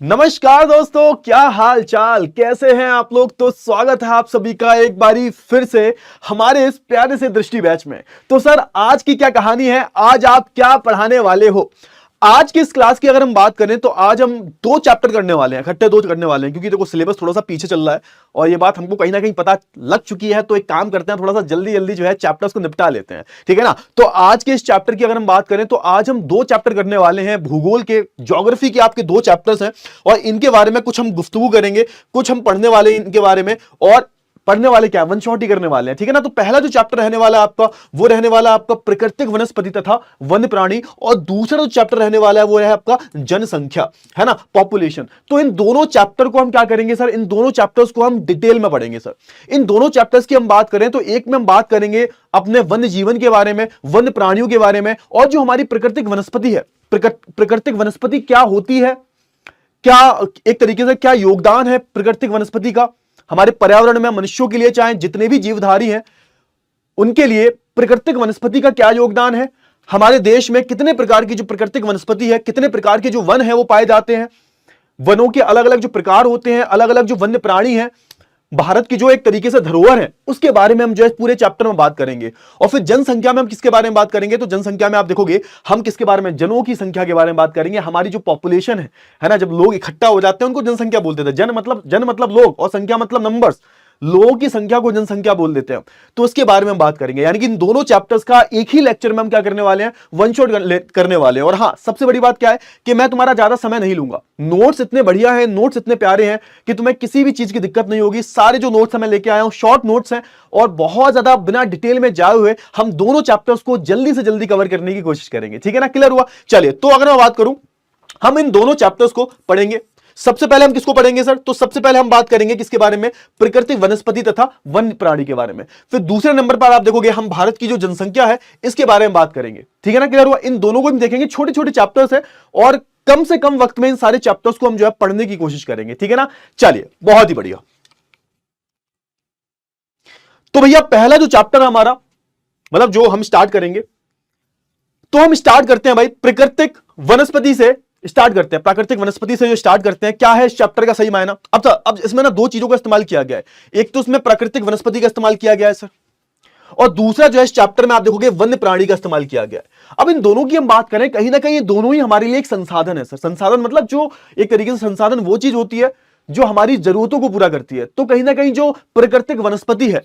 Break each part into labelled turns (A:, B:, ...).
A: नमस्कार दोस्तों, क्या हाल चाल, कैसे हैं आप लोग। तो स्वागत है आप सभी का एक बारी फिर से हमारे इस प्यारे से दृष्टि बैच में। तो सर, आज की क्या कहानी है, आज आप क्या पढ़ाने वाले हो। आज की इस क्लास की अगर हम बात करें तो आज हम दो चैप्टर करने वाले हैं, इकट्ठे दो करने वाले हैं, क्योंकि देखो सिलेबस थोड़ा सा पीछे चल रहा है और ये बात हमको कहीं ना कहीं पता लग चुकी है। तो एक काम करते हैं, थोड़ा सा जल्दी जल्दी जो है चैप्टर्स को निपटा लेते हैं, ठीक है ना। तो आज के इस चैप्टर की अगर हम बात करें तो आज हम दो चैप्टर करने वाले हैं, भूगोल के, ज्योग्राफी के आपके दो चैप्टर्स हैं और इनके बारे में कुछ हम गुफ्तगू करेंगे, कुछ हम पढ़ने वाले हैं इनके बारे में। और पढ़ने वाले क्या, वन शॉट ही करने वाले हैं, ठीक है ना। तो पहला जो चैप्टर रहने वाला आपका, वो रहने वाला आपका प्राकृतिक वनस्पति तथा वन्य प्राणी, और दूसरा जो चैप्टर रहने वाला है वो है आपका जनसंख्या, है ना, पॉपुलेशन। तो इन दोनों चैप्टर को हम क्या करेंगे सर, इन दोनों चैप्टर्स को हम डिटेल में पढ़ेंगे सर। इन दोनों चैप्टर्स की हम बात करें तो एक में हम बात करेंगे अपने वन्य जीवन के बारे में, वन्य प्राणियों के बारे में, और जो हमारी प्राकृतिक वनस्पति है, प्राकृतिक वनस्पति क्या होती है, क्या एक तरीके से क्या योगदान है प्राकृतिक वनस्पति का हमारे पर्यावरण में, मनुष्यों के लिए, चाहे जितने भी जीवधारी हैं उनके लिए प्राकृतिक वनस्पति का क्या योगदान है। हमारे देश में कितने प्रकार की जो प्राकृतिक वनस्पति है, कितने प्रकार के जो वन है वो पाए जाते हैं, वनों के अलग अलग जो प्रकार होते हैं, अलग अलग जो वन्य प्राणी हैं, भारत की जो एक तरीके से धरोहर है, उसके बारे में हम जो है पूरे चैप्टर में बात करेंगे। और फिर जनसंख्या में हम किसके बारे में बात करेंगे, तो जनसंख्या में आप देखोगे हम किसके बारे में, जनों की संख्या के बारे में बात करेंगे। हमारी जो पॉपुलेशन है ना, जब लोग इकट्ठा हो जाते हैं उनको जनसंख्या बोलते थे। जन मतलब लोग और संख्या मतलब नंबर्स, लोगों की संख्या को जनसंख्या बोल देते हैं। तो उसके बारे में हम बात करेंगे, यानी कि इन दोनों चैप्टर्स का एक ही लेक्चर में हम क्या करने वाले हैं, वन शॉट करने वाले हैं। और हाँ, सबसे बड़ी बात क्या है कि मैं तुम्हारा ज्यादा समय नहीं लूंगा। नोट्स इतने बढ़िया हैं, नोट्स इतने प्यारे हैं कि तुम्हें किसी भी चीज की दिक्कत नहीं होगी। सारे जो नोट्स मैं लेके आया हूं शॉर्ट नोट्स हैं और बहुत ज्यादा बिना डिटेल में जाए हुए हम दोनों चैप्टर्स को जल्दी से जल्दी कवर करने की कोशिश करेंगे, ठीक है ना। क्लियर हुआ। चलिए, तो अगर मैं बात करूं, हम इन दोनों चैप्टर्स को पढ़ेंगे। सबसे पहले हम किसको पढ़ेंगे सर, तो सबसे पहले हम बात करेंगे किसके बारे में, प्राकृतिक वनस्पति तथा वन्य प्राणी के बारे में। फिर दूसरे नंबर पर आप देखोगे हम भारत की जो जनसंख्या है इसके बारे में बात करेंगे, ठीक है ना। क्लियर हुआ। इन दोनों को हम देखेंगे, छोटे छोटे चैप्टर्स है और कम से कम वक्त में इन सारे चैप्टर्स को हम जो है पढ़ने की कोशिश करेंगे, ठीक है ना। चलिए, बहुत ही बढ़िया। तो भैया पहला जो चैप्टर है हमारा, मतलब जो हम स्टार्ट करेंगे, तो हम स्टार्ट करते हैं भाई प्राकृतिक वनस्पति से स्टार्ट करते हैं। प्राकृतिक वनस्पति से जो स्टार्ट करते हैं, क्या है इस चैप्टर का सही मायना। अब इसमें ना दो चीजों का इस्तेमाल किया गया है। एक तो इसमें प्राकृतिक वनस्पति का इस्तेमाल किया गया है सर, और दूसरा जो है इस चैप्टर में आप देखोगे वन्य प्राणी का इस्तेमाल किया गया है। अब इन दोनों की हम बात करें, कहीं ना कहीं ये दोनों ही हमारे लिए एक संसाधन है सर। संसाधन मतलब जो एक तरीके से संसाधन वो चीज होती है जो हमारी जरूरतों को पूरा करती है। तो कहीं ना कहीं जो प्राकृतिक वनस्पति है,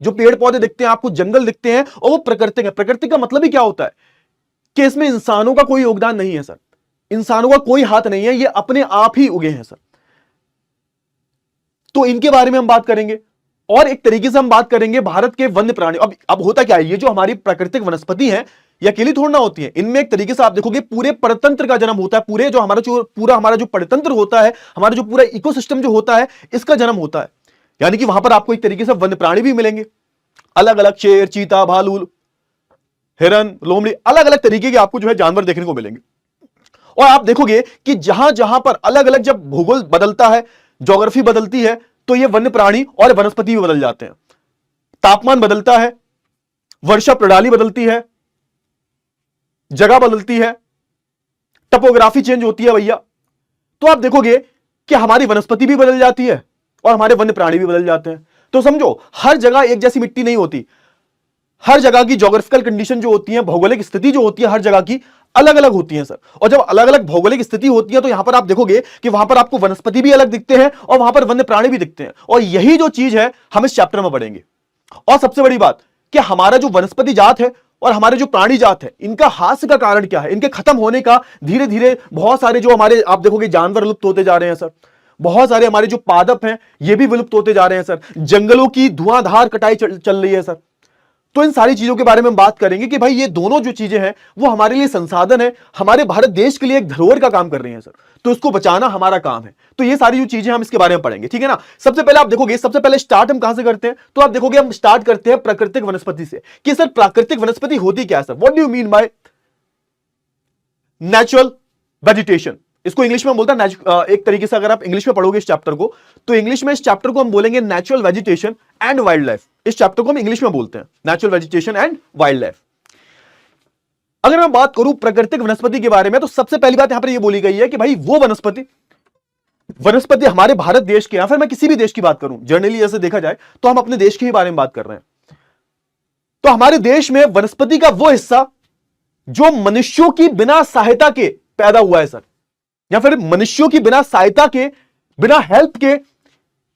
A: जो पेड़ पौधे दिखते हैं आपको, जंगल दिखते हैं, और वो प्राकृतिक है। प्राकृतिक का मतलब ही क्या होता है कि इसमें इंसानों का कोई योगदान नहीं है सर, इंसानों का कोई हाथ नहीं है, ये अपने आप ही उगे हैं सर। तो इनके बारे में हम बात करेंगे और एक तरीके से हम बात करेंगे भारत के वन्य प्राणी। अब होता क्या है, ये जो हमारी प्राकृतिक वनस्पति है ये अकेली थोड़ी ना होती है, इनमें एक तरीके से आप देखोगे पूरे परतंत्र का जन्म होता है। पूरे जो हमारा जो परतंत्र होता है, हमारा जो पूरा इकोसिस्टम जो होता है, इसका जन्म होता है। यानी कि वहां पर आपको एक तरीके से वन्य प्राणी भी मिलेंगे, अलग अलग शेर, चीता, भालू, हिरन, लोमड़ी, अलग अलग तरीके के आपको जो है जानवर देखने को मिलेंगे। और आप देखोगे कि जहां जहां पर अलग अलग जब भूगोल बदलता है, ज्योग्राफी बदलती है, तो ये वन्य प्राणी और वनस्पति भी बदल जाते हैं। तापमान बदलता है, वर्षा प्रणाली बदलती है, जगह बदलती है, टपोग्राफी चेंज होती है भैया। तो आप देखोगे कि हमारी वनस्पति भी बदल जाती है और हमारे वन्य प्राणी भी बदल जाते हैं। तो समझो, हर जगह एक जैसी मिट्टी नहीं होती, हर जगह की ज्योग्राफिकल कंडीशन जो होती है, भौगोलिक स्थिति जो होती है, हर जगह की अलग अलग होती है सर। और जब अलग अलग भौगोलिक स्थिति होती है तो यहां पर आप देखोगे कि वहां पर आपको वनस्पति भी अलग दिखते हैं और वहां पर वन्य प्राणी भी दिखते हैं। और यही जो चीज है हम इस चैप्टर में पढ़ेंगे। और सबसे बड़ी बात कि हमारा जो वनस्पति जात है और हमारे जो प्राणी जात है, इनका हास्य का कारण क्या है, इनके खत्म होने का धीरे धीरे बहुत सारे जो हमारे आप देखोगे जानवर विलुप्त होते जा रहे हैं सर। बहुत सारे हमारे जो पादप हैं ये भी विलुप्त होते जा रहे हैं सर। जंगलों की धुआंधार कटाई चल रही है सर। तो इन सारी चीजों के बारे में हम बात करेंगे कि भाई ये दोनों जो चीजें हैं वो हमारे लिए संसाधन है, हमारे भारत देश के लिए एक धरोहर का काम कर रही हैं सर। तो इसको बचाना हमारा काम है। तो ये सारी जो चीजें हम इसके बारे में पढ़ेंगे, ठीक है ना। सबसे पहले आप देखोगे, सबसे पहले स्टार्ट हम कहां से करते हैं, तो आप देखोगे हम स्टार्ट करते हैं प्राकृतिक वनस्पति से कि सर प्राकृतिक वनस्पति होती क्या है sir, what do you mean by natural vegetation. इसको इंग्लिश में बोलता है एक तरीके से अगर आप इंग्लिश में पढ़ोगे इस चैप्टर को, तो इंग्लिश में इस चैप्टर को हम बोलेंगे natural vegetation and wild life. इस चैप्टर को हम इंग्लिश में बोलते हैं natural vegetation and wild life. अगर मैं बात करूं प्राकृतिक वनस्पति के बारे में, तो सबसे पहली बात यहां पर यह बोली गई है कि भाई वो वनस्पति वनस्पति हमारे भारत देश के या फिर मैं किसी भी देश की बात करूं, जनरली ऐसे देखा जाए तो हम अपने देश के ही बारे में बात कर रहे हैं। तो हमारे देश में वनस्पति का वो हिस्सा जो मनुष्यों की बिना सहायता के पैदा हुआ है सर, या फिर मनुष्यों की बिना सहायता के, बिना हेल्प के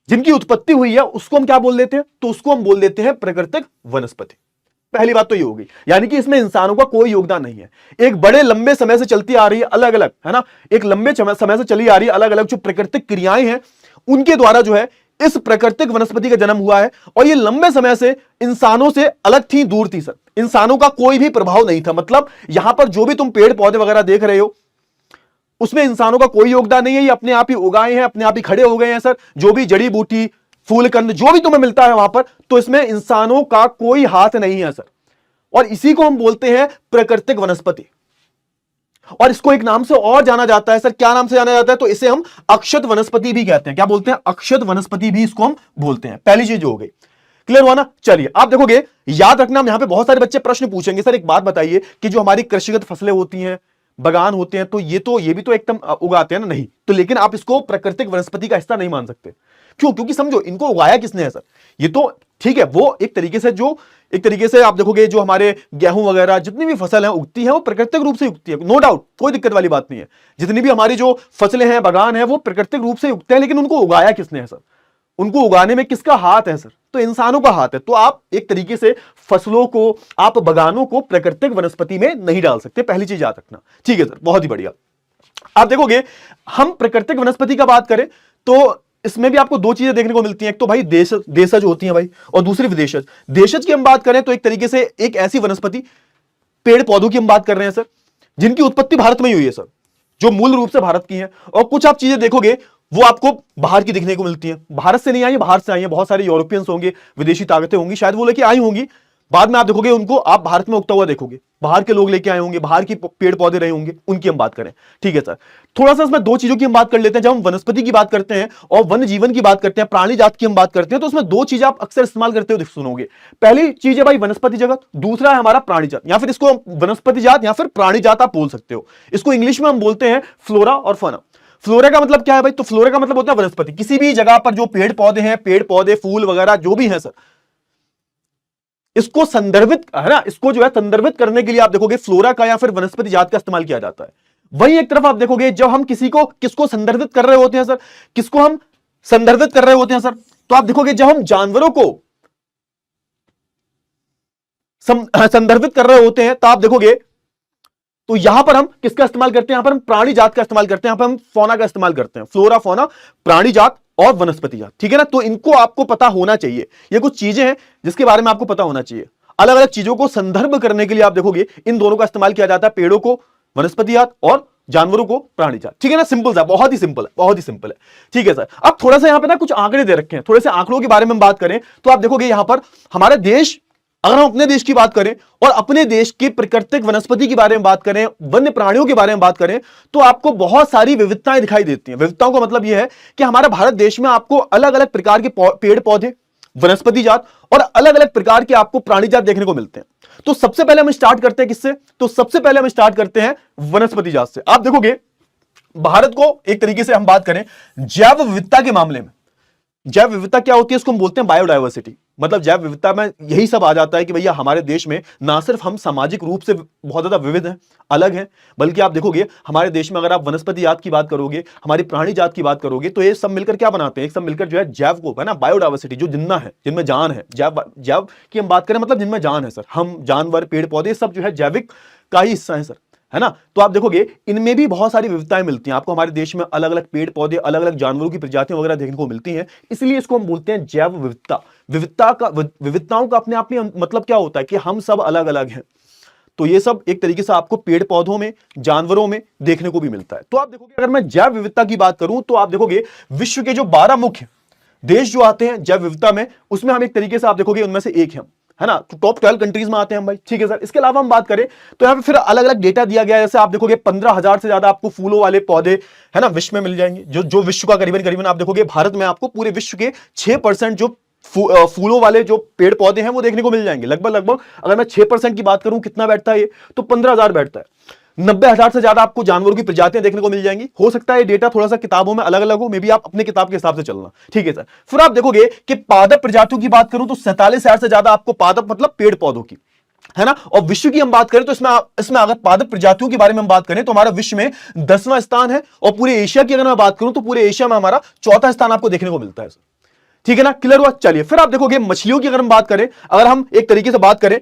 A: जिनकी उत्पत्ति हुई है, उसको हम क्या बोल देते हैं? तो उसको हम बोल देते हैं प्राकृतिक वनस्पति। पहली बात तो ये होगी, यानी कि इसमें इंसानों का कोई योगदान नहीं है। एक बड़े लंबे समय से चलती आ रही है अलग अलग, है ना, एक लंबे समय से चली आ रही है अलग अलग जो प्राकृतिक क्रियाएं हैं, उनके द्वारा जो है इस प्राकृतिक वनस्पति का जन्म हुआ है। और ये लंबे समय से इंसानों से अलग थी, दूर थी सर, इंसानों का कोई भी प्रभाव नहीं था। मतलब यहां पर जो भी तुम पेड़ पौधे वगैरह देख रहे हो उसमें इंसानों का कोई योगदान नहीं है, ये अपने आप ही उगाए हैं, अपने आप ही खड़े हो गए हैं सर। जो भी जड़ी बूटी, फूल कंद जो भी तुम्हें मिलता है वहां पर, तो इसमें इंसानों का कोई हाथ नहीं है सर। और इसी को हम बोलते हैं प्राकृतिक वनस्पति। और इसको एक नाम से और जाना जाता है सर, क्या नाम से जाना जाता है? तो इसे हम अक्षत वनस्पति भी कहते हैं। क्या बोलते हैं? अक्षत वनस्पति भी इसको हम बोलते हैं। पहली चीज हो गई, क्लियर हुआ ना? चलिए आप देखोगे, याद रखना, यहां पे बहुत सारे बच्चे प्रश्न पूछेंगे, सर एक बात बताइए कि जो हमारी कृषिगत फसलें होती हैं, बगान होते हैं, तो ये भी तो एकदम उगाते हैं ना? नहीं। तो लेकिन आप इसको प्राकृतिक वनस्पति का हिस्सा नहीं मान सकते। क्यों? क्योंकि समझो, इनको उगाया किसने है सर? ये तो ठीक है, वो एक तरीके से आप देखोगे जो हमारे गेहूं वगैरह जितनी भी फसल है उगती है, वो प्राकृतिक रूप से उगती है, नो डाउट, कोई दिक्कत वाली बात नहीं है। जितनी भी हमारी जो फसलें हैं, बगान है, वो प्राकृतिक रूप से उगते हैं। लेकिन उनको उगाया किसने है सर? उनको उगाने में किसका हाथ है सर? तो इंसानों का हाथ है। तो आप एक तरीके से फसलों को, आप बगानों को प्राकृतिक वनस्पति में नहीं डाल सकते। पहली चीज याद रखना, ठीक है सर, बहुत ही बढ़िया। आप देखोगे, हम प्राकृतिक वनस्पति का बात करें तो इसमें भी आपको दो चीजें देखने को मिलती हैं। एक तो भाई देशज होती हैं भाई, और दूसरी विदेशज। देशज की हम बात करें तो एक तरीके से एक ऐसी वनस्पति, पेड़ पौधों की हम बात कर रहे हैं सर, जिनकी उत्पत्ति भारत में ही हुई है सर, जो मूल रूप से भारत की है। और कुछ आप चीजें देखोगे वो आपको बाहर की दिखने को मिलती हैं। भारत से नहीं आई, बाहर से आई है। बहुत सारे यूरोपियंस होंगे, विदेशी ताकतें होंगी, शायद वो लेके आई होंगी। बाद में आप देखोगे उनको, आप भारत में उगता हुआ देखोगे, बाहर के लोग लेके आए होंगे, बाहर की पेड़ पौधे रहे होंगे, उनकी हम बात करें। ठीक है सर, थोड़ा सा इसमें दो चीजों की हम बात कर लेते हैं। जब हम वनस्पति की बात करते हैं और वन्य जीवन की बात करते हैं, प्राणी जात की हम बात करते हैं, तो उसमें दो चीजें आप अक्सर इस्तेमाल करते हुए सुनोगे। पहली चीज है भाई वनस्पति जगत, दूसरा है हमारा प्राणी जात, या फिर इसको वनस्पति जात या फिर प्राणी जात आप बोल सकते हो। इसको इंग्लिश में हम बोलते हैं फ्लोरा और फौना। फ्लोरा का मतलब क्या है भाई? तो फ्लोरा का मतलब होता है वनस्पति, किसी भी जगह पर जो पेड़ पौधे हैं, पेड़ पौधे, फूल वगैरह जो भी है सर, इसको संदर्भित, है ना, इसको जो है संदर्भित करने के लिए आप देखोगे फ्लोरा का या फिर वनस्पति जात का इस्तेमाल किया जाता है। वहीं एक तरफ आप देखोगे, जब हम किसको संदर्भित कर रहे होते हैं सर, किसको हम संदर्भित कर रहे होते हैं सर, तो आप देखोगे जब हम जानवरों को संदर्भित कर रहे होते हैं, तो आप देखोगे तो यहां पर हम किसका इस्तेमाल करते हैं? यहां पर हम प्राणी जात का इस्तेमाल करते हैं, यहां पर हम फौना का इस्तेमाल करते हैं। फ्लोरा, फौना, प्राणी जात और वनस्पति जात, ठीक है ना? तो इनको आपको पता होना चाहिए। ये कुछ चीजें हैं जिसके बारे में आपको पता होना चाहिए। अलग अलग चीजों को संदर्भ करने के लिए आप देखोगे इन दोनों का इस्तेमाल किया जाता है, पेड़ों को वनस्पति जात और जानवरों को प्राणी जात, ठीक है ना? सिंपल सा, बहुत ही सिंपल है, बहुत ही सिंपल है, ठीक है सर। अब थोड़ा सा यहां पे ना कुछ आंकड़े दे रखे हैं, थोड़े से आंकड़ों के बारे में हम बात करें तो आप देखोगे यहां पर हमारे देश, अगर हम अपने देश की बात करें और अपने देश की प्राकृतिक वनस्पति के बारे में बात करें, वन्य प्राणियों के बारे में बात करें, तो आपको बहुत सारी विविधताएं दिखाई देती हैं। विविधताओं का मतलब यह है कि हमारे भारत देश में आपको अलग अलग प्रकार के पेड़ पौधे, वनस्पति जात और अलग अलग प्रकार के आपको प्राणी जात देखने को मिलते हैं। तो सबसे पहले हम स्टार्ट करते हैं किससे? तो सबसे पहले हम स्टार्ट करते हैं वनस्पति जात से। आप देखोगे भारत को एक तरीके से हम बात करें जैव विविधता के मामले में, जैव विविधता क्या होती है? इसको हम बोलते हैं बायोडायवर्सिटी। मतलब जैव विविधता में यही सब आ जाता है कि भैया हमारे देश में ना सिर्फ हम सामाजिक रूप से बहुत ज्यादा विविध हैं, अलग हैं, बल्कि आप देखोगे हमारे देश में अगर आप वनस्पति जात की बात करोगे, हमारी प्राणी जात की बात करोगे, तो ये सब मिलकर क्या बनाते हैं? एक सब मिलकर जो है जैव को, है ना, बायोडायवर्सिटी, जो जिंदा है, जिनमें जान है, जैव की हम बात करें मतलब जिनमें जान है सर, हम, जानवर, पेड़ पौधे, सब जो है जैविक का ही हिस्सा है सर, है ना? तो आप देखोगे इनमें भी बहुत सारी विविधताएं मिलती हैं आपको। हमारे देश में अलग अलग पेड़ पौधे, अलग अलग जानवरों की प्रजातियां वगैरह देखने को मिलती हैं, इसलिए इसको हम बोलते हैं जैव विविधता। विविधताओं का अपने आप में मतलब क्या होता है कि हम सब अलग अलग हैं। तो ये सब एक तरीके से आपको पेड़ पौधों में, जानवरों में देखने को भी मिलता है। तो आप देखोगे अगर मैं जैव विविधता की बात करूं तो आप देखोगे विश्व के जो 12 मुख्य देश जो आते हैं जैव विविधता में, उसमें हम एक तरीके से आप देखोगे उनमें से एक है ना? तो टॉप 12 कंट्रीज में आते हैं हम भाई, ठीक है सर। इसके अलावा हम बात करें तो यहाँ पे फिर अलग अलग डेटा दिया गया है। जैसे आप देखोगे 15,000 से ज्यादा आपको फूलों वाले पौधे, है ना, विश्व में मिल जाएंगे। जो विश्व का करीबन आप देखोगे भारत में आपको पूरे विश्व के 6% जो फूलों वाले जो पेड़ पौधे हैं वो देखने को मिल जाएंगे। लगभग अगर मैं 6% की बात करूं कितना बैठता है ये, तो 15,000 बैठता है। 90,000 से ज्यादा आपको जानवरों की प्रजातियां देखने को मिल जाएंगी। हो सकता है ये डेटा थोड़ा सा किताबों में अलग अलग हो, मे भी आप अपने किताब के हिसाब से चलना, ठीक है सर। फिर आप देखोगे कि पादप प्रजातियों की बात करूं तो 47,000 से ज्यादा आपको पादप मतलब पेड़ पौधों की, है ना। और विश्व की हम बात करें तो इसमें अगर पादप प्रजातियों के बारे में हम बात करें तो हमारा विश्व में 10वां स्थान है। और पूरे एशिया की अगर मैं बात करूं तो पूरे एशिया में हमारा 4था स्थान आपको देखने को मिलता है सर, ठीक है ना, क्लियर हुआ। चलिए फिर आप देखोगे मछलियों की अगर हम बात करें, अगर हम एक तरीके से बात करें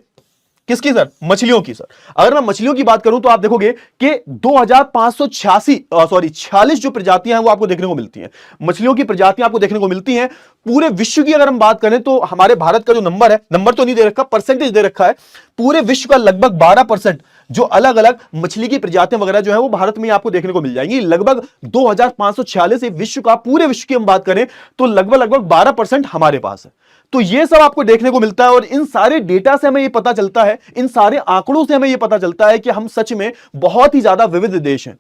A: किसकी सर, मछलियों की सर। अगर मैं मछलियों की बात करूं तो आप देखोगे कि 46 जो प्रजातियां हैं वो आपको देखने को मिलती हैं, मछलियों की प्रजातियां आपको देखने को मिलती हैं। पूरे विश्व की अगर हम बात करें तो हमारे भारत का जो नंबर है, नंबर तो नहीं दे रखा, परसेंटेज दे रखा है, पूरे विश्व का लगभग 12% जो अलग अलग मछली की प्रजातियां वगैरह जो है वो भारत में आपको देखने को मिल जाएंगी। लगभग 2546 विश्व का, पूरे विश्व की हम बात करें तो लगभग 12% हमारे पास है। तो ये सब आपको देखने को मिलता है। और इन सारे डेटा से हमें ये पता चलता है, इन सारे आंकड़ों से हमें ये पता चलता है कि हम सच में बहुत ही ज्यादा विविध देश हैं,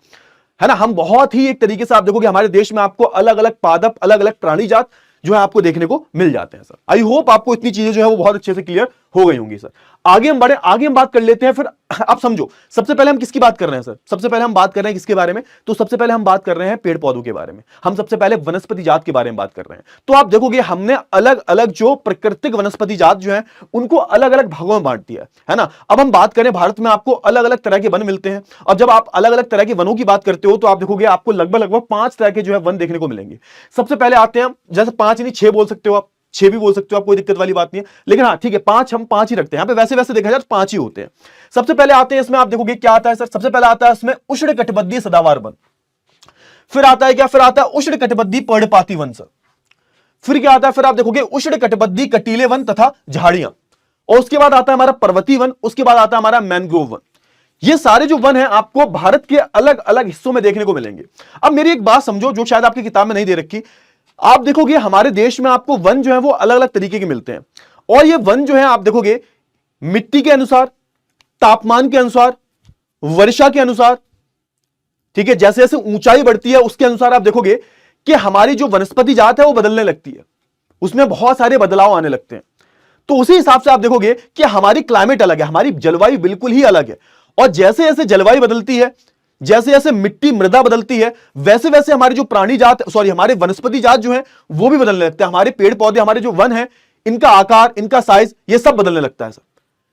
A: है ना। हम बहुत ही एक तरीके से आप देखोगे हमारे देश में आपको अलग अलग पादप, अलग अलग प्राणी जात जो है आपको देखने को मिल जाते हैं सर। आई होप आपको इतनी चीजें जो है वो बहुत अच्छे से क्लियर हो गई होंगी सर। आगे हम बढ़े, आगे हम बात कर लेते हैं। फिर आप समझो, सबसे पहले हम किसकी बात कर रहे हैं सर, सबसे पहले हम बात कर रहे हैं किसके बारे में, तो सबसे पहले हम बात कर रहे हैं पेड़ पौधों के बारे में। हम सबसे पहले वनस्पति जात के बारे में बात कर रहे हैं। तो आप देखोगे हमने अलग अलग जो प्राकृतिक वनस्पति जात जो है उनको अलग अलग भागों में बांट दिया है ना। अब हम बात करें, भारत में आपको अलग अलग तरह के वन मिलते हैं। और जब आप अलग अलग तरह के वनों की बात करते हो तो आप देखोगे आपको लगभग 5 तरह के जो है वन देखने को मिलेंगे। सबसे पहले आते हैं, जैसे 5 नहीं 6 बोल सकते हो आप, 6 भी बोल सकते हो आप, कोई दिक्कत वाली बात नहीं है, लेकिन हाँ ठीक है 5 हम 5 ही रखते हैं यहां पे। वैसे देखा जाए 5 ही होते हैं। सबसे पहले आते हैं इसमें, आप देखोगे क्या आता है सर, सबसे पहले आता है इसमें उष्णकटिबंधीय सदाबहार वन। फिर आता है क्या, फिर आता है उष्णकटिबंधीय पर्णपाती वन सर। फिर क्या आता है, फिर आप देखोगे उष्णकटिबंधीय कटीले वन तथा झाड़ियां। और उसके बाद आता है हमारा पर्वतीय वन, उसके बाद आता है हमारा मैंग्रोव वन। ये सारे जो वन हैं आपको भारत के अलग अलग हिस्सों में देखने को मिलेंगे। अब मेरी एक बात समझो जो शायद आपकी किताब में नहीं दे रखी, आप देखोगे हमारे देश में आपको वन जो है वो अलग अलग तरीके के मिलते हैं। और ये वन जो है आप देखोगे मिट्टी के अनुसार, तापमान के अनुसार, वर्षा के अनुसार, ठीक है, जैसे जैसे ऊंचाई बढ़ती है उसके अनुसार आप देखोगे कि हमारी जो वनस्पति जात है वो बदलने लगती है, उसमें बहुत सारे बदलाव आने लगते हैं। तो उसी हिसाब से आप देखोगे कि हमारी क्लाइमेट अलग है, हमारी जलवायु बिल्कुल ही अलग है। और जैसे जैसे जलवायु बदलती है, जैसे जैसे मिट्टी मृदा बदलती है, वैसे वैसे हमारी जो प्राणी जात, सॉरी हमारे वनस्पति जात जो है वो भी बदलने लगते हैं। हमारे पेड़ पौधे, हमारे जो वन है, इनका आकार, इनका साइज, ये सब बदलने लगता है सर,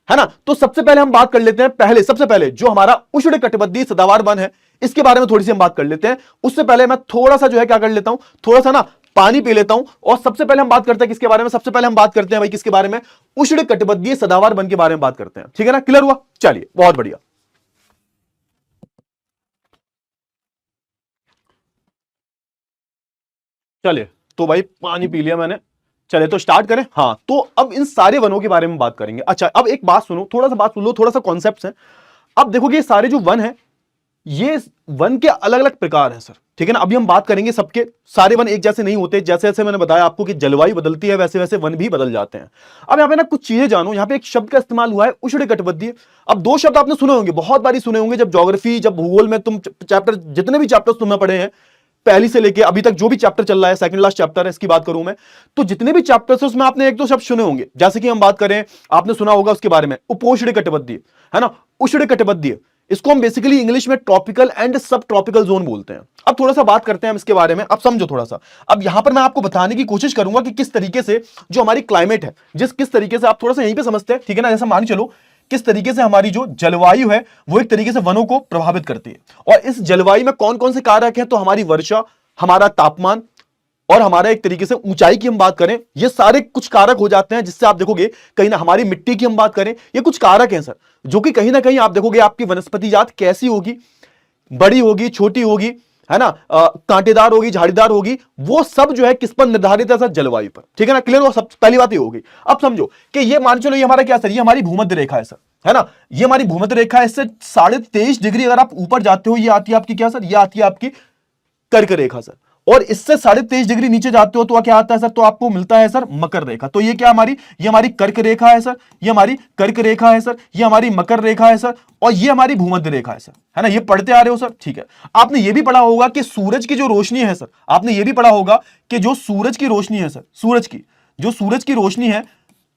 A: है ना। तो सबसे पहले हम बात कर लेते हैं, पहले सबसे पहले जो हमारा उष्णकटिबंधीय सदाबहार वन है इसके बारे में थोड़ी सी हम बात कर लेते हैं। उससे पहले मैं थोड़ा सा जो है क्या कर लेता हूं, थोड़ा सा ना पानी पी लेता हूं। और सबसे पहले हम बात करते हैं किसके बारे में, सबसे पहले हम बात करते हैं भाई किसके बारे में, उष्णकटिबंधीय सदाबहार वन के बारे में बात करते हैं, ठीक है ना, क्लियर हुआ। चलिए बहुत बढ़िया, चलिए तो भाई पानी पी लिया मैंने, चले तो स्टार्ट करें। हाँ तो अब इन सारे वनों के बारे में बात करेंगे। अच्छा अब एक बात सुनो, थोड़ा सा बात सुन लो, थोड़ा सा कॉन्सेप्ट है। अब देखोगे ये सारे जो वन है, ये वन के अलग अलग प्रकार हैं सर, ठीक है ना। अभी हम बात करेंगे, सबके सारे वन एक जैसे नहीं होते, जैसे जैसे मैंने बताया आपको कि जलवायु बदलती है वैसे वैसे वन भी बदल जाते हैं। अब यहाँ पे ना कुछ चीजें जानो, यहाँ पे एक शब्द का इस्तेमाल हुआ है उष्णकटिबंधीय। अब 2 शब्द आपने सुने होंगे, बहुत बारी सुने होंगे, जब ज्योग्राफी, जब भूगोल में तुम चैप्टर, जितने भी चैप्टर्स तुमने पढ़े हैं पहली से लेके अभी तक, जो भी चैप्टर चल रहा है, सेकंड लास्ट चैप्टर है इसकी बात करूं मैं, तो जितने भी चैप्टर्स है उसमें आपने एक दो शब्द सुने होंगे। जैसे कि हम बात करें, आपने सुना होगा उसके बारे में उपोष्णकटिबंधीय, है ना, उष्णकटिबंधीय, इसको हम बेसिकली इंग्लिश में ट्रॉपिकल एंड सब ट्रॉपिकल जोन बोलते हैं। अब थोड़ा सा बात करते हैं हम इसके बारे में, अब समझो थोड़ा सा। अब यहां पर मैं आपको बताने की कोशिश करूंगा कि किस तरीके से जो हमारी क्लाइमेट है, किस तरीके से आप थोड़ा सा यहीं पे समझते हैं, ठीक है ना। जैसे मान चलो किस तरीके से हमारी जो जलवायु है वो एक तरीके से वनों को प्रभावित करती है। और इस जलवायु में कौन कौन से कारक हैं, तो हमारी वर्षा, हमारा तापमान, और हमारा एक तरीके से ऊंचाई की हम बात करें, ये सारे कुछ कारक हो जाते हैं जिससे आप देखोगे कहीं ना, हमारी मिट्टी की हम बात करें, ये कुछ कारक हैं सर, जो कि कहीं ना कहीं आप देखोगे आपकी वनस्पति जात कैसी होगी, बड़ी होगी, छोटी होगी, है ना, कांटेदार होगी, झाड़ीदार होगी, वो सब जो है किस पर निर्धारित है सर, जलवायु पर, ठीक है ना, क्लियर हो। सब पहली बात ये होगी। अब समझो कि ये मान चलो ये हमारा क्या सर, ये हमारी भूमध्य रेखा है सर, है ना, ये हमारी भूमध्य रेखा है। इससे 23.5 डिग्री अगर आप ऊपर जाते हो, ये आती है आपकी क्या सर, ये आती है आपकी कर्क रेखा सर। और इससे 23.5 डिग्री नीचे जाते हो तो क्या आता है सर, तो आपको मिलता है सर मकर रेखा। तो ये क्या हमारी, ये हमारी कर्क रेखा है सर, ये हमारी कर्क रेखा है सर, ये हमारी मकर रेखा है सर, और ये हमारी भूमध्य रेखा है सर, है ना। ये पढ़ते आ रहे हो सर, ठीक है। आपने ये भी पढ़ा होगा कि सूरज की जो रोशनी है सर, आपने ये भी पढ़ा होगा कि जो सूरज की रोशनी है सर, सूरज की जो सूरज की रोशनी है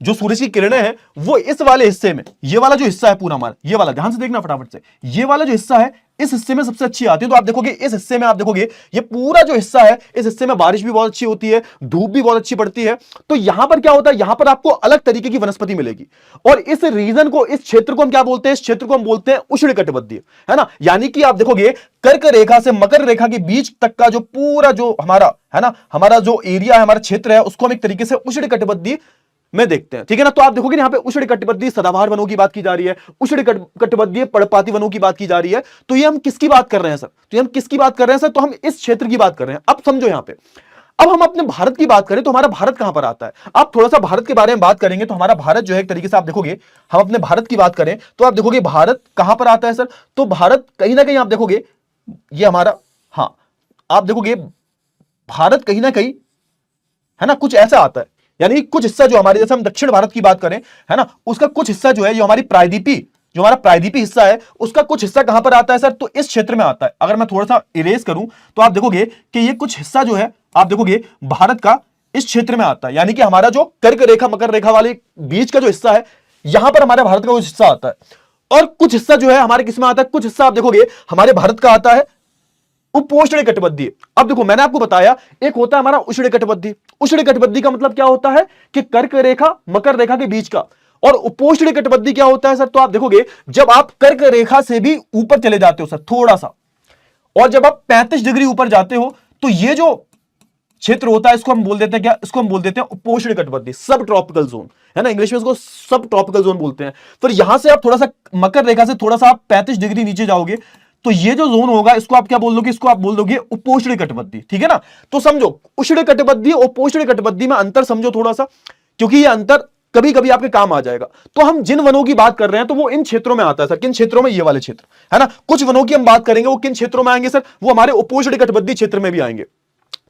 A: जो सूरज की किरणें हैं वो इस वाले हिस्से में, ये वाला जो हिस्सा है पूरा हमारा, ये वाला ध्यान से देखना फटाफट से, ये वाला जो हिस्सा है इस हिस्से में सबसे अच्छी आती है। तो आप देखोगे इस हिस्से में, आप देखोगे ये पूरा जो हिस्सा है इस हिस्से में बारिश भी बहुत अच्छी होती है, धूप भी बहुत अच्छी पड़ती है। तो यहां पर क्या होता है, यहां पर आपको अलग तरीके की वनस्पति मिलेगी। और इस रीजन को, इस क्षेत्र को हम क्या बोलते हैं, इस क्षेत्र को हम बोलते हैं उष्णकटिबंधीय, है ना। यानी कि आप देखोगे कर्क रेखा से मकर रेखा के बीच तक का जो पूरा जो हमारा है ना, हमारा जो एरिया है, हमारा क्षेत्र है, उसको हम एक तरीके से उष्णकटिबंधीय में देखते हैं, ठीक है ना। तो आप देखोगे यहां पे उष्णकटिबंधीय सदाबहार वनों की बात की जा रही है, उष्णकटिबंधीय पर्णपाती वनों की बात की जा रही है। तो ये हम किसकी बात कर रहे हैं सर, तो ये हम किसकी बात कर रहे हैं सर, तो हम इस क्षेत्र की बात कर रहे हैं। अब समझो यहां पे, अब हम अपने भारत की बात करें तो हमारा भारत कहां पर आता है। आप थोड़ा सा भारत के बारे में बात करेंगे तो हमारा भारत जो है एक तरीके से आप देखोगे, हम अपने भारत की बात करें तो आप देखोगे भारत कहां पर आता है सर, तो भारत कहीं ना कहीं आप देखोगे ये हमारा, हाँ आप देखोगे भारत कहीं ना कहीं है ना कुछ ऐसा आता है, यानी कुछ हिस्सा जो हमारे, जैसे हम दक्षिण भारत की बात करें है ना, उसका कुछ हिस्सा जो है, जो हमारी प्रायद्वीपी, जो हमारा प्रायद्वीपी हिस्सा है, उसका कुछ हिस्सा कहां पर आता है सर, तो इस क्षेत्र में आता है। अगर मैं थोड़ा सा इरेज करूं तो आप देखोगे कि ये कुछ हिस्सा जो है आप देखोगे भारत का इस क्षेत्र में आता है, यानी कि हमारा जो कर्क रेखा मकर रेखा वाले बीच का जो हिस्सा है, यहां पर हमारे भारत का कुछ हिस्सा आता है। और कुछ हिस्सा जो है हमारे किस में आता है, कुछ हिस्सा आप देखोगे हमारे भारत का आता है उपोष्णकटिबंधीय। अब देखो मैंने आपको बताया, एक होता है हमारा उष्णकटिबंधीय, उष्णकटिबंधीय का मतलब क्या होता है कि कर्क रेखा मकर रेखा के बीच का। और उपोष्णकटिबंधीय क्या होता है सर, तो आप देखोगे जब आप कर्क रेखा से भी ऊपर चले जाते हो सर थोड़ा सा, और जब आप 35 डिग्री ऊपर जाते हो तो ये जो क्षेत्र होता है इसको हम बोल देते हैं क्या, इसको हम बोल देते हैं उपोष्णकटिबंधीय, सब ट्रॉपिकल जोन, है ना, इंग्लिश में इसको सब ट्रॉपिकल जोन बोलते हैं। फिर यहां से आप थोड़ा सा मकर रेखा से थोड़ा सा आप 35 डिग्री नीचे जाओगे तो ये जो जोन होगा इसको आप क्या बोल दोगे, इसको आप बोल दोगे उपोष्णकटिबंधीय, ठीक है ना। तो समझो उष्णकटिबंधीय और उपोष्णकटिबंधीय में अंतर समझो थोड़ा सा, क्योंकि ये अंतर कभी कभी आपके काम आ जाएगा। तो हम जिन वनों की बात कर रहे हैं तो वो इन क्षेत्रों में आता है सर, किन क्षेत्रों में, ये वाले क्षेत्र, है ना। कुछ वनों की हम बात करेंगे वो किन क्षेत्रों में आएंगे सर, वो हमारे उपोष्णकटिबंधीय क्षेत्र में भी आएंगे।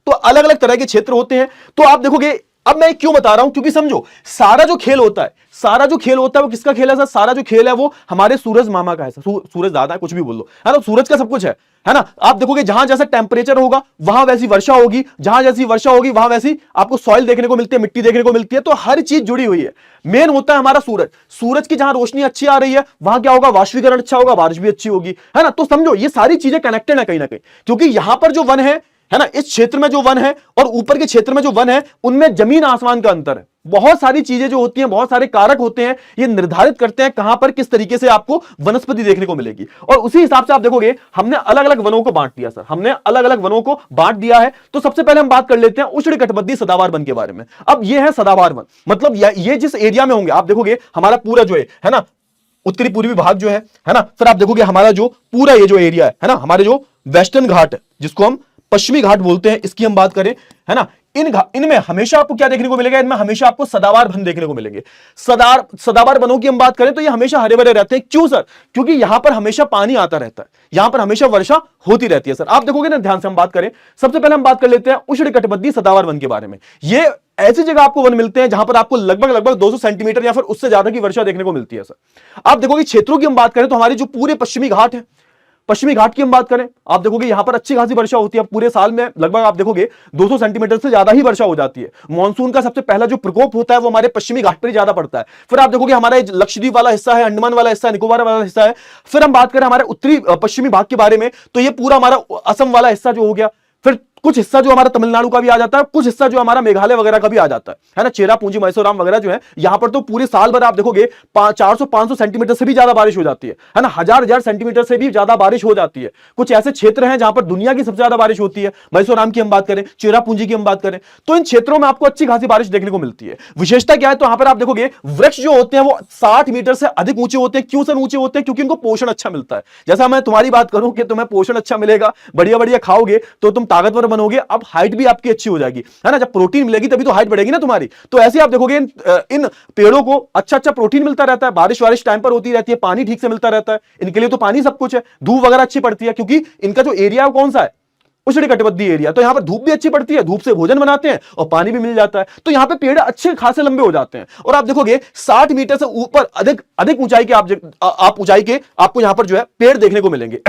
A: तो अलग अलग तरह के क्षेत्र होते हैं। तो आप देखोगे, अब मैं क्यों बता रहा हूं, क्योंकि समझो सारा जो खेल होता है, सारा जो खेल होता है वो किसका खेल है सर, सारा जो खेल है वो हमारे सूरज मामा का है सर, सूरज दादा है, कुछ भी बोल लो, है ना, सूरज का सब कुछ है ना। आप देखोगे जहां जैसा टेम्परेचर होगा वहां वैसी वर्षा होगी, जहां जैसी वर्षा होगी वहां वैसी आपको सॉइल देखने को मिलती है, मिट्टी देखने को मिलती है। तो हर चीज जुड़ी हुई है। मेन होता है हमारा सूरज, सूरज की जहां रोशनी अच्छी आ रही है वहां क्या होगा, वाष्पीकरण अच्छा होगा, बारिश भी अच्छी होगी, है ना। तो समझो ये सारी चीजें कनेक्टेड है कहीं ना कहीं, क्योंकि यहां पर जो वन है ना, इस क्षेत्र में जो वन है और ऊपर के क्षेत्र में जो वन है उनमें जमीन आसमान का अंतर है। बहुत सारी चीजें जो होती हैं, बहुत सारे कारक होते हैं, ये निर्धारित करते हैं कहां पर किस तरीके से आपको वनस्पति देखने को मिलेगी। और उसी हिसाब से आप देखोगे हमने अलग अलग वनों को बांट दिया सर, हमने अलग अलग वनों को बांट दिया है। तो सबसे पहले हम बात कर लेते हैं उष्णकटिबंधीय सदाबहार वन के बारे में। अब ये है सदाबहार वन, मतलब ये जिस एरिया में होंगे आप देखोगे हमारा पूरा जो है ना उत्तरी पूर्वी भाग जो है ना, फिर आप देखोगे हमारा जो पूरा ये जो एरिया है ना, हमारे जो वेस्टर्न घाट है जिसको हम पश्चिमी घाट बोलते हैं, इसकी हम बात करें, है ना, इनमें हमेशा आपको क्या देखने को मिलेगा, इनमें हमेशा आपको सदाबहार वन देखने को मिलेंगे। सदाबहार वनों की हम बात करें तो ये हमेशा हरे भरे रहते हैं। क्यों सर, क्योंकि यहां पर हमेशा पानी आता रहता है, यहां पर हमेशा वर्षा होती रहती है सर। आप देखोगे ना, ध्यान से हम बात करें, सबसे पहले हम बात कर लेते हैं उष्णकटिबंधीय सदाबहार वन के बारे में। ये ऐसी जगह आपको वन मिलते हैं जहां पर आपको लगभग 200 सेंटीमीटर या फिर उससे ज्यादा की वर्षा देखने को मिलती है सर। आप देखोगे क्षेत्रों की हम बात करें तो हमारे जो पूरे पश्चिमी घाट है, पश्चिमी घाट की हम बात करें, आप देखोगे यहां पर अच्छी खासी वर्षा होती है। पूरे साल में लगभग आप देखोगे 200 सेंटीमीटर से ज्यादा ही वर्षा हो जाती है। मॉनसून का सबसे पहला जो प्रकोप होता है वो हमारे पश्चिमी घाट पर ही ज्यादा पड़ता है। फिर आप देखोगे हमारा लक्षद्वीप वाला हिस्सा है, अंडमान वाला हिस्सा है, निकोबार वाला हिस्सा है। फिर हम बात करें हमारे उत्तरी पश्चिमी भाग के बारे में तो ये पूरा हमारा असम वाला हिस्सा जो हो गया। फिर कुछ हिस्सा जो हमारा तमिलनाडु का भी आ जाता है, कुछ हिस्सा जो हमारा मेघालय वगैरह का भी आ जाता है ना, चेरापूंजी मैसूराम वगैरह जो है, यहां पर तो पूरे साल भर आप देखोगे 400-500 सेंटीमीटर से भी ज्यादा बारिश हो जाती है ना, हजार सेंटीमीटर से भी ज्यादा बारिश हो जाती है। कुछ ऐसे क्षेत्र हैं जहां पर दुनिया की सबसे ज्यादा बारिश होती है, मैसूराम की हम बात करें, चेरापूंजी की हम बात करें, तो इन क्षेत्रों में आपको अच्छी खासी बारिश देखने को मिलती है। विशेषता क्या है, तो यहां पर आप देखोगे वृक्ष जो होते हैं वो 60 मीटर से अधिक ऊंचे होते हैं। क्यों सर ऊंचे होते हैं, क्योंकि उनको पोषण अच्छा मिलता है। जैसा मैं तुम्हारी बात करूं कि तुम्हें पोषण अच्छा मिलेगा, बढ़िया बढ़िया खाओगे तो तुम ताकतवर बनोगे, अब हाइट भी आपकी अच्छी हो जाएगी, है ना। जब प्रोटीन मिलेगी तभी तो हाइट बढ़ेगी ना तुम्हारी। तो ऐसे आप देखोगे इन पेड़ों को अच्छा प्रोटीन मिलता रहता है, बारिश वारिश टाइम पर होती रहती है, पानी ठीक से मिलता रहता है, इनके लिए तो पानी सब कुछ है, धूप वगैरह अच्छी पड़ती है, क्योंकि इनका जो एरिया है कौन सा है, उष्णकटिबंधीय एरिया। तो यहां पर धूप भी अच्छी पड़ती है, धूप से भोजन बनाते हैं और पानी भी मिल जाता है। तो यहां पे पेड़ अच्छे खासे लंबे हो जाते हैं। और आप देखोगे 60 मीटर से ऊपर अधिक ऊंचाई के आप ऊंचाई के आपको यहां पर जो है पेड़ देखने को मिलेंगे।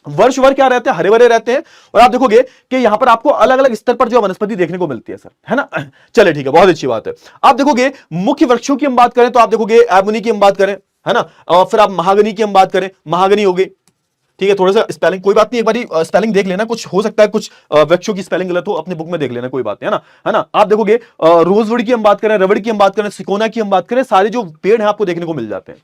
A: वर्ष भर क्या रहते हैं, हरे भरे रहते हैं। और आप देखोगे कि यहां पर आपको अलग अलग स्तर पर जो वनस्पति देखने को मिलती है सर, है ना। चले ठीक है, बहुत अच्छी बात है। आप देखोगे मुख्य वृक्षों की हम बात करें तो आप देखोगे एबोनी की हम बात करें, है ना, और फिर आप महागनी की हम बात करें, महागनी हो गई, ठीक है। थोड़ा सा स्पेलिंग कोई बात नहीं, एक बार स्पेलिंग देख लेना, कुछ हो सकता है कुछ वृक्षों की स्पेलिंग गलत हो, अपनी बुक में देख लेना, कोई बात नहीं, है ना, है ना। आप देखोगे रोजवुड की हम बात करें, रबड़ की हम बात करें, सिकोना की हम बात करें, सारे जो पेड़ हैं आपको देखने को मिल जाते हैं।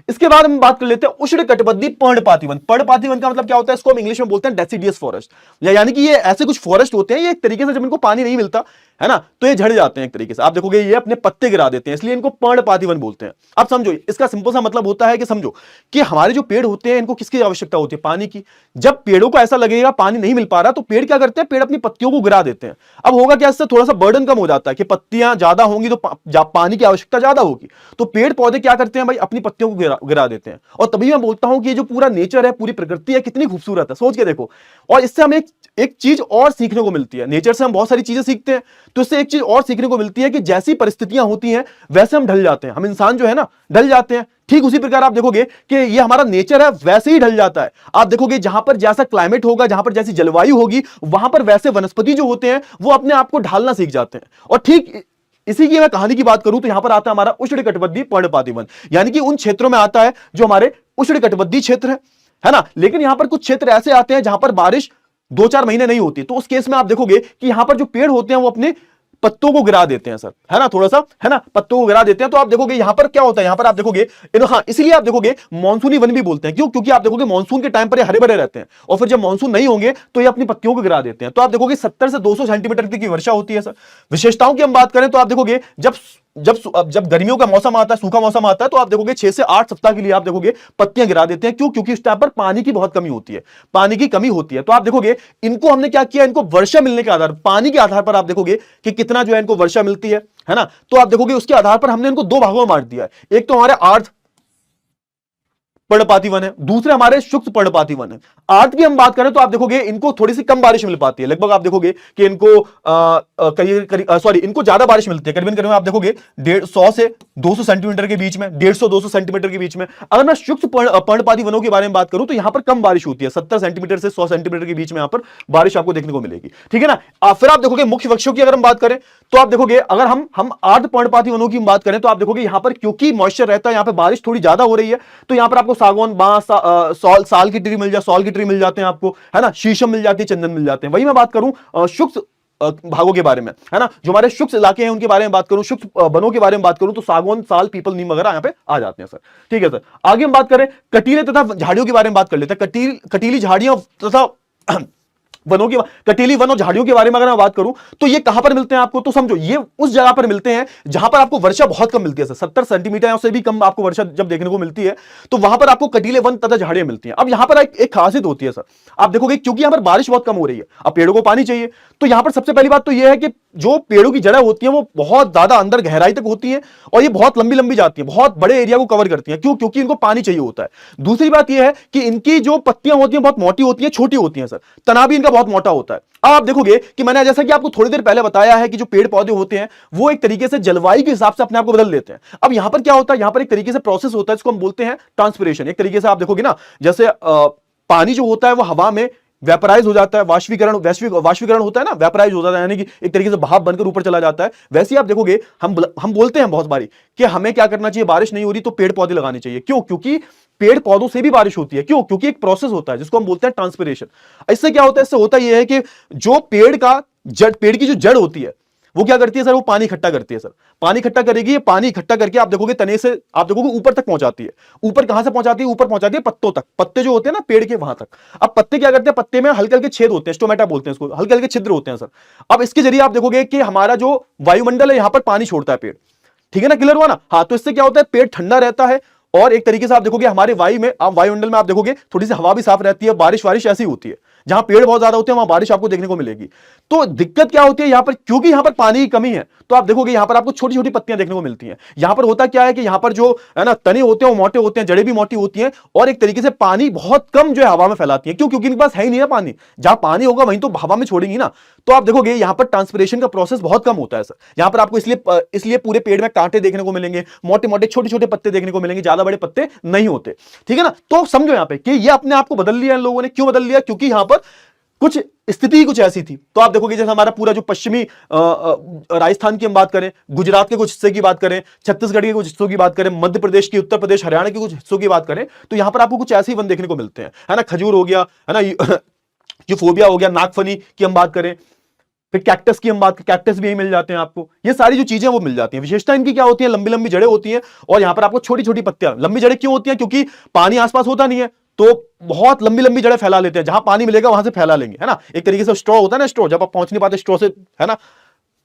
A: इसके बाद हम बात कर लेते हैं उष्णकटिबंधीय पर्णपाती वन। पर्णपाती वन का मतलब क्या होता है, इसको हम इंग्लिश में बोलते हैं डेसिडियस फॉरेस्ट, यानी कि ये ऐसे कुछ फॉरेस्ट होते हैं, ये एक तरीके से जब इनको पानी नहीं मिलता है ना, तो ये झड़ जाते हैं एक तरीके से। आप देखोगे ये अपने पत्ते गिरा देते हैं, इसलिए इनको पर्णपाती वन बोलते हैं। आप समझो, इसका सिंपल सा मतलब होता है कि समझो कि हमारे जो पेड़ होते हैं इनको किसकी आवश्यकता होती है, पानी की। जब पेड़ों को ऐसा लगेगा पानी नहीं मिल पा रहा, तो पेड़ क्या करते हैं, पेड़ अपनी पत्तियों को गिरा देते हैं। अब होगा क्या, इससे थोड़ा सा बर्डन कम हो जाता है कि पत्तियां ज्यादा होंगी तो पानी की आवश्यकता ज्यादा होगी, तो पेड़ पौधे क्या करते हैं भाई, अपनी पत्तियों को गिरा देते हैं। और तभी मैं बोलता हूं कि ये जो पूरा नेचर है, पूरी प्रकृति है, कितनी खूबसूरत है, सोच के देखो। और इससे हमें एक चीज और सीखने को मिलती है, नेचर से हम बहुत सारी चीजें सीखते हैं, तो इससे एक चीज और सीखने को मिलती है कि जैसी परिस्थितियां होती हैं वैसे हम ढल जाते हैं, हम इंसान जो है ना ढल जाते हैं। ठीक उसी प्रकार आप देखोगे कि ये हमारा नेचर है, वैसे ही ढल जाता है। आप देखोगे जहां पर जैसा क्लाइमेट होगा, जहां पर जैसी जलवायु होगी, वहां पर वैसे वनस्पति जो होते हैं वो अपने आप को ढालना सीख जाते हैं। और ठीक इसी की मैं कहानी की बात करूं तो यहां पर आता है हमारा उष्णकटिबंधीय पर्णपाती वन, यानी कि उन क्षेत्रों में आता है जो हमारे उष्णकटिबंधीय क्षेत्र है ना। लेकिन यहां पर कुछ क्षेत्र ऐसे आते हैं जहां पर बारिश 2-4 महीने नहीं होती, तो उस केस में आप देखोगे कि यहां पर जो पेड़ होते हैं वो अपने पत्तों को गिरा देते हैं सर, है ना, थोड़ा सा, है ना, पत्तों को गिरा देते हैं। तो आप देखोगे यहां पर क्या होता है, यहां पर आप देखोगे हाँ, इसलिए आप देखोगे मानसूनी वन भी बोलते हैं, क्यों, क्योंकि आप देखोगे मानसून के टाइम पर ये हरे भरे रहते हैं, और फिर जब मानसून नहीं होंगे तो ये अपनी पत्तियों को गिरा देते हैं। तो आप देखोगे 70 से 200 सेंटीमीटर की वर्षा होती है सर। विशेषताओं की हम बात करें तो आप देखोगे जब गर्मियों का मौसम आता है, सूखा मौसम आता है, तो आप देखोगे 6 से 8 सप्ताह के लिए आप देखोगे पत्तियां गिरा देते हैं। क्यों, क्योंकि उस टाइम पर पानी की बहुत कमी होती है, पानी की कमी होती है। तो आप देखोगे इनको हमने क्या किया, इनको वर्षा मिलने के आधार, पानी के आधार पर आप देखोगे कि कितना जो है इनको वर्षा मिलती है ना, तो आप देखोगे उसके आधार पर हमने इनको 2 भागों में बांट दिया है। एक तो हमारे आर्द्र पर्णपाती वन है, दूसरे हमारे शुष्क पर्णपाती वन है। आर्द्र की हम बात करें तो आप देखोगे इनको थोड़ी सी कम बारिश मिल पाती है, लगभग आप देखोगे कि इनको इनको ज्यादा बारिश मिलती है, करीबन करीबन आप देखोगे 100 से 200 सेंटीमीटर के बीच में, 150-200 सेंटीमीटर के बीच में। अगर मैं शुष्क पर्णपाती वनों के बारे में बात करूं तो यहां पर कम बारिश होती है, 70 सेंटीमीटर से 100 सेंटीमीटर के बीच में यहां पर बारिश आपको देखने को मिलेगी, ठीक है ना। फिर आप देखोगे मुख्य वृक्षों की अगर हम बात करें तो आप देखोगे, अगर हम आर्द्र पर्णपाती वनों की बात करें तो आप देखोगे यहां पर क्योंकि मॉइस्चर रहता है, यहां पर बारिश थोड़ी ज्यादा हो रही है, तो यहां पर आपको सागौन, बांस, साल की ट्री मिल जाते हैं आपको, है ना, शीशम मिल जाती है, चंदन मिल जाते हैं। वही मैं बात करूं शुष्क भागों के बारे में, है ना, जो हमारे शुष्क इलाके हैं उनके बारे में बात करूं, शुष्क वनों के बारे में बात करूं तो सागौन, साल, पीपल, नीम वगैरह यहां पे आ जाते हैं सर, ठीक है सर। आगे हम बात करें कटीले तथा झाड़ियों के बारे में बात कर लेते हैं। कटीली झाड़ियां तथा वनों की, कटीली वन और झाड़ियों के बारे में अगर मैं बात करूं तो ये कहां पर मिलते हैं आपको, तो समझो ये उस जगह पर मिलते हैं जहां पर आपको वर्षा बहुत कम मिलती है, 70 सेंटीमीटर से भी कम आपको वर्षा जब देखने को मिलती है तो वहां पर आपको कटीले वन तथा झाड़ियां मिलती हैं। अब यहां पर एक खासियत होती है सर, आप देखोगे क्योंकि यहां पर बारिश बहुत कम हो रही है, अब पेड़ों को पानी चाहिए, तो यहां पर सबसे पहली बात तो यह है कि जो पेड़ों की जड़ें होती हैं वो बहुत ज्यादा अंदर गहराई तक होती हैं और ये बहुत लंबी लंबी जाती हैं, बहुत बड़े एरिया को कवर करती हैं। क्यों, क्योंकि इनको पानी चाहिए होता है। दूसरी बात यह है कि इनकी जो पत्तियां होती हैं बहुत मोटी होती हैं, छोटी होती हैं सर, तना भी इनका बहुत मोटा होता है। अब आप देखोगे कि मैंने जैसा कि आपको थोड़ी देर पहले बताया है कि जो पेड़ पौधे होते हैं वो एक तरीके से जलवायु के हिसाब से अपने आप को बदल देते हैं। अब यहां पर क्या होता है, यहां पर एक तरीके से प्रोसेस होता है, इसको हम बोलते हैं ट्रांसपिरेशन। एक तरीके से आप देखोगे ना, जैसे पानी जो होता है वो हवा में वेपराइज हो जाता है, वाष्पीकरण होता है ना, वेपराइज हो जाता है, यानी कि एक तरीके से भाप बनकर ऊपर चला जाता है। वैसे ही आप देखोगे हम बोलते हैं बहुत बारी कि हमें क्या करना चाहिए, बारिश नहीं हो रही तो पेड़ पौधे लगाने चाहिए। क्यों, क्योंकि पेड़ पौधों से भी बारिश होती है। क्यों, क्योंकि एक प्रोसेस होता है जिसको हम बोलते हैं ट्रांसपिरेशन। इससे क्या होता है, इससे होता यह है कि जो पेड़ की जो जड़ होती है वो क्या करती है सर, वो पानी इकट्ठा करती है सर, पानी इकट्ठा करेगी, ये पानी इकट्ठा करके आप देखोगे तने से आप देखोगे ऊपर तक पहुंचाती है। ऊपर कहां से पहुंचाती है, ऊपर पहुंचाती है पत्तों तक, पत्ते जो होते हैं ना पेड़ के वहां तक। अब पत्ते क्या करते हैं, पत्ते में हल्के हल्के छेद होते हैं, स्टोमेटा बोलते हैं इसको, हल्के हल्के छिद्र होते हैं सर। अब इसके जरिए आप देखोगे कि हमारा जो वायुमंडल है यहां पर पानी छोड़ता है पेड़, ठीक है ना, क्लियर हुआ ना। हाँ, तो इससे क्या होता है, पेड़ ठंडा रहता है और एक तरीके से आप देखोगे हमारे वायुमंडल में आप देखोगे थोड़ी सी हवा भी साफ रहती है, बारिश ऐसी होती है। जहां पेड़ बहुत ज्यादा होते हैं वहां बारिश आपको देखने को मिलेगी। तो दिक्कत क्या होती है यहां पर, क्योंकि यहां पर पानी की कमी है तो आप देखोगे यहां पर आपको छोटी छोटी पत्तियां देखने को मिलती हैं। यहां पर होता क्या है कि यहां पर जो है ना तने होते हैं वो मोटे होते हैं, जड़ें भी मोटी होती हैं और एक तरीके से पानी बहुत कम जो है हवा में फैलाती है। क्यों, क्योंकि इनके पास है ही नहीं ना पानी, जहां पानी होगा वहीं तो हवा में छोड़ेंगी ना। तो आप देखोगे यहां पर ट्रांसपिरेशन का प्रोसेस बहुत कम होता है सर। यहां पर आपको इसलिए पूरे पेड़ में कांटे देखने को मिलेंगे, मोटे मोटे छोटे छोटे पत्ते देखने को मिलेंगे, ज्यादा बड़े पत्ते नहीं होते, ठीक है ना। तो समझो यहां पे कि ये अपने आप को बदल लिया इन लोगों ने। क्यों बदल लिया? क्योंकि यहां पर कुछ स्थिति कुछ ऐसी थी। तो आप देखोगे जैसे हमारा पूरा जो पश्चिमी राजस्थान की हम बात करें, गुजरात के कुछ हिस्से की बात करें, छत्तीसगढ़ के कुछ हिस्सों की बात करें, मध्य प्रदेश की, उत्तर प्रदेश, हरियाणा के कुछ हिस्सों की बात करें, तो यहां पर आपको कुछ ऐसे ही वन देखने को मिलते हैं, है ना। खजूर हो गया, है ना, यूफोबिया हो गया, नागफनी की हम बात करें, फिर कैक्टस की हम बात करें, कैक्टस भी यही मिल जाते हैं आपको। ये सारी जो चीजें वो मिल जाती हैं। विशेषता इनकी क्या होती है? लंबी लंबी जड़ें होती हैं और यहां पर आपको छोटी छोटी पत्तियां। लंबी जड़ें क्यों होती हैं? क्योंकि पानी आसपास होता नहीं है, तो बहुत लंबी लंबी जड़ें फैला लेते हैं, जहां पानी मिलेगा वहां से फैला लेंगे, है ना। एक तरीके से स्ट्रॉ होता है ना, स्ट्रॉ, जब आप पहुंच नहीं पाते स्ट्रॉ से, है ना,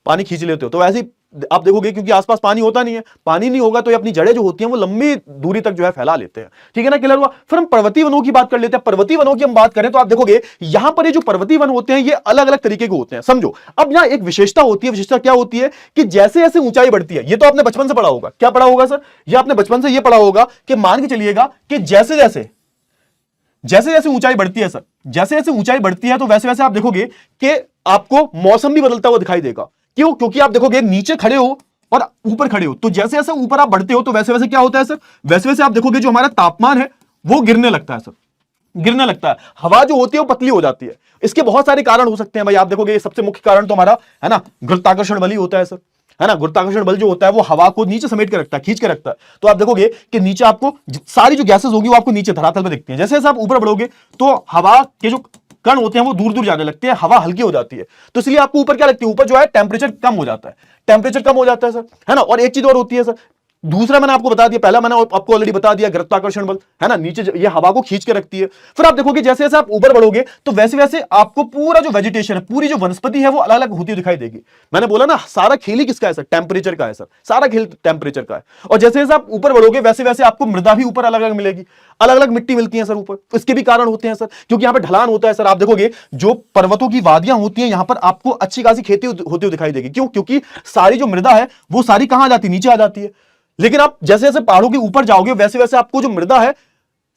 A: पानी खींच लेते हो, तो वैसे ही आप देखोगे क्योंकि आसपास पानी होता नहीं है, पानी नहीं होगा तो ये अपनी जड़ें जो होती हैं वो लंबी दूरी तक जो है फैला लेते हैं, ठीक है ना। क्लियर हुआ? फिर हम पर्वतीय वनों की बात कर लेते हैं। पर्वतीय वनों की हम बात करें तो आप देखोगे यहां पर ये जो पर्वतीय वन होते हैं ये अलग अलग तरीके के होते हैं, समझो। अब यहां एक विशेषता होती है। विशेषता क्या होती है कि जैसे जैसे ऊंचाई बढ़ती है, ये तो आपने बचपन से पढ़ा होगा। क्या पढ़ा होगा सर? ये आपने बचपन से ये पढ़ा होगा कि मान के चलिएगा कि जैसे जैसे ऊंचाई बढ़ती है सर, जैसे जैसे ऊंचाई बढ़ती है तो वैसे वैसे आप देखोगे कि आपको मौसम भी बदलता हुआ दिखाई देगा। क्यों? क्योंकि आप देखोगे नीचे खड़े हो और ऊपर खड़े हो, तो जैसे जैसे ऊपर आप बढ़ते हो तो वैसे वैसे क्या होता है सर? वैसे वैसे आप देखोगे जो हमारा तापमान है वो गिरने लगता है सर, गिरने लगता है। हवा जो होती है वो पतली हो जाती है। इसके बहुत सारे कारण हो सकते हैं भाई। आप देखोगे सबसे मुख्य कारण तो हमारा, है ना, गुरुत्वाकर्षण बल ही होता है सर, है ना। गुरुत्वाकर्षण बल जो होता है वो हवा को नीचे समेट के रखता है, खींच के रखता है। तो आप देखोगे कि नीचे आपको सारी जो गैसेस होगी वो आपको नीचे धरातल पर दिखती हैं। जैसे जैसे आप ऊपर बढ़ोगे तो हवा के जो कण होते हैं वो दूर दूर जाने लगते हैं, हवा हल्की हो जाती है, तो इसलिए आपको ऊपर क्या लगती है? ऊपर जो है टेम्परेचर कम हो जाता है, टेम्परेचर कम हो जाता है सर, है ना। और एक चीज और होती है सर, दूसरा मैंने आपको बता दिया, पहला मैंने आपको ऑलरेडी बता दिया, गुरुत्वाकर्षण बल, है ना, नीचे ये हवा को खींच के रखती है। फिर आप देखोगे जैसे जैसे आप ऊपर बढ़ोगे तो वैसे वैसे आपको पूरा जो वेजिटेशन है, पूरी जो वनस्पति है वो अलग अलग होती दिखाई देगी। मैंने बोला ना, सारा खेल ही किसका है सर? टेम्परेचर का है सर, सारा खेल टेम्परेचर का है। और जैसे जैसे आप ऊपर बढ़ोगे वैसे वैसे आपको मृदा भी ऊपर अलग अलग मिलेगी, अलग अलग मिट्टी मिलती है सर ऊपर। इसके भी कारण होते हैं सर, क्योंकि यहां पर ढलान होता है सर। आप देखोगे जो पर्वतों की वादियां होती हैं यहां पर आपको अच्छी खासी खेती होती हुई दिखाई देगी। क्यों? क्योंकि सारी जो मृदा है वो सारी कहां आ जाती है? नीचे आ जाती है। लेकिन आप जैसे जैसे पहाड़ों के ऊपर जाओगे वैसे वैसे आपको जो मृदा है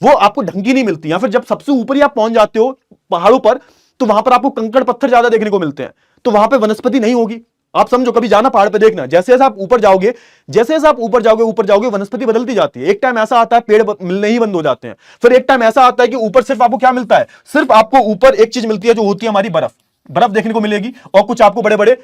A: वो आपको ढंग की नहीं मिलती। या फिर जब सबसे ऊपर ही आप पहुंच जाते हो पहाड़ों पर तो वहां पर आपको कंकड़ पत्थर ज्यादा देखने को मिलते हैं, तो वहां पे वनस्पति नहीं होगी। आप समझो, कभी जाना पहाड़ पे, देखना जैसे जैसे आप ऊपर जाओगे, जैसे जैसे आप ऊपर जाओगे वनस्पति बदलती जाती है। एक टाइम ऐसा आता है पेड़ मिलने ही बंद हो जाते हैं। फिर एक टाइम ऐसा आता है कि ऊपर सिर्फ आपको क्या मिलता है? सिर्फ आपको ऊपर एक चीज मिलती है जो होती है हमारी बर्फ देखने को मिलेगी, और कुछ आपको बड़े बड़े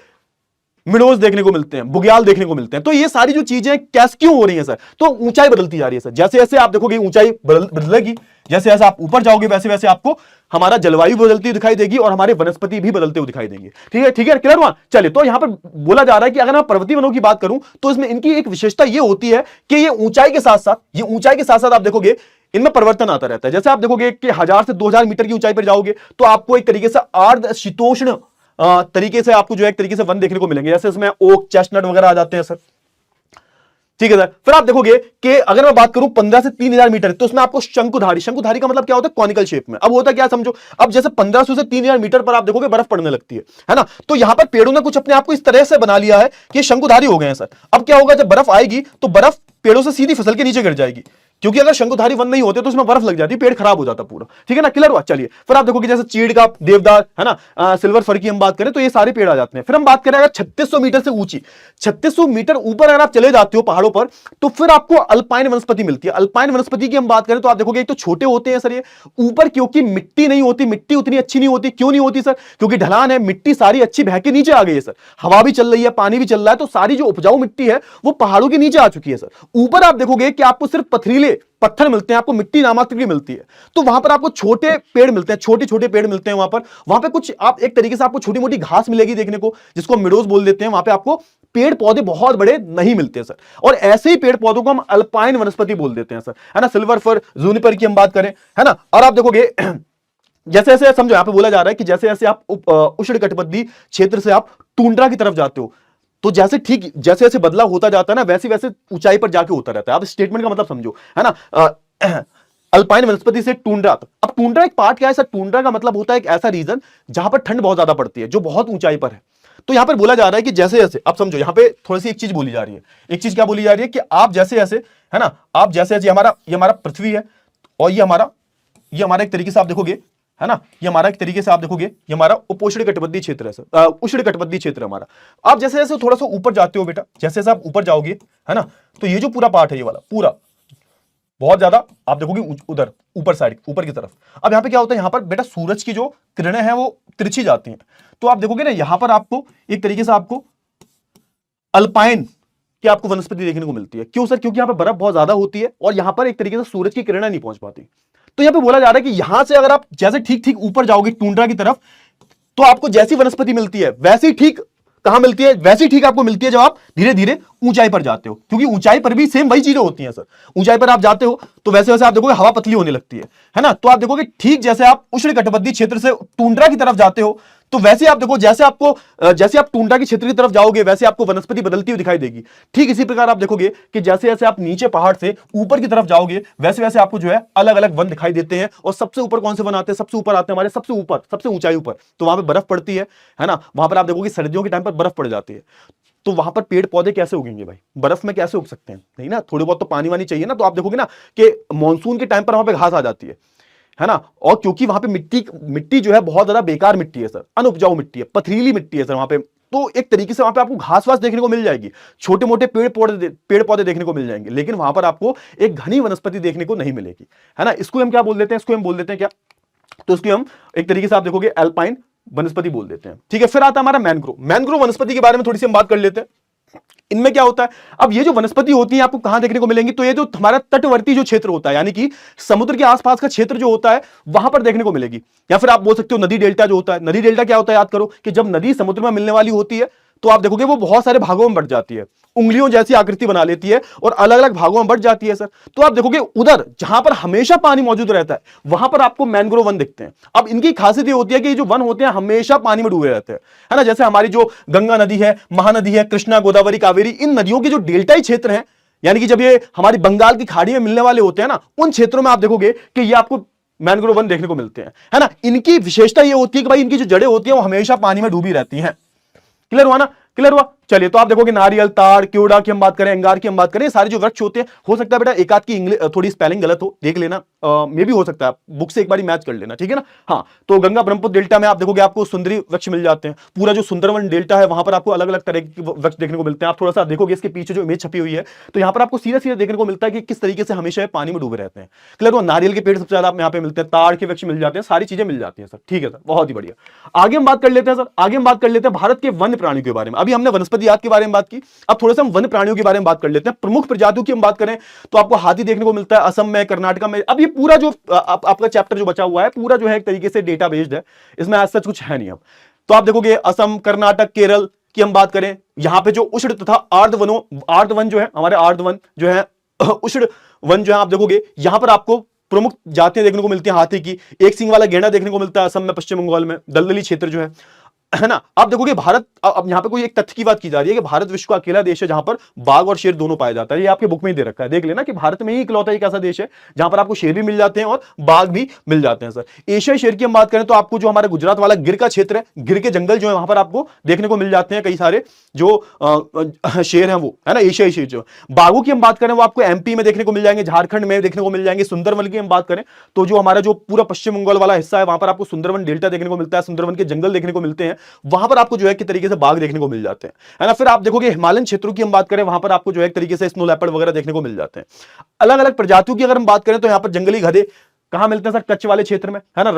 A: मिडोज देखने को मिलते हैं, बुग्याल देखने को मिलते हैं। तो ये सारी जो चीजें कैसे क्यों हो रही हैं सर? तो ऊंचाई बदलती जा रही है सर। जैसे जैसे आप देखोगे ऊंचाई बदलेगी, जैसे जैसे आप ऊपर जाओगे वैसे वैसे आपको हमारा जलवायु बदलती हुई दिखाई देगी और हमारे वनस्पति भी बदलते हुए दिखाई देंगे। ठीक है, ठीक है, क्लियर हुआ? चलिए, तो यहां पर बोला जा रहा है कि अगर मैं पर्वतीय वनों की बात करूं तो इसमें इनकी एक विशेषता ये होती है कि ये ऊंचाई के साथ साथ आप देखोगे इनमें परिवर्तन आता रहता है। जैसे आप देखोगे कि 1000 से 2000 मीटर की ऊंचाई पर जाओगे तो आपको एक तरीके से अर्ध शीतोष्ण तरीके से आपको जो है एक तरीके से वन देखने को मिलेंगे। जैसे इसमें ओक, चेस्टनट वगैरह आ जाते हैं सर, ठीक है सर। फिर आप देखोगे कि अगर मैं बात करूं 15 से 3000 मीटर, तो उसमें आपको शंकुधारी का मतलब क्या होता है? कॉनिकल शेप में। अब होता क्या समझो, अब जैसे 1500 से 3000 मीटर पर आप देखोगे बर्फ पड़ने लगती है ना। तो यहां पर पेड़ों ने कुछ अपने आप को इस तरह से बना लिया है कि शंकुधारी हो गए हैं सर। अब क्या होगा, जब बर्फ आएगी तो बर्फ पेड़ों से सीधी फिसल के नीचे गिर जाएगी, क्योंकि अगर शंकुधारी वन नहीं होते तो उसमें बर्फ लग जाती, पेड़ खराब हो जाता पूरा। ठीक है ना, क्लियर हुआ? चलिए, फिर आप देखोगे जैसे चीड़ का, देवदार, है ना, सिल्वर फर की हम बात करें तो ये सारे पेड़ आ जाते हैं। फिर हम बात करें अगर 3600 मीटर से ऊंची, 3600 मीटर ऊपर अगर आप चले जाते हो पहाड़ों पर तो फिर आपको अल्पाइन वनस्पति मिलती है। अल्पाइन वनस्पति की हम बात करें तो आप देखोगे एक तो छोटे होते हैं सर ये ऊपर, क्योंकि मिट्टी नहीं होती, मिट्टी उतनी अच्छी नहीं होती। क्यों नहीं होती सर? क्योंकि ढलान है, मिट्टी सारी अच्छी बह के नीचे आ गई है सर, हवा भी चल रही है, पानी भी चल रहा है, तो सारी जो उपजाऊ मिट्टी है वो पहाड़ों के नीचे आ चुकी है सर। ऊपर आप देखोगे कि आपको सिर्फ पथरीले पत्थर मिलते हैं, आपको मिट्टी नामात्र की मिलती है, तो वहां पर आपको छोटे पेड़ मिलते हैं, छोटे छोटे पेड़ मिलते हैं वहां पे कुछ आप एक तरीके से आपको छोटी मोटी घास मिलेगी देखने को, जिसको मिडोज बोल देते हैं। वहां पे आपको पेड़ पौधे बहुत बड़े नहीं मिलते सर, और ऐसे ही पेड़ पौधों को हम अल्पाइन वनस्पति बोल देते हैं सर, है ना। सिल्वर फर, जूनिपर की हम बात करें, है ना। और आप देखोगे जैसे जैसे समझो यहां पे बोला जा रहा है कि जैसे जैसे आप उष्णकटिबंधीय क्षेत्र से आप टुंड्रा की तरफ जाते हो तो जैसे जैसे बदलाव होता जाता है ना, वैसे वैसे ऊंचाई पर जाके होता रहता है। आप स्टेटमेंट का मतलब समझो, है ना। अल्पाइन वनस्पति से टुंड्रा तक। अब टुंड्रा एक पार्ट क्या है सर? टुंड्रा का मतलब होता है एक ऐसा रीजन जहां पर ठंड बहुत ज्यादा पड़ती है, जो बहुत ऊंचाई पर है। तो यहां पर बोला जा रहा है कि जैसे जैसे आप समझो, यहां पे थोड़ी सी एक चीज बोली जा रही है। एक चीज क्या बोली जा रही है कि आप जैसे जैसे, है ना, आप जैसे जैसे ये हमारा पृथ्वी है और ये हमारा एक तरीके से आप देखोगे, है ना। ये हमारा एक तरीके से आप देखोगे ये हमारा उपोष्ण कटिबंधीय क्षेत्र है सर, उष्ण कटिबंधीय क्षेत्र हमारा। आप जैसे जैसे थोड़ा सा ऊपर जाते हो बेटा, जैसे जैसे आप ऊपर जाओगे, है ना, तो ये जो पूरा पार्ट है ये वाला पूरा बहुत ज्यादा आप देखोगे उधर ऊपर साइड, ऊपर की तरफ। अब यहां पे क्या होता है, यहां पर बेटा सूरज की जो किरणें हैं वो तिरछी जाती हैं, तो आप देखोगे ना यहां पर आपको एक तरीके से आपको अल्पाइन की आपको वनस्पति देखने को मिलती है। क्यों सर? क्योंकि यहां पर बर्फ बहुत ज्यादा होती है और यहां पर एक तरीके से सूरज की किरणें नहीं पहुंच पाती। तो यहां पे बोला जा रहा है कि यहां से अगर आप जैसे ठीक ठीक ऊपर जाओगे टुंड्रा की तरफ, तो आपको जैसी वनस्पति मिलती है वैसी ठीक कहां मिलती है, वैसी ठीक आपको मिलती है जब आप धीरे धीरे ऊंचाई पर जाते हो, क्योंकि ऊंचाई पर भी सेम वही चीजें होती हैं सर। ऊंचाई पर आप जाते हो तो वैसे वैसे आप देखोगे हवा पतली होने लगती है ना। तो आप देखोगे ठीक जैसे आप उष्ण कटिबंधीय क्षेत्र से टुंड्रा की तरफ जाते हो, तो वैसे आप देखो जैसे आप टुंड्रा के क्षेत्र की तरफ जाओगे वैसे आपको वनस्पति बदलती हुई दिखाई देगी। ठीक इसी प्रकार आप देखोगे कि जैसे जैसे आप नीचे पहाड़ से ऊपर की तरफ जाओगे वैसे वैसे आपको जो है अलग अलग वन दिखाई देते हैं। और सबसे ऊपर कौन से वन आते हैं? सबसे ऊपर आते हैं हमारे सबसे ऊपर, सबसे ऊंचाई ऊपर, तो वहां पर बर्फ पड़ती है ना। वहां पर आप देखोगे सर्दियों के टाइम पर बर्फ पड़ जाती है, तो वहां पर पेड़ पौधे कैसे उगेंगे भाई? बर्फ में कैसे उग सकते हैं? नहीं ना, थोड़ी बहुत तो पानी वानी चाहिए ना। तो आप देखोगे ना कि मानसून के टाइम पर वहां पर घास आ जाती है ना। और क्योंकि वहां पे मिट्टी जो है बहुत ज्यादा बेकार मिट्टी है सर, अनउपजाऊ मिट्टी है, पथरीली मिट्टी है सर वहां पे, तो एक तरीके से वहां पे आपको घास वास देखने को मिल जाएगी, छोटे मोटे पेड़ पौधे देखने को मिल जाएंगे, लेकिन वहां पर आपको एक घनी वनस्पति देखने को नहीं मिलेगी, है ना। इसको हम क्या बोल देते हैं? इसको हम बोल देते हैं क्या? तो इसको हम एक तरीके से आप देखोगे एल्पाइन वनस्पति बोल देते हैं। ठीक है, फिर आता है हमारा मैनग्रोव। मैनग्रोव वनस्पति के बारे में थोड़ी सी हम बात कर लेते हैं। इनमें क्या होता है? अब ये जो वनस्पति होती है आपको कहां देखने को मिलेंगी? तो ये जो हमारा तटवर्ती जो क्षेत्र होता है, यानी कि समुद्र के आसपास का क्षेत्र जो होता है वहां पर देखने को मिलेगी। या फिर आप बोल सकते हो नदी डेल्टा जो होता है। नदी डेल्टा क्या होता है? याद करो कि जब नदी समुद्र में मिलने वाली होती है तो आप देखोगे वो बहुत सारे भागों में बढ़ जाती है, उंगलियों जैसी आकृति बना लेती है और अलग अलग भागों में बढ़ जाती है सर। तो आप देखोगे उधर जहां पर हमेशा पानी मौजूद रहता है वहां पर आपको मैनग्रोव वन दिखते हैं। अब इनकी खासियत ये होती है कि जो वन होते हैं हमेशा पानी में डूबे रहते हैं, है ना। जैसे हमारी जो गंगा नदी है, महानदी है, कृष्णा, गोदावरी, कावेरी, इन नदियों के जो डेल्टाई क्षेत्र हैं, यानी कि जब ये हमारी बंगाल की खाड़ी में मिलने वाले होते हैं ना, उन क्षेत्रों में आप देखोगे कि ये आपको मैनग्रोव वन देखने को मिलते हैं, है ना। इनकी विशेषता ये होती है कि भाई इनकी जो जड़ें होती है वो हमेशा पानी में डूबी रहती हैं। क्लियर हुआ ना? क्लियर हुआ? चलिए, तो आप देखोगे नारियल, ताड़, क्योड़ा की हम बात करें, अंगार की हम बात करें, सारे जो वृक्ष होते हैं, हो सकता है बेटा एक आध की इंग्लिश थोड़ी स्पेलिंग गलत हो, देख लेना, मे भी हो सकता है, बुक से एक बार मैच कर लेना, ठीक है ना। हाँ, तो गंगा ब्रह्मपुत्र डेल्टा में आप देखोगे आपको सुंदरी वृक्ष मिल जाते हैं। पूरा जो सुंदरवन डेल्टा है वहां पर आपको अलग अलग तरह के वृक्ष देखने को मिलते हैं। आप थोड़ा सा देखोगे इसके पीछे जो इमेज छपी हुई है, तो यहाँ पर आपको सीधा सीधा देखने को मिलता है कि किस तरीके से हमेशा पानी में डूबे रहते हैं। क्लियर हुआ? नारियल के पेड़ सबसे ज्यादा यहाँ पे मिलते हैं, ताड़ के वृक्ष मिल जाते हैं, सारी चीजें मिल जाती है सर। ठीक है सर, बहुत ही बढ़िया। आगे हम बात कर लेते हैं सर, आगे हम बात कर लेते हैं भारत के वन्य प्राणियों के बारे में। अभी हमने वनस्पति जात के बारे में बात की, अब थोड़ा सा हम वन्य प्राणियों के बारे में बात कर लेते हैं। प्रमुख प्रजातियों की हम बात करें तो आपको हाथी देखने को मिलता है असम में, कर्नाटक में। अब ये पूरा जो आपका चैप्टर जो बचा हुआ है पूरा जो है एक तरीके से डेटा बेस्ड है, इसमें आज सच कुछ है नहीं। अब तो आप देखोगे असम, कर्नाटक, केरल की हम बात करें, यहां पे जो उष्ण तथा आर्द्र वन जो है, हमारे आर्द्र वन जो है, उष्ण वन जो है, आप देखोगे यहां पर आपको प्रमुख जातियां देखने को मिलती हैं हाथी की। एक सींग वाला गेंडा देखने को मिलता है असम में, पश्चिम बंगाल में, दलदली क्षेत्र जो है ना। आप देखोगे भारत, अब यहां पे कोई एक तथ्य की बात की जा रही है कि भारत विश्व का अकेला देश है जहां पर बाघ और शेर दोनों पाए जाता है। ये आपके बुक में ही दे रखा है, देख लेना कि भारत में ही इकलौता एक ऐसा देश है जहां पर आपको शेर भी मिल जाते हैं और बाघ भी मिल जाते हैं सर। एशियाई शेर की हम बात करें तो आपको जो हमारा गुजरात वाला गिर का क्षेत्र है, गिर के जंगल जो है वहां पर आपको देखने को मिल जाते हैं कई सारे जो शेर हैं, वो है ना एशियाई शेर। जो बाघों की हम बात करें वो आपको एमपी में देखने को मिल जाएंगे, झारखंड में देखने को मिल जाएंगे। सुंदरवन की हम बात करें तो जो हमारा जो पूरा पश्चिम बंगाल वाला हिस्सा है वहां पर आपको सुंदरवन डेल्टा देखने को मिलता है, सुंदरवन के जंगल देखने को मिलते हैं, वहां पर आपको जो है कि तरीके से बाघ देखने को मिल जाते हैं, है ना। फिर आप देखोगे हिमालयन क्षेत्रों की हम बात करें, वहां पर आपको जो है एक तरीके से स्नो लेपर्ड वगैरह देखने को मिल जाते हैं। अलग अलग प्रजातियों की अगर हम बात करें तो यहां पर जंगली गधे कहां मिलते हैं सर? कच्छ वाले क्षेत्र में, है ना।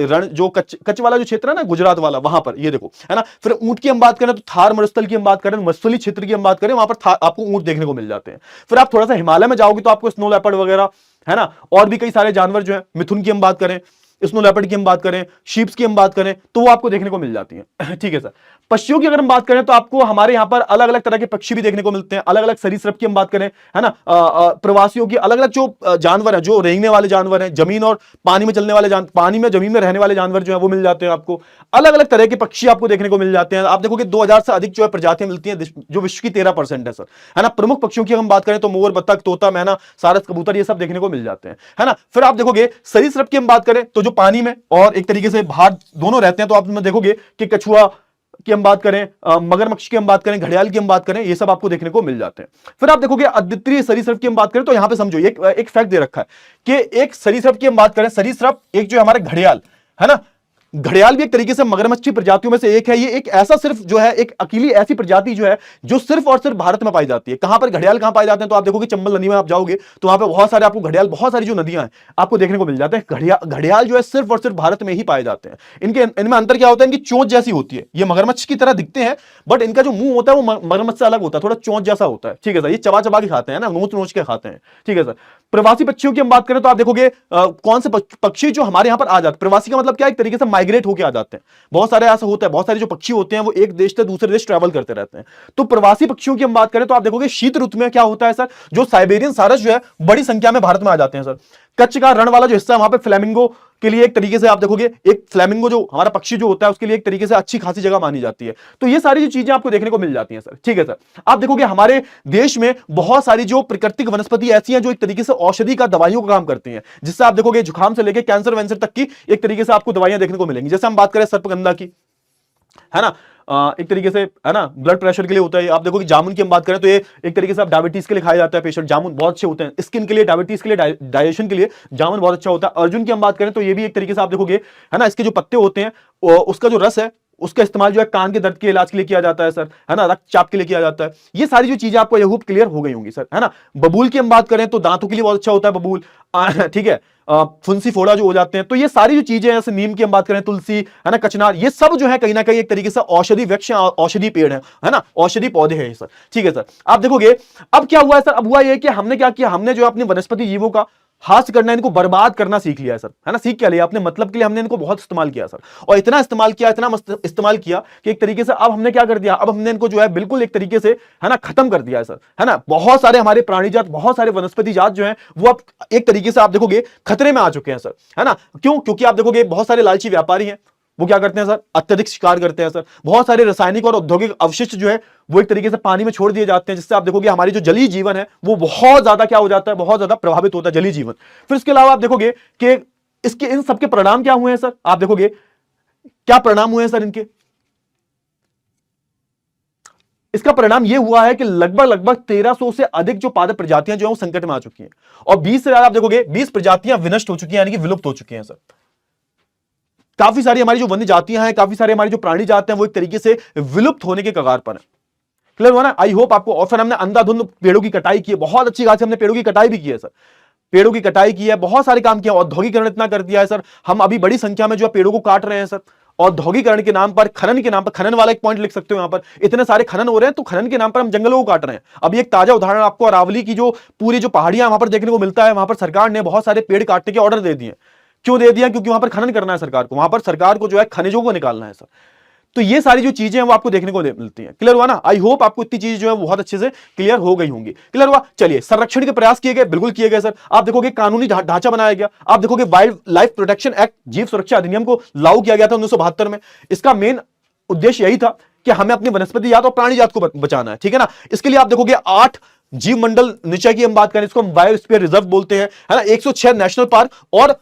A: रण जो कच्छ वाला जो क्षेत्र है ना गुजरात वाला, वहां पर ये देखो, है ना। फिर ऊंट की हम बात करें तो थार मरुस्थल की हम बात करें, मरुस्थली क्षेत्र की हम बात करें, वहां पर आपको ऊंट देखने को मिल जाते हैं। फिर आप थोड़ा सा हिमालय में जाओगे तो आपको स्नो लेपर्ड वगैरह, है ना, और भी कई सारे जानवर जो है, मिथुन की हम बात करें, स्नो लेपर्ड की हम बात करें, शीप्स की हम बात करें, तो वो आपको देखने को मिल जाती है। ठीक है सर। पक्षियों की अगर हम बात करें तो आपको हमारे यहां पर अलग अलग तरह के पक्षी भी देखने को मिलते हैं, अलग अलग सरीसृप की हम बात करें, है ना। प्रवासियों की अलग अलग जो जानवर है, जो रेंगने वाले जानवर हैं, जमीन और पानी में चलने वाले पानी में जमीन में रहने वाले जानवर जो है वो मिल जाते हैं आपको। अलग अलग तरह के पक्षी आपको देखने को मिल जाते हैं। आप देखोगे 2000 से अधिक जो है प्रजातियां मिलती हैं, जो विश्व की 13% है सर, है ना। प्रमुख पक्षियों की हम बात करें तो मोर, बतख, तोता, मैना, सारस, कबूतर, ये सब देखने को मिल जाते हैं, है ना। फिर आप देखोगे सरीसृप की हम बात करें तो जो पानी में और एक तरीके से बाहर दोनों रहते हैं, तो आप देखोगे कि कछुआ की हम बात करें, मगरमच्छ की हम बात करें, घड़ियाल की हम बात करें, ये सब आपको देखने को मिल जाते हैं। फिर आप देखोगे अद्वितीय सरीसृप की हम बात करें तो यहां पे समझो एक फैक्ट दे रखा है कि एक सरीसृप की हम बात करें, सरीसृप एक जो हमारे घड़ियाल, है ना। घड़ियाल भी एक तरीके से मगरमच्छ की प्रजातियों में से एक है। ये एक ऐसा सिर्फ जो है एक अकेली ऐसी प्रजाति जो है जो सिर्फ और सिर्फ भारत में पाई जाती है। कहां पर घड़ियाल कहां पाए जाते हैं, तो आप देखोगे चंबल नदी में आप जाओगे तो वहां पे बहुत सारे आपको घड़ियाल, बहुत सारी जो नदियां हैं आपको देखने को मिल जाते हैं। घड़ियाल जो है सिर्फ और सिर्फ भारत में ही पाए जाते हैं। इनमें अंतर क्या होता है, इनकी चोंच जैसी होती है। ये मगरमच्छ की तरह दिखते हैं बट इनका जो मुंह होता है वो मगरमच्छ से अलग होता है, थोड़ा चोंच जैसा होता है। ठीक है सर, ये चबा चबा के खाते हैं ना, नोच नोच के खाते हैं। ठीक है सर। प्रवासी पक्षियों की हम बात करें तो आप देखोगे कौन से पक्षी जो हमारे यहां पर आ जाते हैं। प्रवासी का मतलब क्या है, एक तरीके से माइग्रेट होकर आ जाते हैं। बहुत सारे ऐसा होता है, बहुत सारे जो पक्षी होते हैं वो एक देश से दूसरे देश ट्रैवल करते रहते हैं। तो प्रवासी पक्षियों की हम बात करें तो आप देखोगे शीत ऋतु में क्या होता है सर, जो साइबेरियन सारस जो है बड़ी संख्या में भारत में आ जाते हैं सर। कच्छ का रण वाला जो हिस्सा है वहां पे फ्लैमिंगो के लिए एक तरीके से आप देखोगे, एक फ्लैमिंगो जो हमारा पक्षी जो होता है उसके लिए एक तरीके से अच्छी खासी जगह मानी जाती है। तो ये सारी जो चीजें आपको देखने को मिल जाती हैं सर। ठीक है सर। आप देखोगे हमारे देश में बहुत सारी जो प्राकृतिक वनस्पति ऐसी हैं जो एक तरीके से औषधि का, दवाइयों का काम करती हैं, जिससे आप देखोगे जुकाम से लेकर कैंसर वैंसर तक की एक तरीके से आपको दवाइयां देखने को मिलेंगी। जैसे हम बात करें सर्पगंधा की, है ना, एक तरीके से, है ना, ब्लड प्रेशर के लिए होता है। आप देखो कि जामुन की हम बात करें तो ये एक तरीके से आप डायबिटीज के लिए खाया जाता है पेशेंट। जामुन बहुत अच्छे होते हैं स्किन के लिए, डायबिटीज के लिए, डाइजेशन के लिए जामुन बहुत अच्छा होता है। अर्जुन की हम बात करें तो ये भी एक तरीके से आप देखोगे, है ना, इसके जो पत्ते होते हैं उसका जो रस है उसका इस्तेमाल जो है कान के दर्द के इलाज के लिए किया जाता है सर, है ना, रक्तचाप के लिए किया जाता है। ये सारी जो चीजें आपको यह क्लियर हो गई होंगी सर, है ना। बबूल की हम बात करें तो दांतों के लिए बहुत अच्छा होता है बबूल। ठीक है। फुंसी फोड़ा जो हो जाते हैं, तो ये सारी जो चीजें हैं, जैसे नीम की हम बात करें, तुलसी, है ना, कचनार, ये सब जो है कहीं ना कहीं एक तरीके से औषधि वृक्ष, औषधि पेड़ है ना, औषधि पौधे हैं सर। ठीक है सर। आप देखोगे अब क्या हुआ है सर, अब हुआ ये कि हमने क्या किया, हमने जो है अपने वनस्पति जीवों का हास करना, इनको बर्बाद करना सीख लिया है सर, है ना। सीख क्या लिया अपने मतलब के लिए, हमने इनको बहुत इस्तेमाल किया सर, और इतना इस्तेमाल किया, इतना इस्तेमाल किया कि एक तरीके से अब हमने क्या कर दिया, अब हमने इनको जो है बिल्कुल एक तरीके से, है ना, खत्म कर दिया है सर, है ना। बहुत सारे हमारे प्राणी जात, बहुत सारे वनस्पति जात जो है वो अब एक तरीके से आप देखोगे खतरे में आ चुके हैं सर, है ना। क्यों? क्योंकि आप देखोगे बहुत सारे लालची व्यापारी हैं, वो क्या करते हैं सर, अत्यधिक शिकार करते हैं सर। बहुत सारे रासायनिक और औद्योगिक अवशिष्ट जो है वो एक तरीके से पानी में छोड़ दिए जाते हैं, जिससे आप देखोगे हमारी जो जलीय जीवन है वो बहुत ज्यादा क्या हो जाता है, बहुत ज्यादा प्रभावित होता है जलीय जीवन। फिर इसके अलावा आप देखोगे कि इसके इन सबके परिणाम क्या हुए हैं सर, आप देखोगे क्या परिणाम हुए हैं सर इनके। इसका परिणाम यह हुआ है कि लगभग 1300 से अधिक जो पादप प्रजातियां जो है वो संकट में आ चुकी हैं, और 20 से ज्यादा आप देखोगे 20 प्रजातियां विनष्ट हो चुकी हैं, यानी कि विलुप्त हो चुकी हैं सर। काफी सारी हमारी जो वन्य जातियां हैं, काफी सारे हमारी जो प्राणी जाते हैं वो एक तरीके से विलुप्त होने के कगार पर है। क्लियर हुआ ना? आई होप आपको। और फिर हमने अंधाधुंध पेड़ों की कटाई की है, बहुत अच्छी बात है, हमने पेड़ों की कटाई भी की है सर, पेड़ों की कटाई की है, बहुत सारे काम किया, औद्योगिकरण इतना कर दिया है सर। हम अभी बड़ी संख्या में जो है पेड़ों को काट रहे हैं सर, औद्योगिकरण के नाम पर, खनन के नाम पर, खनन वाला एक पॉइंट लिख सकते हो यहां पर, इतने सारे खनन हो रहे हैं तो खनन के नाम पर हम जंगलों को काट रहे हैं। अभी एक ताजा उदाहरण आपको अरावली की जो पूरी जो पहाड़ियां वहां पर देखने को मिलता है, वहां पर सरकार ने बहुत सारे पेड़ काटने के ऑर्डर दे दिए। क्यों दे दिया? क्योंकि वहां पर खनन करना है सरकार को, वहां पर सरकार को जो है खनिजों को निकालना है सर। तो ये सारी जो चीजें हैं वो आपको देखने को मिलती हैं। क्लियर हुआ ना? आई होप आपको इतनी चीजें जो है बहुत अच्छे से क्लियर हो गई होंगी। क्लियर हुआ? चलिए, संरक्षण के प्रयास किए गए, बिल्कुल किए गए सर। आप देखोगे कानूनी ढांचा बनाया गया, आप देखोगे वाइल्ड लाइफ प्रोटेक्शन एक्ट, जीव सुरक्षा अधिनियम को लागू किया गया था 1972 में। इसका मेन उद्देश्य यही था कि हमें अपनी वनस्पति जात और प्राणी जात को बचाना है, ठीक है ना। इसके लिए आप देखोगे 8 जीव मंडल निश्चय की हम बात करें, इसको हम बायोस्फीयर रिजर्व बोलते हैं, है ना, 106 नेशनल पार्क और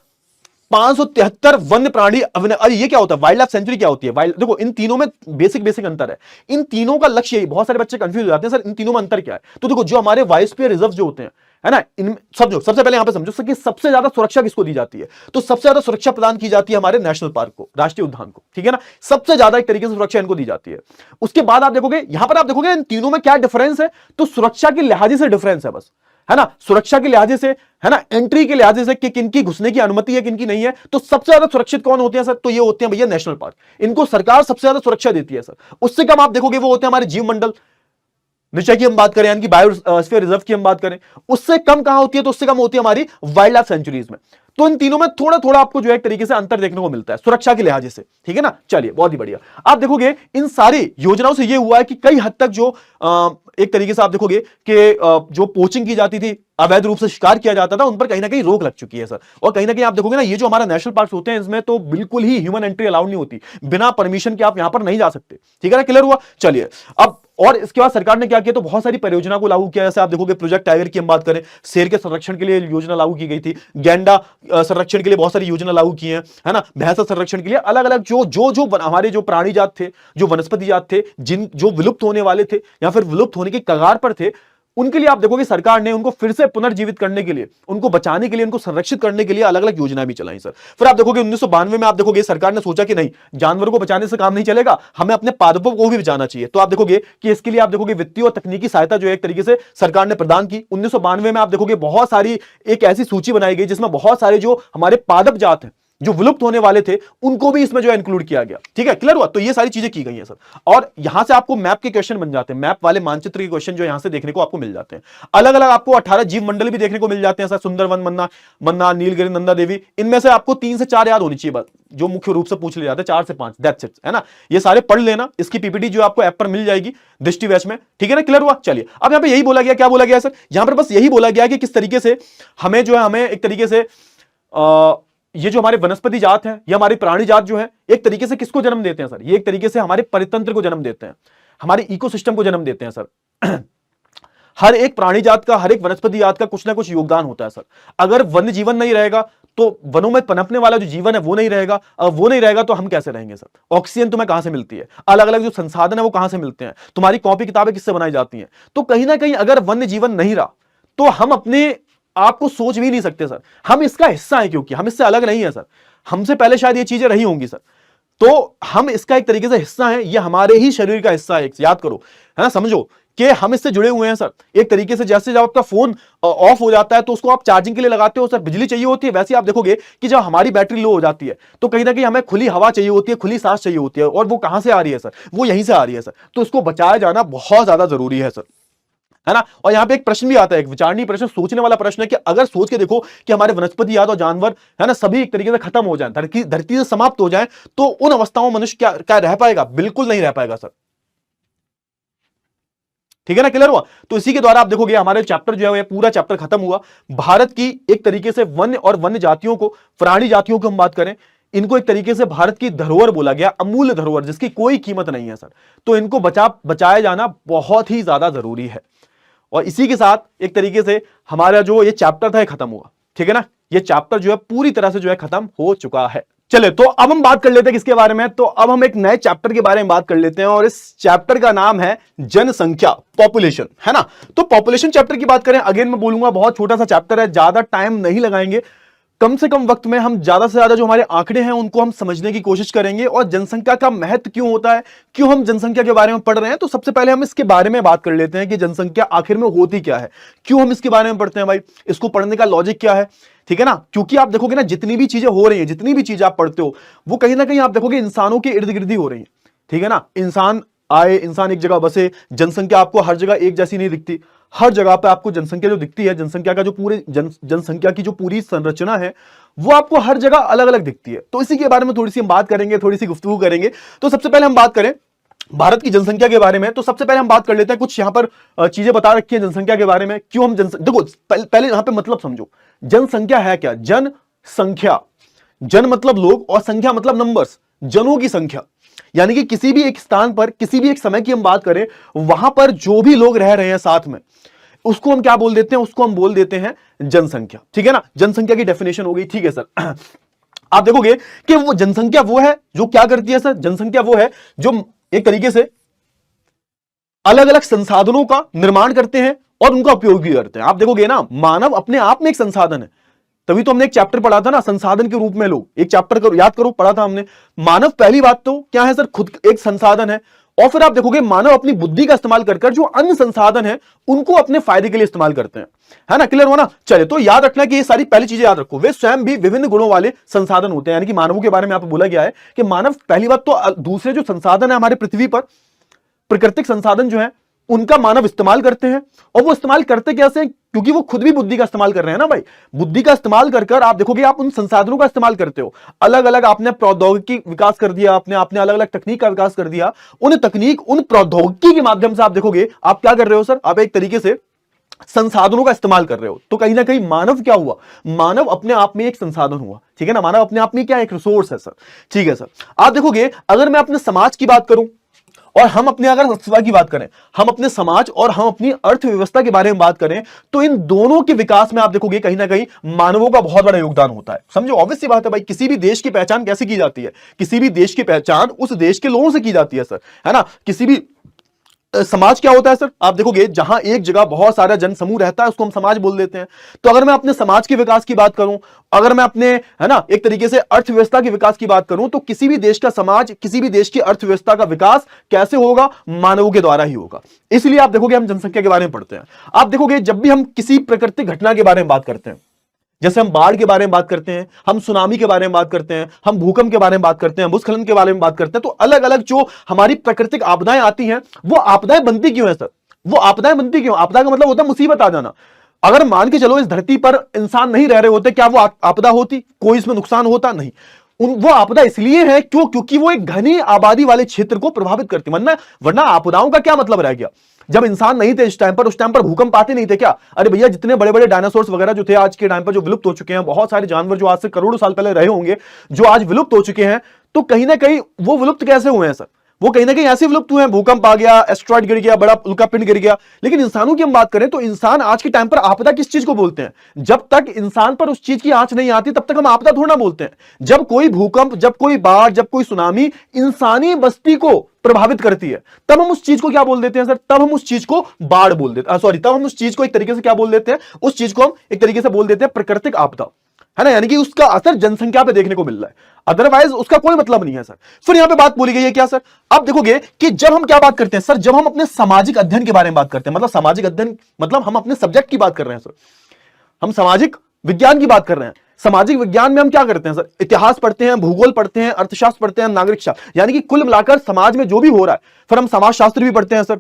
A: 573 वन्य प्राणी। अरे ये क्या होता है, वाइल्ड लाइफ सेंचुरी क्या होती है? वाइल्ड, देखो इन तीनों में बेसिक अंतर है। इन तीनों का लक्ष्य यही, बहुत सारे बच्चे कंफ्यूज हो जाते हैं सर इन तीनों में अंतर क्या है। तो देखो, जो हमारे बायोस्फीयर रिजर्व जो होते हैं, है ना, इन समझो, सबसे पहले यहां पे समझो कि सबसे ज्यादा सुरक्षा किसको दी जाती है, तो सबसे ज्यादा सुरक्षा प्रदान की जाती है हमारे नेशनल पार्क को, राष्ट्रीय उद्यान को, ठीक है ना। सबसे ज्यादा एक तरीके से सुरक्षा इनको दी जाती है। उसके बाद आप देखोगे, यहां पर आप देखोगे इन तीनों में क्या डिफरेंस है, तो सुरक्षा के लिहाज से डिफरेंस है बस, है ना, सुरक्षा के लिहाज से, है ना, एंट्री के लिहाज से कि किनकी घुसने की अनुमति है, किनकी नहीं है। तो सबसे ज्यादा सुरक्षित कौन होते हैं सर, तो ये होते हैं भैया नेशनल पार्क, इनको सरकार सबसे ज्यादा सुरक्षा देती है सर। उससे कम आप देखोगे वो होते हैं हमारे जीव मंडल निश्चय की हम बात करें, यानी कि बायोस्फीयर रिजर्व की हम बात करें, उससे कम कहां होती है, तो उससे कम होती है हमारी वाइल्ड लाइफ सेंचुरीज में। तो इन तीनों में थोड़ा थोड़ा आपको जो है एक तरीके से अंतर देखने को मिलता है सुरक्षा के लिहाज से, ठीक है ना। चलिए, बहुत ही बढ़िया। आप देखोगे इन सारी योजनाओं से ये हुआ है कि कई हद तक जो एक तरीके से आप देखोगे कि जो पोचिंग की जाती थी, अवैध रूप से शिकार किया जाता था, उन पर कहीं ना कहीं रोक लग चुकी है सर। और कहीं ना कहीं आप देखोगे ना, ये जो हमारा नेशनल पार्क होते हैं इसमें तो बिल्कुल ही ह्यूमन एंट्री अलाउड नहीं होती, बिना परमिशन के आप यहां पर नहीं जा सकते, ठीक है ना। क्लियर हुआ? चलिए, अब और इसके बाद सरकार ने क्या किया, तो बहुत सारी परियोजना को लागू किया। जैसे आप देखोगे प्रोजेक्ट टाइगर की हम बात करें, शेर के संरक्षण के लिए योजना लागू की गई थी, गैंडा संरक्षण के लिए बहुत सारी योजना लागू की है ना, भैंस संरक्षण के लिए अलग अलग जो हमारे जो प्राणी जात थे, जो वनस्पति जात थे, जिन जो विलुप्त होने वाले थे या फिर विलुप्त होने के कगार पर थे, उनके लिए आप देखोगे सरकार ने उनको फिर से पुनर्जीवित करने के लिए, उनको बचाने के लिए, उनको संरक्षित करने के लिए अलग अलग योजना भी चलाई सर। फिर आप देखोगे 1992 में आप देखोगे सरकार ने सोचा कि नहीं, जानवरों को बचाने से काम नहीं चलेगा, हमें अपने पादपों को भी बचाना चाहिए। तो आप देखोगे कि इसके लिए आप देखोगे वित्तीय और तकनीकी सहायता जो है एक तरीके से सरकार ने प्रदान की। 1992 में आप देखोगे बहुत सारी एक ऐसी सूची बनाई गई जिसमें बहुत सारे जो हमारे पादप जात हैं जो विलुप्त होने वाले थे उनको भी इसमें जो है इंक्लूड किया गया। ठीक है, क्लियर हुआ? तो ये सारी चीजें की गई हैं सर। और यहां से आपको मैप के क्वेश्चन बन जाते हैं, मैप वाले मानचित्र के क्वेश्चन जो यहां से देखने को आपको मिल जाते हैं। अलग अलग आपको 18 जीव मंडल भी देखने को मिल जाते हैं सर, सुंदरवन, मन्ना, नीलगिरी, नंदा देवी। इनमें से आपको 3 से 4 याद होनी चाहिए बात, जो मुख्य रूप से पूछ ले जाते हैं, 4 से 5, दैट्स इट, है ना। ये सारे पढ़ लेना, इसकी पीपीटी जो आपको ऐप पर मिल जाएगी दृष्टि बैच में। ठीक है ना, क्लियर हुआ? चलिए, अब यहां पे यही बोला गया, क्या बोला गया सर? यहां पर बस यही बोला गया कि किस तरीके से हमें जो है, हमें एक तरीके से ये जो हमारे वनस्पति जात है या हमारी प्राणी जात जो है एक तरीके से किसको जन्म देते हैं सर? ये एक तरीके से हमारे परितंत्र को जन्म देते हैं, हमारे इकोसिस्टम को जन्म देते हैं सर। हर एक प्राणी जात का, हर एक वनस्पति जात का कुछ ना कुछ योगदान होता है सर। अगर वन्य जीवन नहीं रहेगा तो वनों में पनपने वाला जो जीवन है वो नहीं रहेगा, वो नहीं रहेगा तो हम कैसे रहेंगे सर? ऑक्सीजन तुम्हें कहां से मिलती है? अलग अलग जो संसाधन है वो कहां से मिलते हैं? तुम्हारी कॉपी किताबें किससे बनाई जाती हैं? तो कहीं ना कहीं अगर वन्य जीवन नहीं रहा तो हम अपने आपको सोच भी नहीं सकते सर। हम इसका हिस्सा है, क्योंकि हम इससे अलग नहीं है सर। हमसे पहले शायद ये चीजें रही होंगी सर, तो हम इसका एक तरीके से हिस्सा है, ये हमारे ही शरीर का हिस्सा है, याद करो, है ना, समझो कि हम इससे जुड़े हुए हैं सर। एक तरीके से जैसे जब आपका फोन ऑफ हो जाता है तो उसको आप चार्जिंग के लिए लगाते हो सर, बिजली चाहिए होती है, वैसे आप देखोगे कि जब हमारी बैटरी लो हो जाती है तो कहीं ना कहीं हमें खुली हवा चाहिए होती है, खुली सांस चाहिए होती है, और वो कहां से आ रही है सर? वो यहीं से आ रही है सर। तो उसको बचाया जाना बहुत ज्यादा जरूरी है सर, है ना। और यहां पे एक प्रश्न भी आता है, एक विचारणीय प्रश्न, सोचने वाला प्रश्न है कि अगर सोच के देखो कि हमारे वनस्पति याद और जानवर, है ना, सभी एक तरीके से खत्म हो जाए, धरती से समाप्त हो जाए, तो उन अवस्थाओं में मनुष्य क्या रह पाएगा? बिल्कुल नहीं रह पाएगा सर। ठीक है ना, क्लियर हुआ? तो इसी के द्वारा आप देखोगे हमारे चैप्टर जो है ये पूरा चैप्टर खत्म हुआ। भारत की एक तरीके से वन्य और वन्य जातियों को, प्राणी जातियों की हम बात करें, इनको एक तरीके से भारत की धरोहर बोला गया, अमूल्य धरोहर जिसकी कोई कीमत नहीं है सर। तो इनको बचाया जाना बहुत ही ज्यादा जरूरी है। और इसी के साथ एक तरीके से हमारा जो ये चैप्टर था ये खत्म हुआ। ठीक है ना, ये चैप्टर जो है पूरी तरह से जो है खत्म हो चुका है। चले, तो अब हम बात कर लेते हैं किसके बारे में? तो अब हम एक नए चैप्टर के बारे में बात कर लेते हैं, और इस चैप्टर का नाम है जनसंख्या, पॉपुलेशन, है ना। तो पॉपुलेशन चैप्टर की बात करें, अगेन मैं बोलूंगा बहुत छोटा सा चैप्टर है, ज्यादा टाइम नहीं लगाएंगे, कम से कम वक्त में हम ज्यादा से ज्यादा जो हमारे आंकड़े हैं उनको हम समझने की कोशिश करेंगे, और जनसंख्या का महत्व क्यों होता है, क्यों हम जनसंख्या के बारे में पढ़ रहे हैं। तो सबसे पहले हम इसके बारे में बात कर लेते हैं कि जनसंख्या आखिर में होती क्या है, क्यों हम इसके बारे में पढ़ते हैं भाई, इसको पढ़ने का लॉजिक क्या है। ठीक है ना, क्योंकि आप देखोगे ना जितनी भी चीजें हो रही हैं, जितनी भी चीजें आप पढ़ते हो वो कहीं ना कहीं आप देखोगे इंसानों के इर्द गिर्द ही हो रही है। ठीक है ना, इंसान आए, इंसान एक जगह बसे, जनसंख्या आपको हर जगह एक जैसी नहीं दिखती, हर जगह पे आपको जनसंख्या जो दिखती है, जनसंख्या का जो पूरे जनसंख्या की जो पूरी संरचना है वो आपको हर जगह अलग अलग दिखती है। तो इसी के बारे में थोड़ी सी हम बात करेंगे, थोड़ी सी गुफ्तगू करेंगे। तो सबसे पहले हम बात करें भारत की जनसंख्या के बारे में, तो सबसे पहले हम बात कर लेते हैं, कुछ यहां पर चीजें बता रखी है जनसंख्या के बारे में, क्यों हम देखो पहले यहां पे मतलब समझो, जनसंख्या है क्या? जनसंख्या, जन मतलब लोग और संख्या मतलब नंबर्स, जनों की संख्या, यानी कि किसी भी एक स्थान पर, किसी भी एक समय की हम बात करें, वहां पर जो भी लोग रह रहे हैं साथ में, उसको हम क्या बोल देते हैं? उसको हम बोल देते हैं जनसंख्या। ठीक है ना, जनसंख्या की डेफिनेशन हो गई। ठीक है सर, आप देखोगे कि वो जनसंख्या वो है जो क्या करती है सर? जनसंख्या वो है जो एक तरीके से अलग अलग संसाधनों का निर्माण करते हैं और उनका उपयोग भी करते हैं। आप देखोगे ना, मानव अपने आप में एक संसाधन है, तभी तो हमने एक चैप्टर पढ़ा था ना, संसाधन के रूप में लोग, एक चैप्टर करो, याद करो, पढ़ा था हमने। मानव पहली बात तो क्या है सर? खुद एक संसाधन है, और फिर आप देखोगे मानव अपनी बुद्धि का इस्तेमाल कर जो अन्य संसाधन है उनको अपने फायदे के लिए इस्तेमाल करते हैं, है ना, क्लियर हुआ ना। चलिए, तो याद रखना कि ये सारी पहली चीजें याद रखो, वे स्वयं भी विभिन्न गुणों वाले संसाधन होते हैं। यानी कि मानवों के बारे में यहाँ पे बोला गया है कि मानव पहली बात तो दूसरे जो संसाधन है हमारे पृथ्वी पर, प्राकृतिक संसाधन जो है उनका मानव इस्तेमाल करते हैं। और वो इस्तेमाल करते कैसे हैं? क्योंकि वो खुद भी बुद्धि का इस्तेमाल कर रहे हैं ना भाई। बुद्धि का इस्तेमाल कर आप देखोगे आप उन संसाधनों का इस्तेमाल करते हो, अलग अलग आपने प्रौद्योगिकी विकास कर दिया, आपने अलग अलग तकनीक का विकास कर दिया, उन तकनीक, उन प्रौद्योगिकी के माध्यम से आप देखोगे आप क्या कर रहे हो सर? आप एक तरीके से संसाधनों का इस्तेमाल कर रहे हो। तो कहीं ना कहीं मानव क्या हुआ? मानव अपने आप में एक संसाधन हुआ। ठीक है ना, मानव अपने आप में क्या एक रिसोर्स है सर। ठीक है सर, आप देखोगे अगर मैं अपने समाज की बात करूं और हम अपने अगर अर्थव्यवस्था की बात करें, हम अपने समाज और हम अपनी अर्थव्यवस्था के बारे में बात करें, तो इन दोनों के विकास में आप देखोगे कहीं ना कहीं मानवों का बहुत बड़ा योगदान होता है। समझो, ऑब्वियस सी बात है भाई, किसी भी देश की पहचान कैसे की जाती है? किसी भी देश की पहचान उस देश के लोगों से की जाती है सर, है ना। किसी भी समाज क्या होता है सर? आप देखोगे जहां एक जगह बहुत सारा जन समूह रहता है उसको हम समाज बोल देते हैं। तो अगर मैं अपने समाज के विकास की बात करूं, अगर मैं अपने है ना एक तरीके से अर्थव्यवस्था के विकास की बात करूं, तो किसी भी देश का समाज, किसी भी देश की अर्थव्यवस्था का विकास कैसे होगा? मानवों के द्वारा ही होगा। इसलिए आप देखोगे हम जनसंख्या के बारे में पढ़ते हैं। आप देखोगे जब भी हम किसी प्राकृतिक घटना के बारे में बात करते हैं, जैसे हम बाढ़ के बारे में बात करते हैं, हम सुनामी के बारे में बात करते हैं, हम भूकंप के बारे में बात करते हैं, भूस्खलन के बारे में बात करते हैं, तो अलग अलग जो हमारी प्राकृतिक आपदाएं आती हैं, वो आपदाएं बनती क्यों है सर? वो आपदाएं बनती क्यों? आपदा का मतलब होता है मुसीबत आ जाना। अगर मान के चलो इस धरती पर इंसान नहीं रह रहे होते, क्या वो आपदा होती? कोई इसमें नुकसान होता नहीं। वो आपदा इसलिए है क्योंकि वो एक घनी आबादी वाले क्षेत्र को प्रभावित करती। वरना आपदाओं का क्या मतलब रह गया? जब इंसान नहीं थे इस टाइम पर, उस टाइम पर भूकंप आते नहीं थे क्या? अरे भैया, जितने बड़े बड़े डायनासोर्स वगैरह जो थे आज के टाइम पर जो विलुप्त हो चुके हैं, बहुत सारे जानवर जो आज से करोड़ों साल पहले रहे होंगे जो आज विलुप्त हो चुके हैं, तो कहीं ना कहीं वो विलुप्त कैसे हुए हैं सर? वो कहीं ना कहीं ऐसे विलुप्त हुए हैं, भूकंप आ गया, एस्ट्रॉइड गिर गया, बड़ा उल्कापिंड गिर गया। लेकिन इंसानों की हम बात करें तो इंसान आज के टाइम पर आपदा किस चीज को बोलते हैं? जब तक इंसान पर उस चीज की आंच नहीं आती तब तक हम आपदा थोड़ा बोलते हैं। जब कोई भूकंप, जब कोई बाढ़, जब कोई सुनामी इंसानी बस्ती को प्रभावित करती है, तब हम उस चीज को क्या बोल देते हैं सर? तब हम उस चीज को बाढ़ बोल देते हैं, सॉरी, तब हम उस चीज को एक तरीके से क्या बोल देते हैं? उस चीज को हम एक तरीके से बोल देते हैं प्राकृतिक आपदा, है ना। यानी कि उसका असर जनसंख्या पे देखने को मिल रहा है, अदरवाइज उसका कोई मतलब नहीं है सर। फिर यहां पे बात बोली गई है क्या सर? आप देखोगे कि जब हम क्या बात करते हैं सर, जब हम अपने सामाजिक अध्ययन के बारे में बात करते हैं, मतलब सामाजिक अध्ययन मतलब हम अपने सब्जेक्ट की बात कर रहे हैं सर, हम सामाजिक विज्ञान की बात कर रहे हैं। सामाजिक विज्ञान में हम क्या करते हैं सर? इतिहास पढ़ते हैं, भूगोल पढ़ते हैं, अर्थशास्त्र पढ़ते हैं, नागरिक शास्त्र, यानी कि कुल मिलाकर समाज में जो भी हो रहा है। फिर हम समाज शास्त्र भी पढ़ते हैं सर,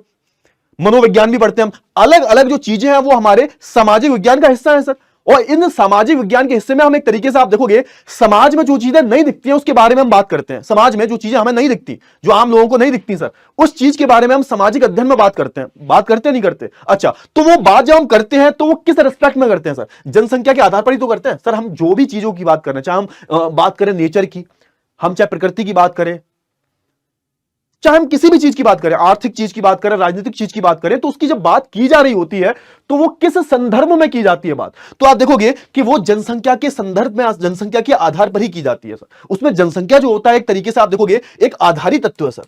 A: मनोविज्ञान भी पढ़ते हैं। हम अलग अलग जो चीजें हैं वो हमारे सामाजिक विज्ञान का हिस्सा है सर। और इन सामाजिक विज्ञान के हिस्से में हम एक तरीके से आप देखोगे समाज में जो चीजें नहीं दिखती हैं उसके बारे में हम बात करते हैं। समाज में जो चीजें हमें नहीं दिखती, जो आम लोगों को नहीं दिखती सर, उस चीज के बारे में हम सामाजिक अध्ययन में बात करते हैं। बात करते नहीं करते? अच्छा, तो वो बात जब हम करते हैं तो वो किस रिस्पेक्ट में करते हैं सर? जनसंख्या के आधार पर ही तो करते हैं सर। हम जो भी चीजों की बात कर रहे हैं, चाहे हम बात करें नेचर की, हम चाहे प्रकृति की बात करें, चाहे हम किसी भी चीज की बात करें, आर्थिक चीज की बात करें, राजनीतिक चीज की बात करें, तो उसकी जब बात की जा रही होती है तो वो किस संदर्भ में की जाती है बात? तो आप देखोगे कि वो जनसंख्या के संदर्भ में, जनसंख्या के आधार पर ही की जाती है सर। उसमें जनसंख्या जो होता है एक तरीके से आप देखोगे एक आधारी तत्व है सर।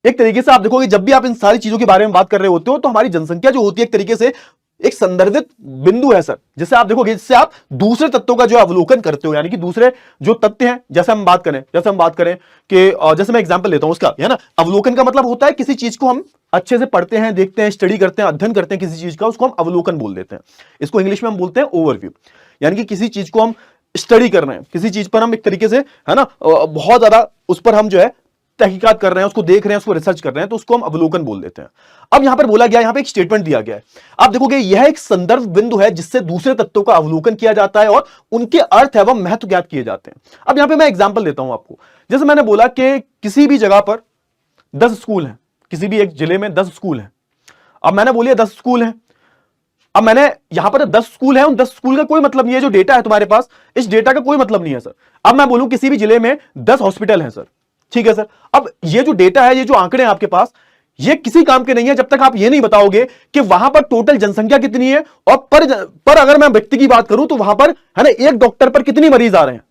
A: एक तरीके से आप देखोगे जब भी आप इन सारी चीजों के बारे में बात कर रहे होते हो तो हमारी जनसंख्या जो होती है एक तरीके से एक संदर्भित बिंदु है सर, जिसे आप देखोगे, जिससे आप दूसरे तत्वों का जो अवलोकन करते हो, यानी कि दूसरे जो तथ्य हैं, जैसे हम बात करें कि जैसे मैं एग्जांपल लेता हूं उसका, है ना। अवलोकन का मतलब होता है किसी चीज को हम अच्छे से पढ़ते हैं, देखते हैं, स्टडी करते हैं, अध्ययन करते हैं किसी चीज का, उसको हम अवलोकन बोल देते हैं। इसको इंग्लिश में हम बोलते हैं ओवरव्यू। यानी कि किसी चीज को हम स्टडी कर रहे हैं, किसी चीज पर हम एक तरीके से, है ना, बहुत ज्यादा उस पर हम जो है तहकीकात कर रहे हैं, उसको देख रहे हैं, उसको रिसर्च कर रहे हैं, तो उसको हम अवलोकन बोल देते हैं। अब यहां पर बोला गया, यहां पे एक स्टेटमेंट दिया गया है, आप देखोगे यह एक संदर्भ बिंदु है जिससे दूसरे तत्वों का अवलोकन किया जाता है और उनके अर्थ है वह महत्व ज्ञात किए जाते हैं। अब यहां पे मैं एग्जांपल देता हूं आपको। जैसे मैंने बोला कि किसी भी जगह पर 10 स्कूल हैं, किसी भी एक जिले में 10 स्कूल हैं। अब मैंने बोलिए 10 स्कूल हैं, अब मैंने यहां पर 10 स्कूल हैं, उन 10 स्कूल का कोई मतलब नहीं है। जो डेटा है तुम्हारे पास, इस डेटा का कोई मतलब नहीं है सर। अब मैं बोलूं किसी भी जिले में 10 हॉस्पिटल हैं सर, ठीक है सर। अब ये जो डेटा है, ये जो आंकड़े हैं आपके पास, ये किसी काम के नहीं है जब तक आप ये नहीं बताओगे कि वहां पर टोटल जनसंख्या कितनी है और पर अगर मैं व्यक्ति की बात करूं तो वहां पर, है ना, एक डॉक्टर पर कितनी मरीज आ रहे हैं।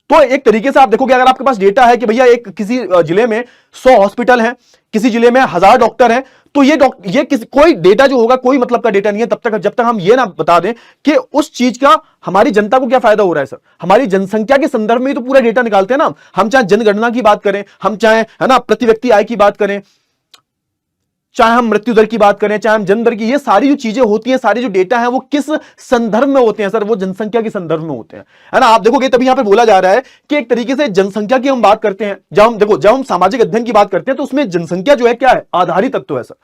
A: तो एक तरीके से आप देखोगे अगर आपके पास डेटा है कि भैया एक किसी जिले में 100 हॉस्पिटल हैं, किसी जिले में 1000 डॉक्टर हैं, तो ये कोई डेटा जो होगा कोई मतलब का डेटा नहीं है तब तक जब तक हम ये ना बता दें कि उस चीज का हमारी जनता को क्या फायदा हो रहा है सर। हमारी जनसंख्या के संदर्भ में तो पूरा डेटा निकालते हैं ना हम चाहे जनगणना की बात करें, हम चाहे, है ना, प्रति व्यक्ति आय की बात करें, चाहे हम मृत्यु दर की बात करें, चाहे हम जन्म दर की, ये सारी जो चीजें होती हैं, सारी जो डेटा है, वो किस संदर्भ में होते हैं सर? वो जनसंख्या के संदर्भ में होते हैं, है ना। आप देखोगे तभी यहां पे बोला जा रहा है कि एक तरीके से जनसंख्या की हम बात करते हैं, जब हम सामाजिक अध्ययन की बात करते हैं तो उसमें जनसंख्या जो है क्या है? आधारित तत्व है सर।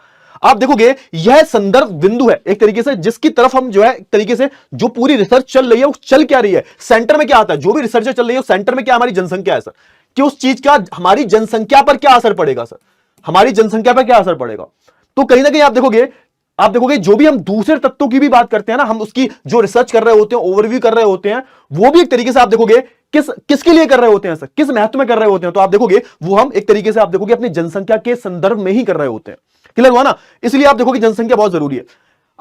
A: आप देखोगे यह संदर्भ बिंदु है एक तरीके से, जिसकी तरफ हम जो है एक तरीके से जो पूरी रिसर्च चल रही है वो चल क्या रही है, सेंटर में क्या आता है, जो भी रिसर्च चल रही है सेंटर में क्या, हमारी जनसंख्या है सर। कि उस चीज का हमारी जनसंख्या पर क्या असर पड़ेगा सर, हमारी जनसंख्या पर क्या असर पड़ेगा। तो कहीं ना कहीं आप देखोगे जो भी हम दूसरे तत्वों की भी बात करते हैं ना, हम उसकी जो रिसर्च कर रहे होते हैं, ओवरव्यू कर रहे होते हैं, वो भी एक तरीके से आप देखोगे किसके लिए कर रहे होते हैं सर, किस महत्व में कर रहे होते हैं। तो आप देखोगे वो हम एक तरीके से आप देखोगे अपनी जनसंख्या के संदर्भ में ही कर रहे होते हैं। क्लियर हुआ ना। इसलिए आप देखोगे जनसंख्या बहुत जरूरी है।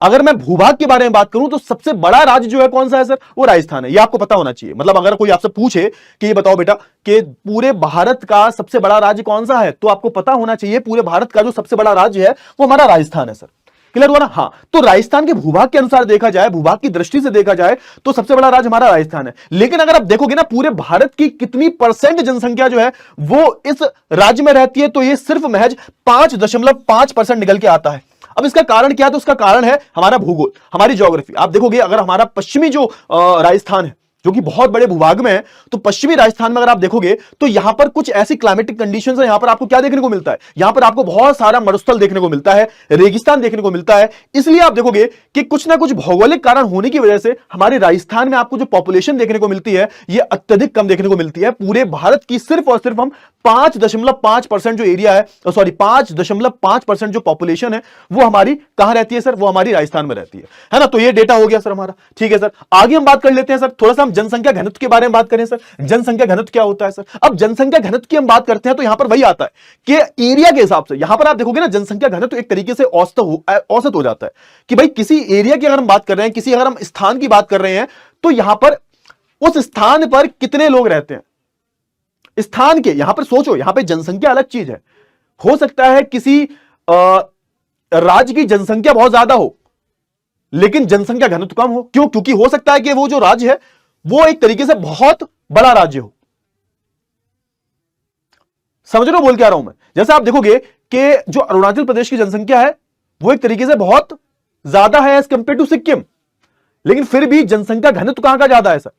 A: अगर मैं भूभाग के बारे में बात करूं तो सबसे बड़ा राज्य जो है कौन सा है सर, वो राजस्थान है। ये आपको पता होना चाहिए। मतलब अगर कोई आपसे पूछे कि ये बताओ बेटा कि पूरे भारत का सबसे बड़ा राज्य कौन सा है, तो आपको पता होना चाहिए पूरे भारत का जो सबसे बड़ा राज्य है वो हमारा राजस्थान है सर। क्लियर हुआ ना? हाँ, तो राजस्थान के भूभाग के अनुसार देखा जाए, भूभाग की दृष्टि से देखा जाए तो सबसे बड़ा राज्य हमारा राजस्थान है। लेकिन अगर आप देखोगे ना पूरे भारत की कितनी परसेंट जनसंख्या जो है वो इस राज्य में रहती है, तो ये सिर्फ महज 5.5% निकल के आता है। अब इसका कारण क्या है? तो इसका कारण है हमारा भूगोल, हमारी ज्योग्राफी। आप देखोगे अगर हमारा पश्चिमी जो राजस्थान है जो कि बहुत बड़े भूभाग में है, तो पश्चिमी राजस्थान में अगर आप देखोगे तो यहां पर कुछ ऐसी क्लाइमेटिक कंडीशंस है, यहां पर आपको क्या देखने को मिलता है? यहां पर आपको बहुत सारा मरुस्थल देखने को मिलता है, रेगिस्तान देखने को मिलता है। इसलिए आप देखोगे कि कुछ ना कुछ भौगोलिक कारण होने की वजह से हमारे राजस्थान में आपको जो पॉपुलेशन देखने को मिलती है ये अत्यधिक कम देखने को मिलती है। पूरे भारत की सिर्फ और सिर्फ हम 5.5% जो एरिया है, सॉरी 5.5% जो पॉपुलेशन है वो हमारी कहां रहती है सर? वो हमारी राजस्थान में रहती है ना? तो ये डेटा हो गया सर हमारा। ठीक है सर, आगे हम बात कर लेते हैं सर, थोड़ा सा हम जनसंख्या घनत्व के बारे में बात करें सर। जनसंख्या घनत्व क्या होता है सर? अब जनसंख्या घनत्व की हम बात करते हैं तो यहां पर वही आता है कि एरिया के हिसाब से, यहां पर आप देखोगे ना जनसंख्या घनत्व एक तरीके से औसत हो जाता है कि भाई किसी एरिया की अगर हम बात कर रहे हैं, किसी अगर हम स्थान की बात कर रहे हैं, तो यहां पर उस स्थान पर कितने लोग रहते हैं, स्थान के, यहां पर सोचो, यहां पर जनसंख्या अलग चीज है। हो सकता है किसी राज्य की जनसंख्या बहुत ज्यादा हो लेकिन जनसंख्या घनत्व कम हो। क्यों? क्योंकि हो सकता है कि वो जो राज्य है वो एक तरीके से बहुत बड़ा राज्य हो। समझ रहे हो बोल क्या रहा हूं मैं? जैसे आप देखोगे कि जो अरुणाचल प्रदेश की जनसंख्या है वो एक तरीके से बहुत ज्यादा है एज कंपेयर टू सिक्किम, लेकिन फिर भी जनसंख्या घनत्व कहां का ज्यादा है सर?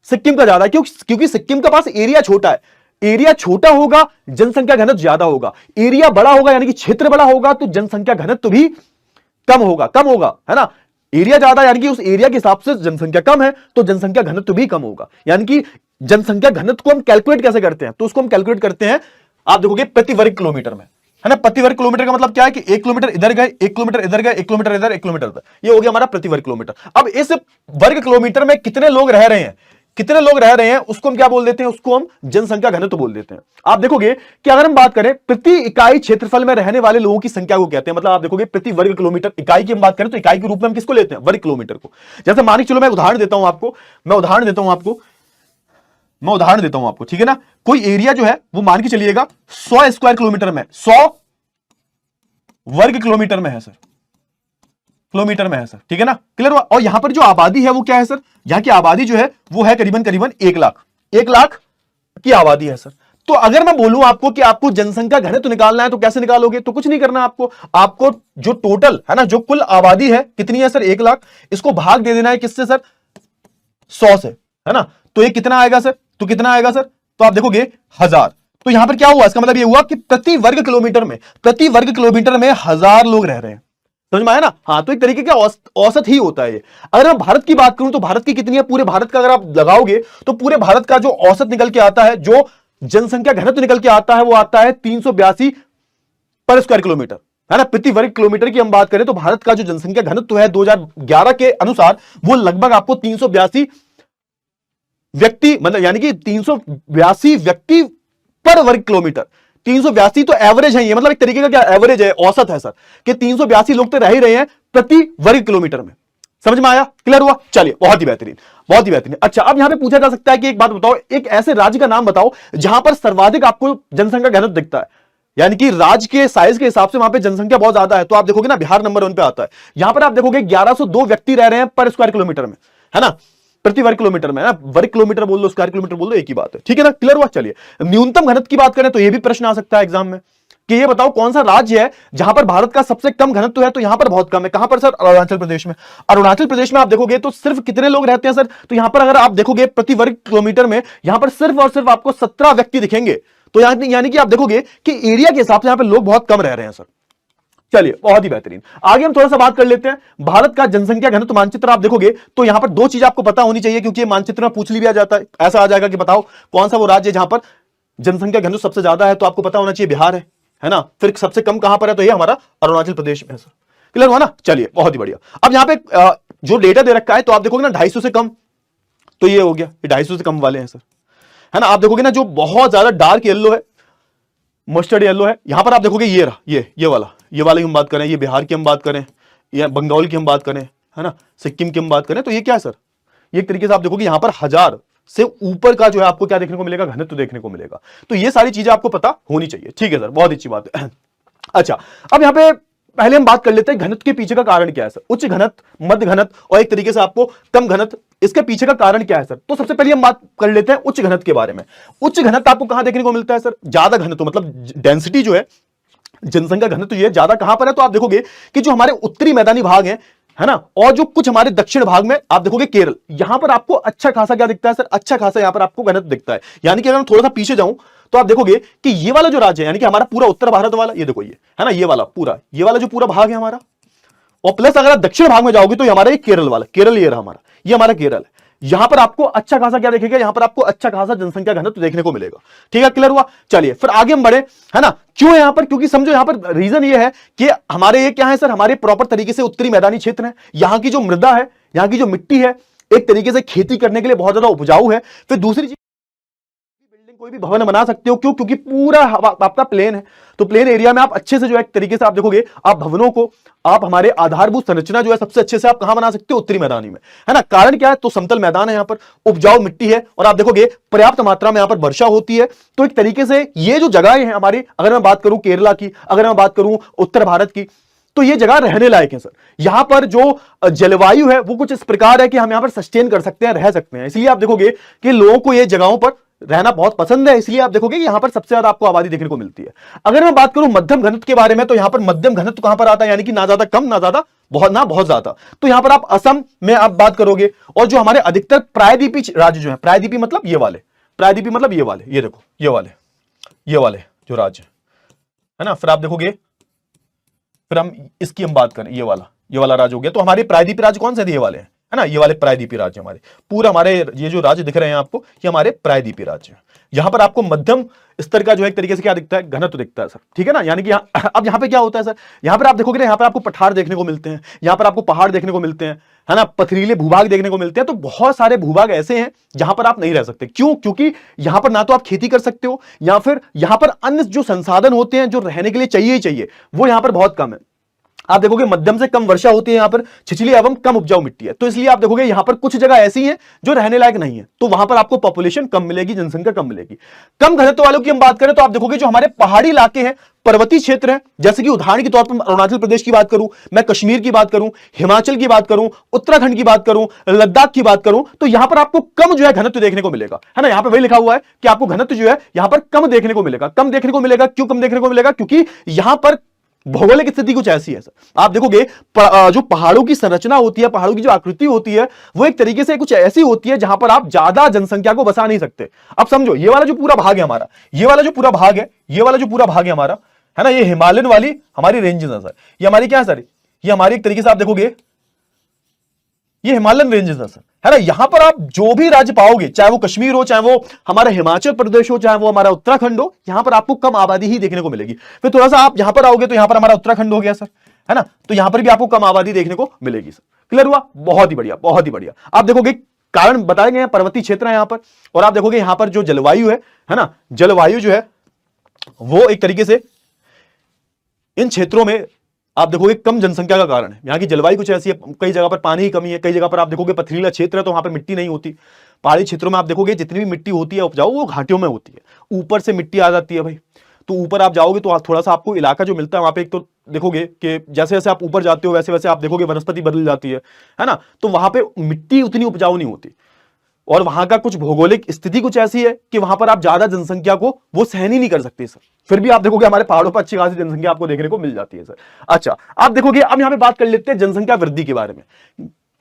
A: सिक्किम का ज्यादा है। क्योंकि सिक्किम के पास एरिया छोटा है। एरिया छोटा होगा जनसंख्या घनत्व ज्यादा होगा, एरिया बड़ा होगा यानी कि क्षेत्र बड़ा होगा तो जनसंख्या घनत्व भी कम होगा, है ना? एरिया ज्यादा यानी कि उस एरिया के हिसाब से जनसंख्या कम है तो जनसंख्या घनत्व भी कम होगा। यानी कि जनसंख्या घनत्व को हम कैलकुलेट कैसे करते हैं? तो उसको हम कैलकुलेट करते हैं, आप देखोगे प्रति वर्ग किलोमीटर में, है ना? प्रति वर्ग किलोमीटर का मतलब क्या है कि 1 किलोमीटर इधर गए, 1 किलोमीटर इधर गए, 1 किलोमीटर इधर, 1 किलोमीटर इधर, ये हो गया हमारा प्रति वर्ग किलोमीटर। अब इस वर्ग किलोमीटर में कितने लोग रह रहे हैं, उसको हम क्या बोल देते हैं? उसको हम जनसंख्या घनत्व बोल देते हैं। आप देखोगे कि अगर हम बात करें प्रति इकाई क्षेत्रफल में रहने वाले लोगों की संख्या को कहते हैं, मतलब आप देखोगे प्रति वर्ग किलोमीटर, इकाई की हम बात करें तो इकाई के रूप में हम किसको लेते हैं? वर्ग किलोमीटर को। जैसे मान के चलो मैं उदाहरण देता हूं आपको, मैं उदाहरण देता हूं आपको, ठीक है ना? कोई एरिया जो है वो मान के चलिएगा 100 स्क्वायर किलोमीटर में, 100 वर्ग किलोमीटर में है सर, ठीक है ना? क्लियर हुआ? और यहां पर जो आबादी है वो क्या है सर? यहां की आबादी जो है वो है करीबन 1 लाख की आबादी है सर। तो अगर मैं बोलूं आपको कि आपको जनसंख्या घनत्व निकालना है तो कैसे निकालोगे? तो कुछ नहीं करना आपको जो टोटल है ना, जो कुल आबादी है कितनी है सर? 1 लाख, इसको भाग दे देना है किससे सर? 100 से, है ना? तो ये कितना आएगा सर? तो आप देखोगे 1000। तो यहां पर क्या हुआ? इसका मतलब ये हुआ कि प्रति वर्ग किलोमीटर में 1000 लोग रह रहे हैं। समझ में आया ना? हाँ, तो एक तरीके का औसत ही होता है ये। अगर मैं भारत की बात करूं तो भारत की कितनी है? पूरे भारत का अगर आप लगाओगे तो पूरे भारत का जो औसत निकल के आता है, जो जनसंख्या घनत्व निकल के आता है, वो आता है 382 पर स्क्वायर किलोमीटर, है ना? प्रति वर्ग किलोमीटर की हम बात करें तो भारत का जो जनसंख्या घनत्व है 2011 के अनुसार वो लगभग आपको 382 व्यक्ति, मतलब यानी कि 382 व्यक्ति पर वर्ग किलोमीटर। 382 तो एवरेज है, ये मतलब एक तरीके का क्या एवरेज है, औसत है सर, कि 382 लोग तो रह ही रहे हैं प्रति वर्ग किलोमीटर में। समझ में आया? क्लियर हुआ? चलिए, बहुत ही बेहतरीन। अच्छा, अब यहां पे पूछा जा सकता है कि एक बात बताओ, एक ऐसे राज्य का नाम बताओ जहां पर सर्वाधिक आपको जनसंख्या घनत्व दिखता है, यानी कि राज्य के साइज के हिसाब से वहां पे जनसंख्या बहुत ज्यादा है। तो आप देखोगे ना बिहार नंबर 1 पे आता है। यहां पर आप देखोगे 1102 व्यक्ति रह रहे हैं पर स्क्वायर किलोमीटर में, है ना? प्रति वर्ग किलोमीटर में, वर्ग किलोमीटर बोल दो, स्क्वायर किलोमीटर बोल दो, एक ही बात है, ठीक है ना? क्लियर हुआ? चलिए, न्यूनतम घनत्व की बात करें तो यह भी प्रश्न आ सकता है एग्जाम में कि ये बताओ कौन सा राज्य है जहां पर भारत का सबसे कम घनत्व है? तो यहां पर बहुत कम है। कहां पर सर? अरुणाचल प्रदेश में। अरुणाचल प्रदेश में आप देखोगे तो सिर्फ कितने लोग रहते हैं सर? तो यहां पर अगर आप देखोगे प्रति वर्ग किलोमीटर में यहां पर सिर्फ और सिर्फ आपको 17 व्यक्ति दिखेंगे। तो यानी कि आप देखोगे कि एरिया के हिसाब से यहां पर लोग बहुत कम रह रहे हैं सर। चलिए, बहुत ही बेहतरीन। आगे हम थोड़ा सा बात कर लेते हैं भारत का जनसंख्या घनत्व मानचित्र। आप देखोगे तो यहां पर 2 चीज आपको पता होनी चाहिए, क्योंकि ये मानचित्र में पूछ लिया जाता है। ऐसा आ जाएगा कि बताओ कौन सा वो राज्य है जहां पर जनसंख्या घनत्व सबसे ज्यादा है? तो आपको पता होना चाहिए बिहार है ना? फिर सबसे कम कहां पर है? तो ये हमारा अरुणाचल प्रदेश में है सर। क्लियर हुआ ना? चलिए, बहुत ही बढ़िया। अब यहां पे जो डेटा दे रखा है तो आप देखोगे ना 250 से कम, तो ये हो गया, ये 250 से कम वाले हैं सर, है ना? आप देखोगे ना जो बहुत ज्यादा डार्क येलो है, मस्टर्ड येलो है, यहां पर आप देखोगे ये रहा, ये वाला की हम बात करें, ये बिहार की हम बात करें, या बंगाल की हम बात करें, है ना, सिक्किम की हम बात करें, तो ये क्या है सर, ये एक तरीके से आप देखोगे यहां पर 1000 से ऊपर का जो है आपको क्या देखने को मिलेगा, घनत्व देखने को मिलेगा। तो ये सारी चीजें आपको पता होनी चाहिए। ठीक है सर, बहुत अच्छी बात है। अच्छा, अब यहां पे पहले हम बात कर लेते हैं घनत्व के पीछे का कारण क्या है सर। उच्च घनत्व, मध्य घनत्व और एक तरीके से आपको कम घनत्व, इसके पीछे का कारण क्या है सर। तो सबसे पहले हम बात कर लेते हैं उच्च घनत्व के बारे में। उच्च घनत्व आपको कहां देखने को मिलता है सर, ज्यादा घनत्व मतलब डेंसिटी जो है, जनसंख्या घनत्व ये ज्यादा कहां पर है, तो आप देखोगे कि जो हमारे उत्तरी मैदानी भाग है ना, और जो कुछ हमारे दक्षिण भाग में आप देखोगे केरल, यहां पर आपको अच्छा खासा क्या दिखता है सर, अच्छा खासा यहां पर आपको घनत्व दिखता है। यानी कि अगर मैं थोड़ा सा पीछे जाऊं तो आप देखोगे कि ये वाला जो राज्य है, यानी कि हमारा पूरा उत्तर भारत वाला, ये देखो ये है ना, ये वाला पूरा, ये वाला जो पूरा भाग है हमारा, और प्लस अगर आप दक्षिण भाग में जाओगे तो ये हमारा ये केरल वाला, केरल ये रहा हमारा, ये हमारा केरल है। यहां पर आपको अच्छा खासा क्या देखेगा, यहां पर आपको अच्छा खासा जनसंख्या घनत्व देखने को मिलेगा। ठीक है, क्लियर हुआ। चलिए फिर आगे हम बढ़े, है ना, क्यों यहां पर, क्योंकि समझो यहां पर रीजन ये है कि हमारे ये क्या है सर, हमारे प्रॉपर तरीके से उत्तरी मैदानी क्षेत्र है, यहां की जो मृदा है, यहां की जो मिट्टी है, एक तरीके से खेती करने के लिए बहुत ज्यादा उपजाऊ है। फिर दूसरी चीज, कोई भी भवन बना सकते हो, क्यों, क्योंकि पूरा आपका प्लेन है, तो प्लेन एरिया में आप अच्छे से जो है एक तरीके से आप देखोगे, आप भवनों को, आप हमारे आधारभूत संरचना जो है सबसे अच्छे से आप कहां बना सकते हो, उत्तरी मैदानी में, है ना। कारण क्या है, तो समतल मैदान है, यहां पर उपजाऊ मिट्टी है, और आप देखोगे पर्याप्त मात्रा में यहां पर वर्षा होती है। तो एक तरीके से ये जो जगहें हैं हमारी, अगर मैं बात करूं केरला की, अगर मैं बात करूं उत्तर भारत की, तो ये जगह रहने लायक है सर। यहां पर जो जलवायु है वो कुछ इस प्रकार है कि हम यहां पर सस्टेन कर सकते हैं, रह सकते हैं। इसलिए आप देखोगे कि लोगों को ये जगहों पर रहना बहुत पसंद है, इसलिए आप देखोगे यहां पर सबसे ज्यादा आपको आबादी देखने को मिलती है। अगर मैं बात करूं मध्यम घनत्व के बारे में, तो यहां पर मध्यम घनत्व कहां पर आता है, यानी कि ना ज्यादा कम, ना ज्यादा बहुत, ना बहुत ज्यादा। तो यहां पर आप असम में आप बात करोगे, और जो हमारे अधिकतर प्रायद्वीपी राज्य जो है, प्रायद्वीपी मतलब ये वाले, प्रायद्वीपी मतलब ये वाले, ये देखो ये वाले जो राज्य है ना, फिर आप देखोगे, फिर हम इसकी हम बात करें, ये वाला राज्य हो गया। तो हमारे प्रायद्वीपी राज्य कौन से थे, ये वाले है ना, ये वाले प्रायद्वीपी राज्य हमारे, पूरा हमारे ये जो राज्य दिख रहे हैं आपको, ये हमारे प्रायद्वीपी राज्य हैं। यहां पर आपको मध्यम स्तर का जो है एक तरीके से क्या दिखता है, घनत्व दिखता है सर। ठीक है ना, यानी कि अब यहां पे क्या होता है सर, यहां पर आप देखोगे, यहां पर आपको पठार देखने को मिलते हैं, यहां पर आपको पहाड़ देखने को मिलते हैं, है ना, पथरीले भूभाग देखने को मिलते हैं। तो बहुत सारे भूभाग ऐसे हैं जहां पर आप नहीं रह सकते। क्यों, क्योंकि यहां पर ना तो आप खेती कर सकते हो, या फिर यहां पर अन्य जो संसाधन होते हैं जो रहने के लिए चाहिए ही चाहिए, वो यहां पर बहुत कम है। आप देखोगे मध्यम से कम वर्षा होती है, यहां पर छिछली एवं कम उपजाऊ मिट्टी है, तो इसलिए आप देखोगे यहां पर कुछ जगह ऐसी हैं जो रहने लायक नहीं है, तो वहां पर आपको पॉपुलेशन कम मिलेगी, जनसंख्या कम मिलेगी। कम घनत्व वालों की हम बात करें तो आप देखोगे जो हमारे पहाड़ी इलाके हैं, पर्वतीय क्षेत्र है, जैसे कि उदाहरण के तौर पर अरुणाचल प्रदेश की बात करूं, मैं कश्मीर की बात करूं, हिमाचल की बात करूं, उत्तराखंड की बात करूं, लद्दाख की बात करूं, तो यहां पर आपको कम जो है घनत्व देखने को मिलेगा, है ना। यहां पर वही लिखा हुआ है कि आपको घनत्व जो है यहां पर कम देखने को मिलेगा। कम देखने को मिलेगा, क्यों कम देखने को मिलेगा, क्योंकि यहां पर भौगोलिक स्थिति कुछ ऐसी है सर। आप देखोगे जो पहाड़ों की संरचना होती है, पहाड़ों की जो आकृति होती है, वो एक तरीके से कुछ ऐसी होती है जहां पर आप ज्यादा जनसंख्या को बसा नहीं सकते। अब समझो ये वाला जो पूरा भाग है हमारा, ये वाला जो पूरा भाग है, ये वाला जो पूरा भाग है हमारा, है ना, ये हिमालयन वाली हमारी रेंजेस है सर। ये हमारी क्या है सर, ये हमारी एक तरीके से आप देखोगे ये हिमालयन रेंजेस है सर, है ना। यहां पर आप जो भी राज्य पाओगे, चाहे वो कश्मीर हो, चाहे वो हमारा हिमाचल प्रदेश हो, चाहे वो हमारा उत्तराखंड हो, यहां पर आपको कम आबादी ही देखने को मिलेगी। फिर थोड़ा सा आप यहां पर आओगे तो यहां पर हमारा उत्तराखंड हो गया सर, है ना, तो यहां पर भी आपको कम आबादी देखने को मिलेगी सर। क्लियर हुआ, बहुत ही बढ़िया, बहुत ही बढ़िया। आप देखोगे कारण बताए गए हैं, पर्वतीय क्षेत्र है यहां पर, और आप देखोगे यहां पर जो जलवायु है ना, जलवायु जो है वो एक तरीके से इन क्षेत्रों में आप देखोगे कम जनसंख्या का कारण है। यहाँ की जलवायु कुछ ऐसी है, कई जगह पर पानी की कमी है, कई जगह पर आप देखोगे पथरीला क्षेत्र है तो वहां पर मिट्टी नहीं होती। पहाड़ी क्षेत्रों में आप देखोगे जितनी भी मिट्टी होती है उपजाऊ, वो घाटियों में होती है, ऊपर से मिट्टी आ जाती है भाई। तो ऊपर आप जाओगे तो थोड़ा सा आपको इलाका जो मिलता है वहां पे, एक तो देखोगे कि जैसे जैसे आप ऊपर जाते हो वैसे वैसे आप देखोगे वनस्पति बदल जाती है ना, तो वहां पे मिट्टी उतनी उपजाऊ नहीं होती, और वहां का कुछ भौगोलिक स्थिति कुछ ऐसी है कि वहां पर आप ज्यादा जनसंख्या को वो सहन ही नहीं कर सकते सर। फिर भी आप देखोगे हमारे पहाड़ों पर अच्छी खासी जनसंख्या आपको देखने को मिल जाती है सर। अच्छा, आप देखोगे अब यहां पे बात कर लेते हैं जनसंख्या वृद्धि के बारे में,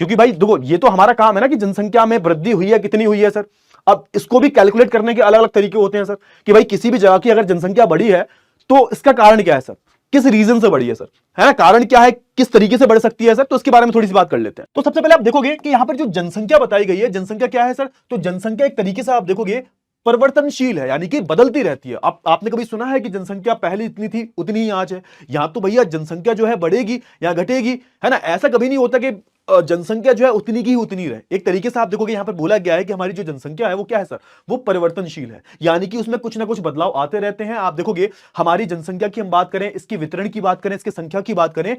A: क्योंकि भाई देखो ये तो हमारा काम है ना कि जनसंख्या में वृद्धि हुई है, कितनी हुई है सर। अब इसको भी कैलकुलेट करने के अलग अलग तरीके होते हैं सर, कि भाई किसी भी जगह की अगर जनसंख्या बढ़ी है तो इसका कारण क्या है सर, किस रीजन से बढ़ी है सर, है ना, कारण क्या है, किस तरीके से बढ़ सकती है सर, तो इसके बारे में थोड़ी सी बात कर लेते हैं। तो सबसे पहले आप देखोगे कि यहां पर जो जनसंख्या बताई गई है, जनसंख्या क्या है सर, तो जनसंख्या एक तरीके से आप देखोगे परिवर्तनशील है, यानी कि बदलती रहती है। आपने कभी सुना है कि जनसंख्या पहले इतनी थी उतनी ही आज है? यहां तो भैया जनसंख्या जो है बढ़ेगी या घटेगी, है ना, ऐसा कभी नहीं होता कि जनसंख्या जो है उतनी की उतनी रहे। एक तरीके से आप देखोगे यहां पर बोला गया है कि हमारी जो जनसंख्या है वो क्या है सर, वो परिवर्तनशील है, यानी कि उसमें कुछ ना कुछ बदलाव आते रहते हैं। आप देखोगे हमारी जनसंख्या की हम बात करें, इसकी वितरण की बात करें, इसकी संख्या की बात करें,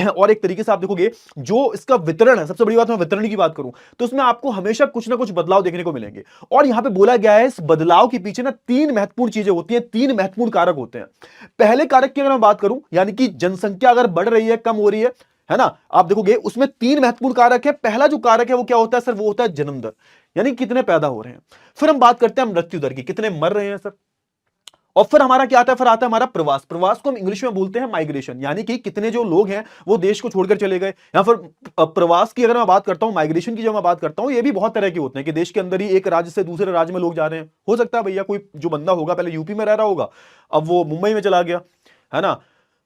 A: और एक तरीके से आप देखोगे जो इसका वितरण है, सबसे बड़ी बात मैं वितरण की बात करूं तो उसमें आपको हमेशा कुछ ना कुछ बदलाव देखने को मिलेंगे। और यहां पे बोला गया है इस बदलाव के पीछे ना तीन महत्वपूर्ण चीजें होती हैं, तीन महत्वपूर्ण कारक होते हैं। पहले कारक की अगर मैं बात करूं, यानी कि जनसंख्या अगर बढ़ रही है, कम हो रही है ना, आप देखोगे उसमें तीन महत्वपूर्ण कारक है। पहला जो कारक है वो क्या होता है सर, वो होता है जन्म दर, यानी कितने पैदा हो रहे हैं। फिर हम बात करते हैं मृत्यु दर की, कितने मर रहे हैं सर। और फिर हमारा क्या आता है, फिर आता है हमारा प्रवास। प्रवास को हम इंग्लिश में बोलते हैं माइग्रेशन, यानी कि कितने जो लोग हैं वो देश को छोड़कर चले गए। या फिर प्रवास की अगर मैं बात करता हूं, माइग्रेशन की जब मैं बात करता हूं, ये भी बहुत तरह के होते हैं कि देश के अंदर ही एक राज्य से दूसरे राज्य में लोग जा रहे हैं। हो सकता है भैया कोई जो बंदा होगा पहले यूपी में रह रहा होगा, अब वो मुंबई में चला गया, है ना,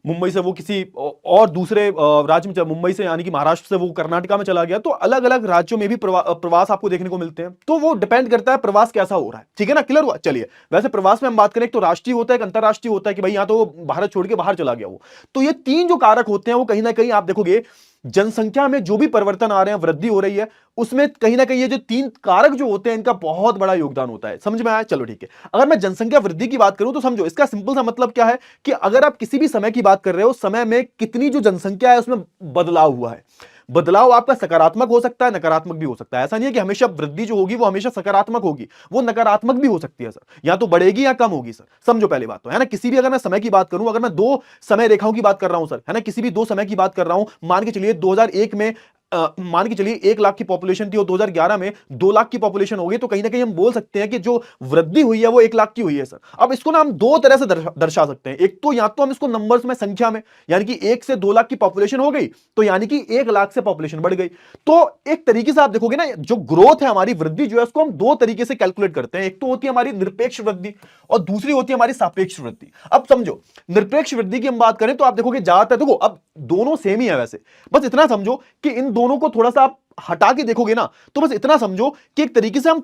A: मुंबई से वो किसी और दूसरे राज्य में, मुंबई से यानी कि महाराष्ट्र से वो कर्नाटका में चला गया। तो अलग अलग राज्यों में भी प्रवास आपको देखने को मिलते हैं। तो वो डिपेंड करता है प्रवास कैसा हो रहा है, ठीक है ना, क्लियर हुआ। चलिए, वैसे प्रवास में हम बात करें तो राष्ट्रीय होता है, एक अंतरराष्ट्रीय होता है कि भाई यहां तो भारत छोड़ के बाहर चला गया वो। तो ये तीन जो कारक होते हैं वो कहीं ना कहीं आप देखोगे जनसंख्या में जो भी परिवर्तन आ रहे हैं, वृद्धि हो रही है, उसमें कहीं ना कहीं ये जो तीन कारक जो होते हैं इनका बहुत बड़ा योगदान होता है। समझ में आया, चलो ठीक है। अगर मैं जनसंख्या वृद्धि की बात करूं तो समझो इसका सिंपल सा मतलब क्या है कि अगर आप किसी भी समय की बात कर रहे हो, समय में कितनी जो जनसंख्या है उसमें बदलाव हुआ है। बदलाव आपका सकारात्मक हो सकता है, नकारात्मक भी हो सकता है। ऐसा नहीं है कि हमेशा वृद्धि जो होगी वो हमेशा सकारात्मक होगी, वो नकारात्मक भी हो सकती है सर, या तो बढ़ेगी या कम होगी सर। समझो पहली बात तो, है ना। किसी भी अगर मैं समय की बात करूं, अगर मैं दो समय रेखाओं की बात कर रहा हूं सर, है ना, किसी भी दो समय की बात कर रहा हूं, मान के चलिए 2001 में मान के चलिए 1 लाख की पॉपुलेशन थी और 2011 में 2 लाख की पॉपुलेशन हो गई, तो कहीं ना कहीं हम बोल सकते हैं कि जो वृद्धि हुई है वो 1 लाख की हुई है सर। अब इसको ना हम दो तरह से दर्शा सकते हैं। एक तो या तो हम इसको नंबर्स में, संख्या में, यानी कि 1 से 2 लाख की पॉपुलेशन हो गई तो यानी कि 1 लाख से पॉपुलेशन बढ़ गई। तो एक तरीके से आप देखोगे ना, जो ग्रोथ है हमारी, वृद्धि जो है, उसको हम दो तरीके से कैलकुलेट करते हैं। एक तो होती है हमारी निरपेक्ष वृद्धि और दूसरी होती है हमारी सापेक्ष वृद्धि। अब समझो निरपेक्ष वृद्धि की हम बात करें तो आप देखोगे ज्यादातर, देखो अब दोनों सेम ही है वैसे, बस इतना समझो कि इन दोनों को थोड़ा सा आप हटा के देखोगे ना, तो बस इतना समझो कि एक तरीके से हम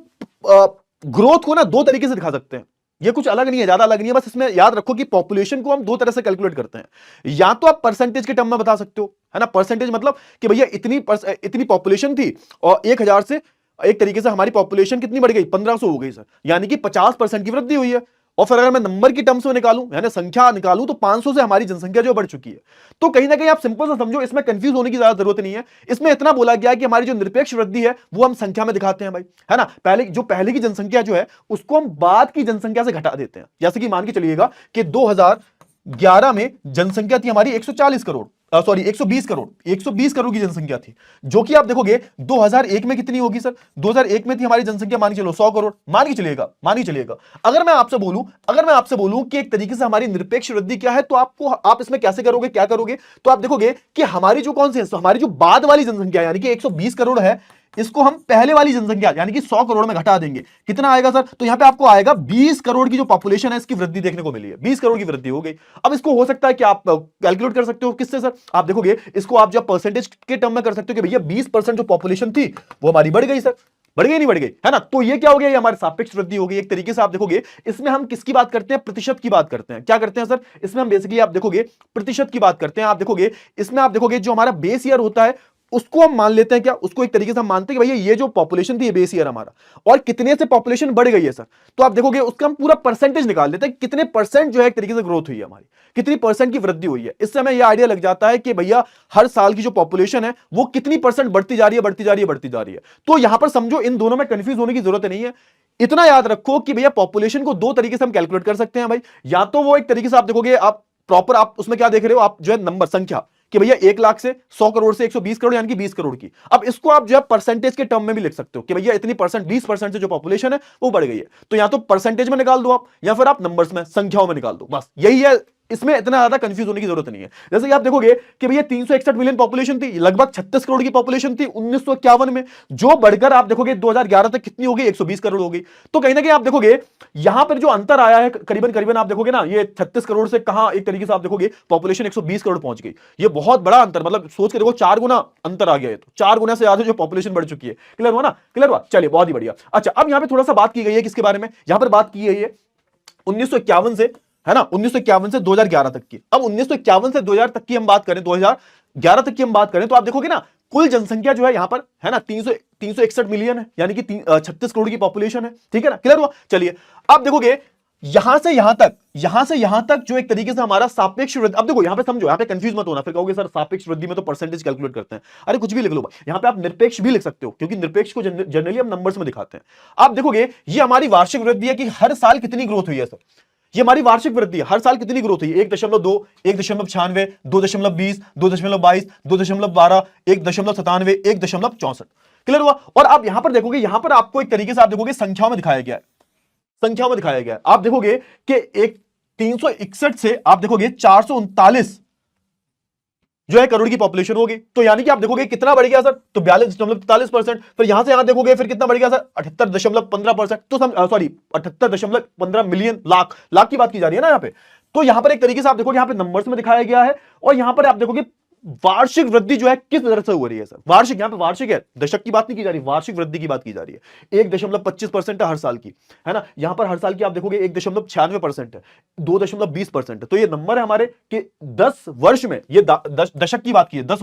A: ग्रोथ को ना दो तरीके से दिखा सकते हैं। ये कुछ अलग नहीं है, ज्यादा अलग नहीं है, बस इसमें याद रखो कि पॉपुलेशन को हम दो तरह से कैलकुलेट करते हैं। या तो आप परसेंटेज के टर्म में बता सकते हो, है ना, परसेंटेज मतलब कि भैया इतनी पॉपुलेशन थी और 1000 से एक तरीके से हमारी पॉपुलेशन कितनी बढ़ गई, 1500 हो गई सर, यानी कि 50% की वृद्धि हुई है। और फिर अगर मैं नंबर की टर्म्स में निकालूं, यानी संख्या निकालूं, तो 500 से हमारी जनसंख्या जो बढ़ चुकी है। तो कहीं ना कहीं आप सिंपल सा समझो, इसमें कंफ्यूज होने की ज्यादा जरूरत नहीं है। इसमें इतना बोला गया है कि हमारी जो निरपेक्ष वृद्धि है वो हम संख्या में दिखाते हैं भाई, है ना। पहले की जनसंख्या जो है उसको हम बाद की जनसंख्या से घटा देते हैं। जैसे कि मान के चलिएगा कि 2011 में जनसंख्या थी हमारी 140 करोड़, सॉरी 120 करोड़, 120 करोड़ की जनसंख्या थी, जो कि आप देखोगे 2001 में कितनी होगी सर, 2001 में थी हमारी जनसंख्या, मान के चलो 100 करोड़, मान के चलिएगा। अगर मैं आपसे बोलूं कि एक तरीके से हमारी निरपेक्ष वृद्धि क्या है, तो आप इसमें कैसे करोगे, क्या करोगे, तो आप देखोगे कि हमारी जो कौन सी है, हमारी जो बाद वाली जनसंख्या यानी कि 120 करोड़ है, इसको हम पहले वाली जनसंख्या यानी कि 100 करोड़ में घटा देंगे। कितना आएगा सर, तो यहां पे आपको आएगा 20 करोड़ की जो पॉपुलेशन है इसकी वृद्धि देखने को मिली है, 20 करोड़ की वृद्धि हो गई। अब इसको हो सकता है कि आप कैलकुलेट कर सकते हो किससे सर, आप देखोगे इसको आप जब परसेंटेज के टर्म में कर सकते हो कि भैया 20% जो पॉपुलेशन थी वो हमारी बढ़ गई सर, बढ़ गई नहीं बढ़ गई, है ना। तो ये क्या हो गया, ये हमारी सापेक्ष वृद्धि हो गई। एक तरीके से आप देखोगे इसमें हम किसकी बात करते हैं, प्रतिशत की बात करते हैं। क्या करते हैं सर, इसमें हम बेसिकली आप देखोगे प्रतिशत की बात करते हैं। आप देखोगे इसमें, आप देखोगे जो हमारा बेस ईयर होता है उसको हम मान लेते हैं, क्या उसको एक तरीके से हम मानते हैं कि भैया ये जो पॉपुलेशन थी ये बेस ईयर हमारा, और कितने से पॉपुलेशन बढ़ गई है सर, तो आप देखोगे उसका हम पूरा परसेंटेज निकाल लेते हैं, कितने परसेंट जो है एक तरीके से ग्रोथ हुई है हमारी, कितनी परसेंट की वृद्धि हुई है। इससे हमें यह आइडिया लग जाता है कि भैया हर साल की जो पॉपुलेशन है वो कितनी परसेंट बढ़ती जा रही है। तो यहां पर समझो इन दोनों में कंफ्यूज होने की जरूरत नहीं है। इतना याद रखो कि भैया पॉपुलेशन को दो तरीके से हम कैलकुलेट कर सकते हैं भाई, या तो वो एक तरीके से आप देखोगे, आप प्रॉपर आप उसमें क्या देख रहे हो, आप जो है नंबर, संख्या, कि भैया 1 लाख से 100 करोड़ से 120 करोड़ यानी कि 20 करोड़ की। अब इसको आप जो है परसेंटेज के टर्म में भी लिख सकते हो कि भैया इतनी परसेंट, 20% से जो पॉपुलेशन है वो बढ़ गई है। तो या तो परसेंटेज में निकाल दो आप, या फिर आप नंबर्स में, संख्याओं में निकाल दो, बस यही है। इसमें इतना ज्यादा कंफ्यूज होने की जरूरत नहीं है। जैसे कि आप देखोगे कि भैया 361 मिलियन पॉपुलेशन थी, लगभग 36 करोड़ की पॉपुलेशन थी 1951 में, जो बढ़कर आप देखोगे 2011 तक कितनी हो गई, 120 करोड़ हो गई। तो कहीं ना कहीं आप देखोगे यहां पर जो अंतर आया है करीबन आप देखोगे ना, ये 36 करोड़ से कहां एक तरीके से आप देखोगे पॉपुलेशन 120 करोड़ पहुंच गई। ये बहुत बड़ा अंतर, मतलब सोच के देखो 4 गुना अंतर आ गया है, तो 4 गुना से ज्यादा जो पॉपुलेशन बढ़ चुकी है। क्लियर हुआ ना, क्लियर हुआ, चलिए बहुत ही बढ़िया। अच्छा, अब यहां पे थोड़ा सा बात की गई है किसके बारे में, यहां पर बात की गई है 1951 से, है ना, 1951 से 2011 तक की। अब 1951 से 2000 तक की हम बात करें, 2011 तक की हम बात करें, तो आप देखोगे ना कुल जनसंख्या जो है यहां पर, है ना, 361 मिलियन है, यानी कि 36 करोड़ की पॉपुलेशन है। ठीक है ना, क्लियर हुआ। चलिए आप देखोगे यहां से यहां तक जो एक तरीके से हमारा सापेक्ष वृद्धि, अब देखो यहां पे समझो, यहां पे कंफ्यूज मत होना, फिर कहोगे सर सापेक्ष वृद्धि में तो परसेंटेज कैलकुलेट करते हैं। अरे कुछ भी लिख लो भाई, यहां पे आप निरपेक्ष भी लिख सकते हो, क्योंकि निरपेक्ष को जनरली हम नंबर्स में दिखाते हैं। आप देखोगे ये हमारी वार्षिक वृद्धि है कि हर साल कितनी ग्रोथ हुई है सर, ये हमारी वार्षिक वृद्धि है, हर साल कितनी ग्रोथ हुई है, 1.2, 1.96, 2.20, 2.22, 2.12, 1.97, 1.64। क्लियर हुआ। और आप यहां पर देखोगे, यहां पर आपको एक तरीके से आप देखोगे संख्याओं में दिखाया गया है, संख्याओं में दिखाया गया है। आप देखोगे कि एक 361 से आप देखोगे 439 जो है करोड़ की पॉपुलेशन होगी, तो यानी कि आप देखोगे कितना बढ़ गया सर, तो 42.43%। फिर यहां से यहां देखोगे फिर कितना बढ़ गया सर, 78.15%। तो सॉरी 78.15 मिलियन, लाख की बात की जा रही है ना यहां पे। तो यहां पर एक तरीके से आप देखोगे, यहां पे नंबर्स में दिखाया गया है, और यहां पर आप देखोगे वार्षिक वृद्धि जो है किस तरह से हो रही है सर, वार्षिक, यहां पे वार्षिक है, दशक की बात नहीं की जा रही, वार्षिक वृद्धि की बात की जा रही है। 1.25% है हर साल की, है ना, यहां पर हर साल की आप देखोगे 1.96% है, 2.20% है। तो ये नंबर है हमारे कि 10 वर्ष में, ये दशक की बात की है, 10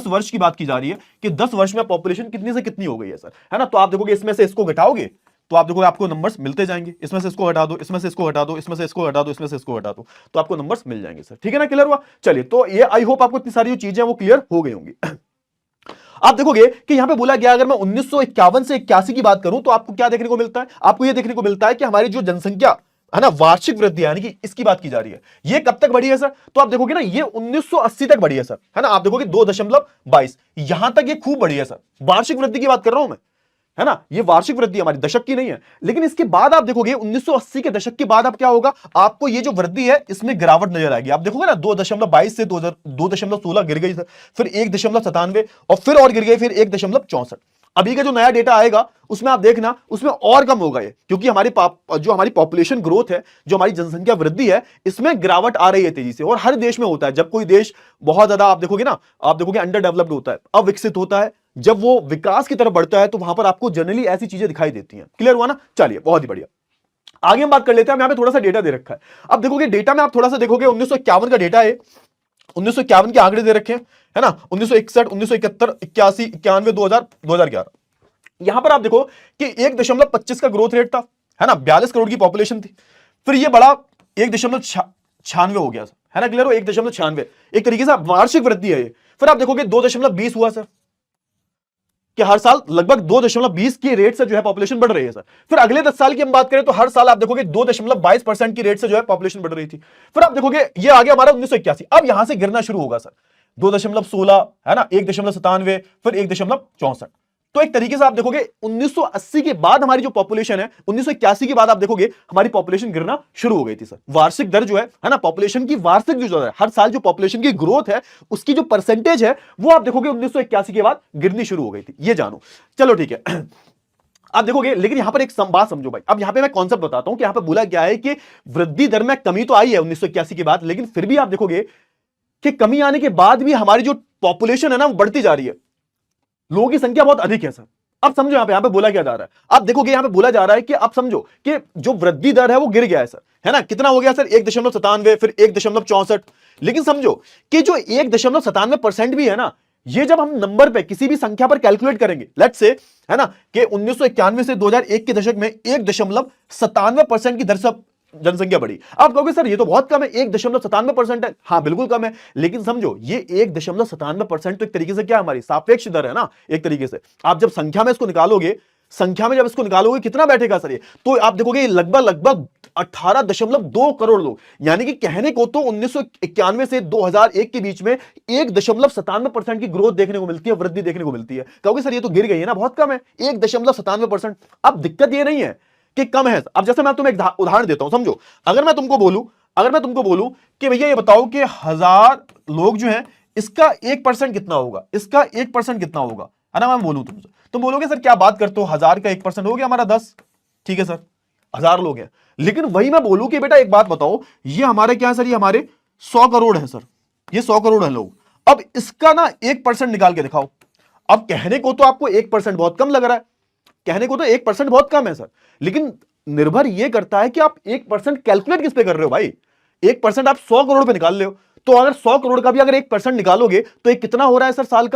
A: वर्ष की बात की जा रही है कि 10 वर्ष में पॉपुलेशन कितनी से कितनी हो गई है सर, है ना। तो आप देखोगे इसमें से इसको घटाओगे तो आप देखोगे आपको नंबर्स मिलते जाएंगे, इसमें से इसको हटा दो, इसमें से इसको हटा दो, इसमें से इसको हटा दो, इसमें से इसको हटा दो, तो आपको नंबर्स मिल जाएंगे सर। ठीक है ना, क्लियर हुआ। चलिए, तो ये आई होप आपको इतनी सारी जो चीजें वो क्लियर हो गई होंगी। आप देखोगे कि यहां पे बोला गया, अगर मैं 1951 से 81 की बात करूं तो आपको क्या देखने को मिलता है, आपको यह देखने को मिलता है कि हमारी जो जनसंख्या है ना, वार्षिक वृद्धि, यानी कि इसकी बात की जा रही है, ये कब तक बढ़ी है सर, तो आप देखोगे ना ये 1980 तक बढ़ी है सर, है ना। आप देखोगे 2.22 यहां तक ये खूब बढ़ी है सर, वार्षिक वृद्धि की बात कर रहा हूं मैं, है ना, ये वार्षिक वृद्धि हमारी दशक की नहीं है। लेकिन इसके बाद आप देखोगे 1980 के दशक के बाद अब क्या होगा, आपको ये जो वृद्धि है इसमें गिरावट नजर आएगी। आप देखोगे ना 2.22 से 2.16 गिर गई, फिर 1.97 और फिर और गिर गई, फिर 1.64। अभी का जो नया डेटा आएगा उसमें आप देखना, उसमें और कम होगा ये, क्योंकि जो हमारी पॉपुलेशन ग्रोथ है, जो हमारी जनसंख्या वृद्धि है, इसमें गिरावट आ रही है तेजी से। और हर देश में होता है, जब कोई देश बहुत ज्यादा आप देखोगे ना, आप देखोगे अंडर डेवलप्ड होता है, अविकसित होता है, जब वो विकास की तरफ बढ़ता है तो वहां पर आपको जनरली ऐसी चीजें दिखाई देती हैं। क्लियर हुआ ना। चलिए, बहुत ही बढ़िया, आगे हम बात कर लेते हैं। यहां पे थोड़ा सा डेटा दे रखा है, अब देखोगे डेटा में आप थोड़ा सा देखोगे 1951 का डेटा है, 1951 के आंकड़े दे रखे हैं, है ना, 1961, 1971, 81, 91, 2000, 2011। यहां पर आप देखो कि 1.25 का ग्रोथ रेट था, है ना, 42 करोड़ की पॉपुलेशन थी, फिर ये बड़ा 1.96 हो गया, है ना, क्लियर हो, 1.96 एक तरीके से वार्षिक वृद्धि है ये। फिर आप देखोगे 2.20 हुआ सर, कि हर साल लगभग 2.20 की रेट से जो है पॉपुलेशन बढ़ रही है सर। फिर अगले 10 साल की हम बात करें तो हर साल आप देखोगे 2.22% की रेट से जो है पॉपुलेशन बढ़ रही थी। फिर आप देखोगे ये आ गया हमारा 1981, अब यहां से गिरना शुरू होगा सर, 2.16, है ना, 1.97, फिर 1.64। तो एक तरीके से आप देखोगे 1980 के बाद हमारी जो पॉपुलेशन है, 1981 के बाद आप देखोगे हमारी पॉपुलेशन गिरना शुरू हो गई थी सर। वार्षिक दर जो है ना, पॉपुलेशन की वार्षिक जो है, हर साल जो पॉपुलेशन की ग्रोथ है उसकी जो परसेंटेज है वो आप देखोगे 1981 के बाद गिरनी शुरू हो गई थी, ये जानो। चलो ठीक है, आप देखोगे, लेकिन यहां पर एक बात समझो भाई, अब यहां पे मैं कॉन्सेप्ट बताता हूं कि यहां पे बोला गया है कि वृद्धि दर में कमी तो आई है 1981 के बाद, लेकिन फिर भी आप देखोगे कि कमी आने के बाद भी हमारी जो पॉपुलेशन है ना वो बढ़ती जा रही है, लोगों की संख्या बहुत अधिक है सर। अब समझो यहां पे बोला क्या जा रहा है, आप देखोगे यहां पे बोला जा रहा है कि आप समझो कि जो वृद्धि दर है वो गिर गया है सर, है ना, कितना हो गया सर, 1.97, फिर 1.64। लेकिन समझो कि जो 1.97% भी है ना, ये जब हम नंबर पे किसी भी संख्या पर कैलकुलेट करेंगे, लेट्स से, है ना, कि 1991 से 2001 के दशक में 1.97% की दर से जनसंख्या बढ़ी। आप कहोगे सर ये तो बहुत कम है, 1.97% है, हाँ बिल्कुल कम है, लेकिन समझो ये 1.97% तो एक तरीके से क्या हमारी सापेक्ष दर है ना, एक तरीके से आप जब संख्या में इसको निकालोगे, संख्या में जब इसको निकालोगे कितना बैठेगा सर ये, तो आप देखोगे लगभग 18.2 करोड़ लोग, यानी कि कहने को तो 1991 से 2001 के बीच में 1.97% की ग्रोथ देखने को मिलती है, वृद्धि देखने को मिलती है। कहोगे सर ये तो गिर गई है ना, बहुत कम है 1.97%। अब दिक्कत ये नहीं है कि कम है, अब जैसे मैं तुम्हें एक उदाहरण देता हूं, समझो, अगर मैं तुमको बोलूं कि भैया ये बताओ कि 1000 लोग जो हैं इसका 1% कितना होगा, इसका 1% कितना होगा, है ना, मैं बोलूं तुमसे, तुम बोलोगे सर क्या बात करते हो, 1000 का 1% हो गया हमारा 10, ठीक है सर, 1000 लोग हैं। लेकिन वही मैं बोलूं कि बेटा एक बात बताओ, ये हमारे क्या है सर, ये हमारे 100 करोड़ है सर, ये 100 करोड़ है लोग, अब इसका ना 1% निकाल के दिखाओ। अब कहने को तो आपको 1% बहुत कम लग रहा है, कहने को तो 1% बहुत कम है सर, लेकिन निर्भर यह करता है कि आप 1% कैलकुलेट किस पे कर रहे हो भाई। 1% आप 100 करोड़ पे निकाल ले हो, तो अगर 100 करोड़ का भी अगर 1% निकालोगे तो ये कितना हो रहा है सर? साल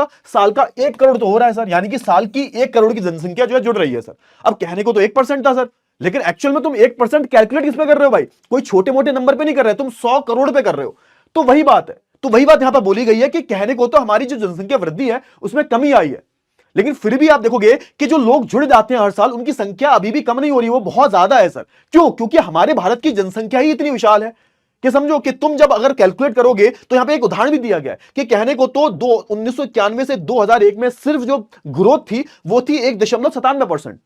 A: का 1 करोड़ तो हो रहा है सर, यानी कि साल की 1 करोड़ की जनसंख्या जो है जुड़ रही है सर। अब कहने को तो 1% था सर, लेकिन एक्चुअल में तुम 1% कैलकुलेट किस पे कर रहे हो भाई? कोई छोटे मोटे नंबर पे नहीं कर रहे, तुम 100 करोड़ पे कर रहे हो। तो वही बात है, तो वही बात यहां पर बोली गई है कि कहने को तो हमारी जो जनसंख्या वृद्धि है उसमें कमी आई है, लेकिन फिर भी आप देखोगे कि जो लोग जुड़ जाते हैं हर साल, उनकी संख्या अभी भी कम नहीं हो रही, वो बहुत ज्यादा है सर। क्यों? क्योंकि हमारे भारत की जनसंख्या ही इतनी विशाल है कि समझो कि तुम जब अगर कैलकुलेट करोगे तो यहां पे एक उदाहरण भी दिया गया है कि कहने को तो 1991 से 2001 में सिर्फ जो ग्रोथ थी वो थी 1.97%,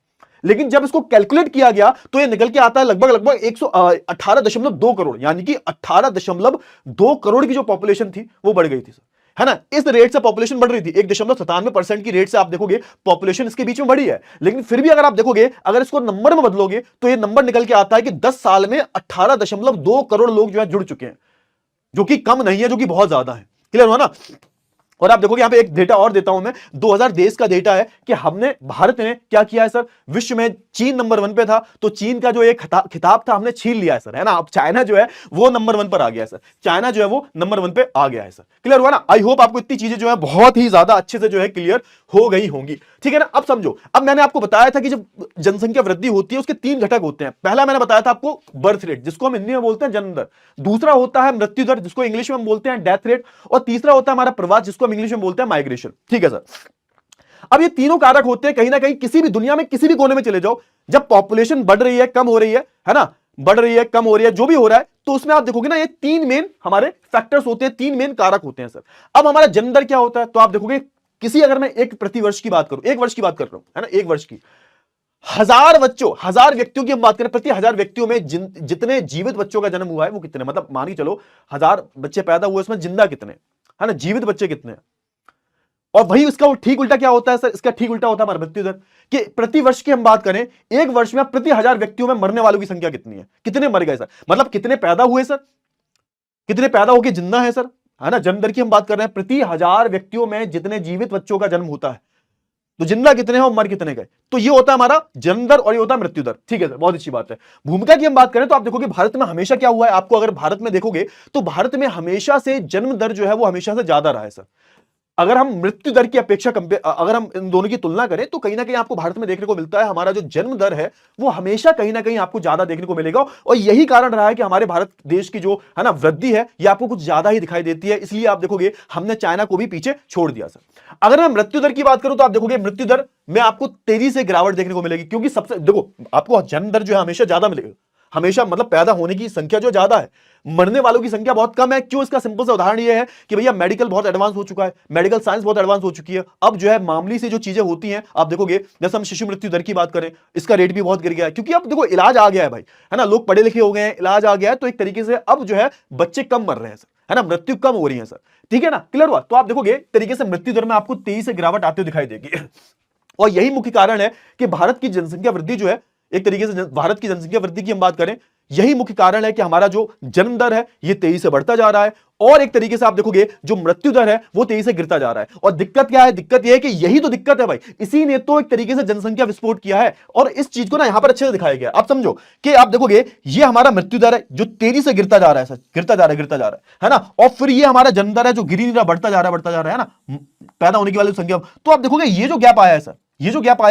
A: लेकिन जब इसको कैलकुलेट किया गया तो ये निकल के आता है लगभग 118.2 करोड़, यानी कि 18.2 करोड़ की जो पॉपुलेशन थी वो बढ़ गई थी सर, है ना। इस रेट से पॉपुलेशन बढ़ रही थी, 1.97% की रेट से आप देखोगे पॉपुलेशन इसके बीच में बढ़ी है। लेकिन फिर भी अगर आप देखोगे, अगर इसको नंबर में बदलोगे तो ये नंबर निकल के आता है कि 10 साल में 18.2 करोड़ लोग जो है जुड़ चुके हैं, जो कि कम नहीं है, जो कि बहुत ज्यादा है। क्लियर हुआ ना। और आप देखोगे यहां पे एक डेटा और देता हूं मैं, 2023 का डेटा है कि हमने भारत ने क्या किया है सर, विश्व में चीन नंबर 1 पे था, तो चीन का जो एक खिताब था हमने छीन लिया है सर, है ना। अब चाइना जो है वो नंबर 1 पर आ गया है सर, चाइना जो है वो नंबर 1 पे आ गया है सर। क्लियर हुआ ना। आई होप आपको इतनी चीजें जो है बहुत ही ज्यादा अच्छे से जो है क्लियर हो गई होंगी, ठीक है ना। अब समझो, अब मैंने आपको बताया था कि जब जनसंख्या वृद्धि होती है उसके 3 घटक होते हैं। पहला मैंने बताया था आपको बर्थ रेट, जिसको हम हिंदी में बोलते हैं जन्म दर, दूसरा होता है मृत्यु दर, जिसको इंग्लिश में हम बोलते हैं डेथ रेट, और तीसरा होता है हमारा प्रवास, जिसको हम इंग्लिश में बोलते हैं माइग्रेशन, ठीक है सर। अब ये तीनों कारक होते हैं कहीं ना कहीं, किसी भी दुनिया में किसी भी कोने में चले जाओ, जब पॉपुलेशन बढ़ रही है कम हो रही है ना, बढ़ रही है कम हो रही है, जो भी हो रहा है, तो उसमें आप देखोगे ना ये 3 मेन हमारे फैक्टर्स होते हैं, 3 मेन कारक होते हैं सर। अब हमारा जन्म दर क्या होता है, तो आप देखोगे किसी, अगर मैं एक प्रति वर्ष की बात करूं, 1 वर्ष की बात कर रहा हूं, है ना, 1 वर्ष की, 1000 व्यक्तियों की हम बात करें, प्रति 1000 व्यक्तियों में जितने जीवित बच्चों का जन्म हुआ है वो कितने, मतलब मान के चलो 1000 बच्चे पैदा हुए, उसमें जिंदा कितने, है ना, जीवित बच्चे कितने। और वही इसका ठीक उल्टा क्या होता है सर, इसका ठीक उल्टा होता है हमारा मृत्यु दर, कि प्रति वर्ष की हम बात करें, 1 वर्ष में प्रति 1000 व्यक्तियों में मरने वालों की संख्या कितनी है, कितने मर गए सर, मतलब कितने पैदा हुए सर, कितने पैदा होकर जिंदा है सर, है ना। जन्म दर की हम बात कर रहे हैं, प्रति 1000 व्यक्तियों में जितने जीवित बच्चों का जन्म होता है, तो जिंदा कितने हैं और मर कितने गए, तो ये होता है हमारा जन्म दर और ये होता है मृत्यु दर, ठीक है सर, बहुत अच्छी बात है। भूमिका की हम बात करें तो आप देखोगे भारत में हमेशा क्या हुआ है, आपको अगर भारत में देखोगे तो भारत में हमेशा से जन्म दर जो है वो हमेशा से ज्यादा रहा है सर। अगर हम मृत्यु दर की अपेक्षा अगर हम इन दोनों की तुलना करें तो कहीं ना कहीं आपको भारत में देखने को मिलता है हमारा जो जन्म दर है वो हमेशा कहीं ना कहीं आपको ज्यादा देखने को मिलेगा, और यही कारण रहा है कि हमारे भारत देश की जो है ना वृद्धि है ये आपको कुछ ज्यादा ही दिखाई देती है। इसलिए आप देखोगे हमने चाइना को भी पीछे छोड़ दिया सर। अगर मैं मृत्यु दर की बात करूं तो आप देखोगे मृत्यु दर में आपको तेजी से गिरावट देखने को मिलेगी, क्योंकि सबसे देखो आपको जन्म दर जो है हमेशा ज्यादा मिलेगा, हमेशा, मतलब पैदा होने की संख्या जो ज्यादा है, मरने वालों की संख्या बहुत कम है। क्यों? इसका सिंपल सा उदाहरण ये है कि भैया मेडिकल बहुत एडवांस हो चुका है, मेडिकल साइंस बहुत एडवांस हो चुकी है। अब जो है मामूली से जो चीजें होती हैं आप देखोगे, जैसे हम शिशु मृत्यु दर की बात करें, इसका रेट भी बहुत गिर गया है, क्योंकि अब देखो इलाज आ गया है भाई, है ना, लोग पढ़े लिखे हो गए हैं, इलाज आ गया है, तो एक तरीके से अब जो है बच्चे कम मर रहे हैं सर, है ना, मृत्यु कम हो रही है सर, ठीक है ना। क्लियर हुआ। तो आप देखोगे तरीके से मृत्यु दर में आपको तेजी से गिरावट आते हुए दिखाई देगी, और यही मुख्य कारण है कि भारत की जनसंख्या वृद्धि जो है, एक तरीके से भारत की जनसंख्या वृद्धि की हम बात करें, यही मुख्य कारण है कि हमारा जो जन्म दर है ये तेजी से बढ़ता जा रहा है, और एक तरीके से आप देखोगे जो मृत्यु दर है वो तेजी से गिरता जा रहा है। और दिक्कत क्या है? दिक्कत यह है कि यही तो दिक्कत है भाई, इसी ने तो एक तरीके से जनसंख्या विस्फोट किया है, और इस चीज को ना यहां पर अच्छे से दिखाया गया। आप समझो कि आप देखोगे ये हमारा मृत्यु दर है जो तेजी से गिरता जा रहा है सर, गिरता जा रहा है ना, और फिर ये हमारा जन्म दर है जो गिरी बढ़ता जा रहा है ना, पैदा होने की वाली संख्या। तो आप देखोगे ये जो गैप आया है सर, ये जो गैप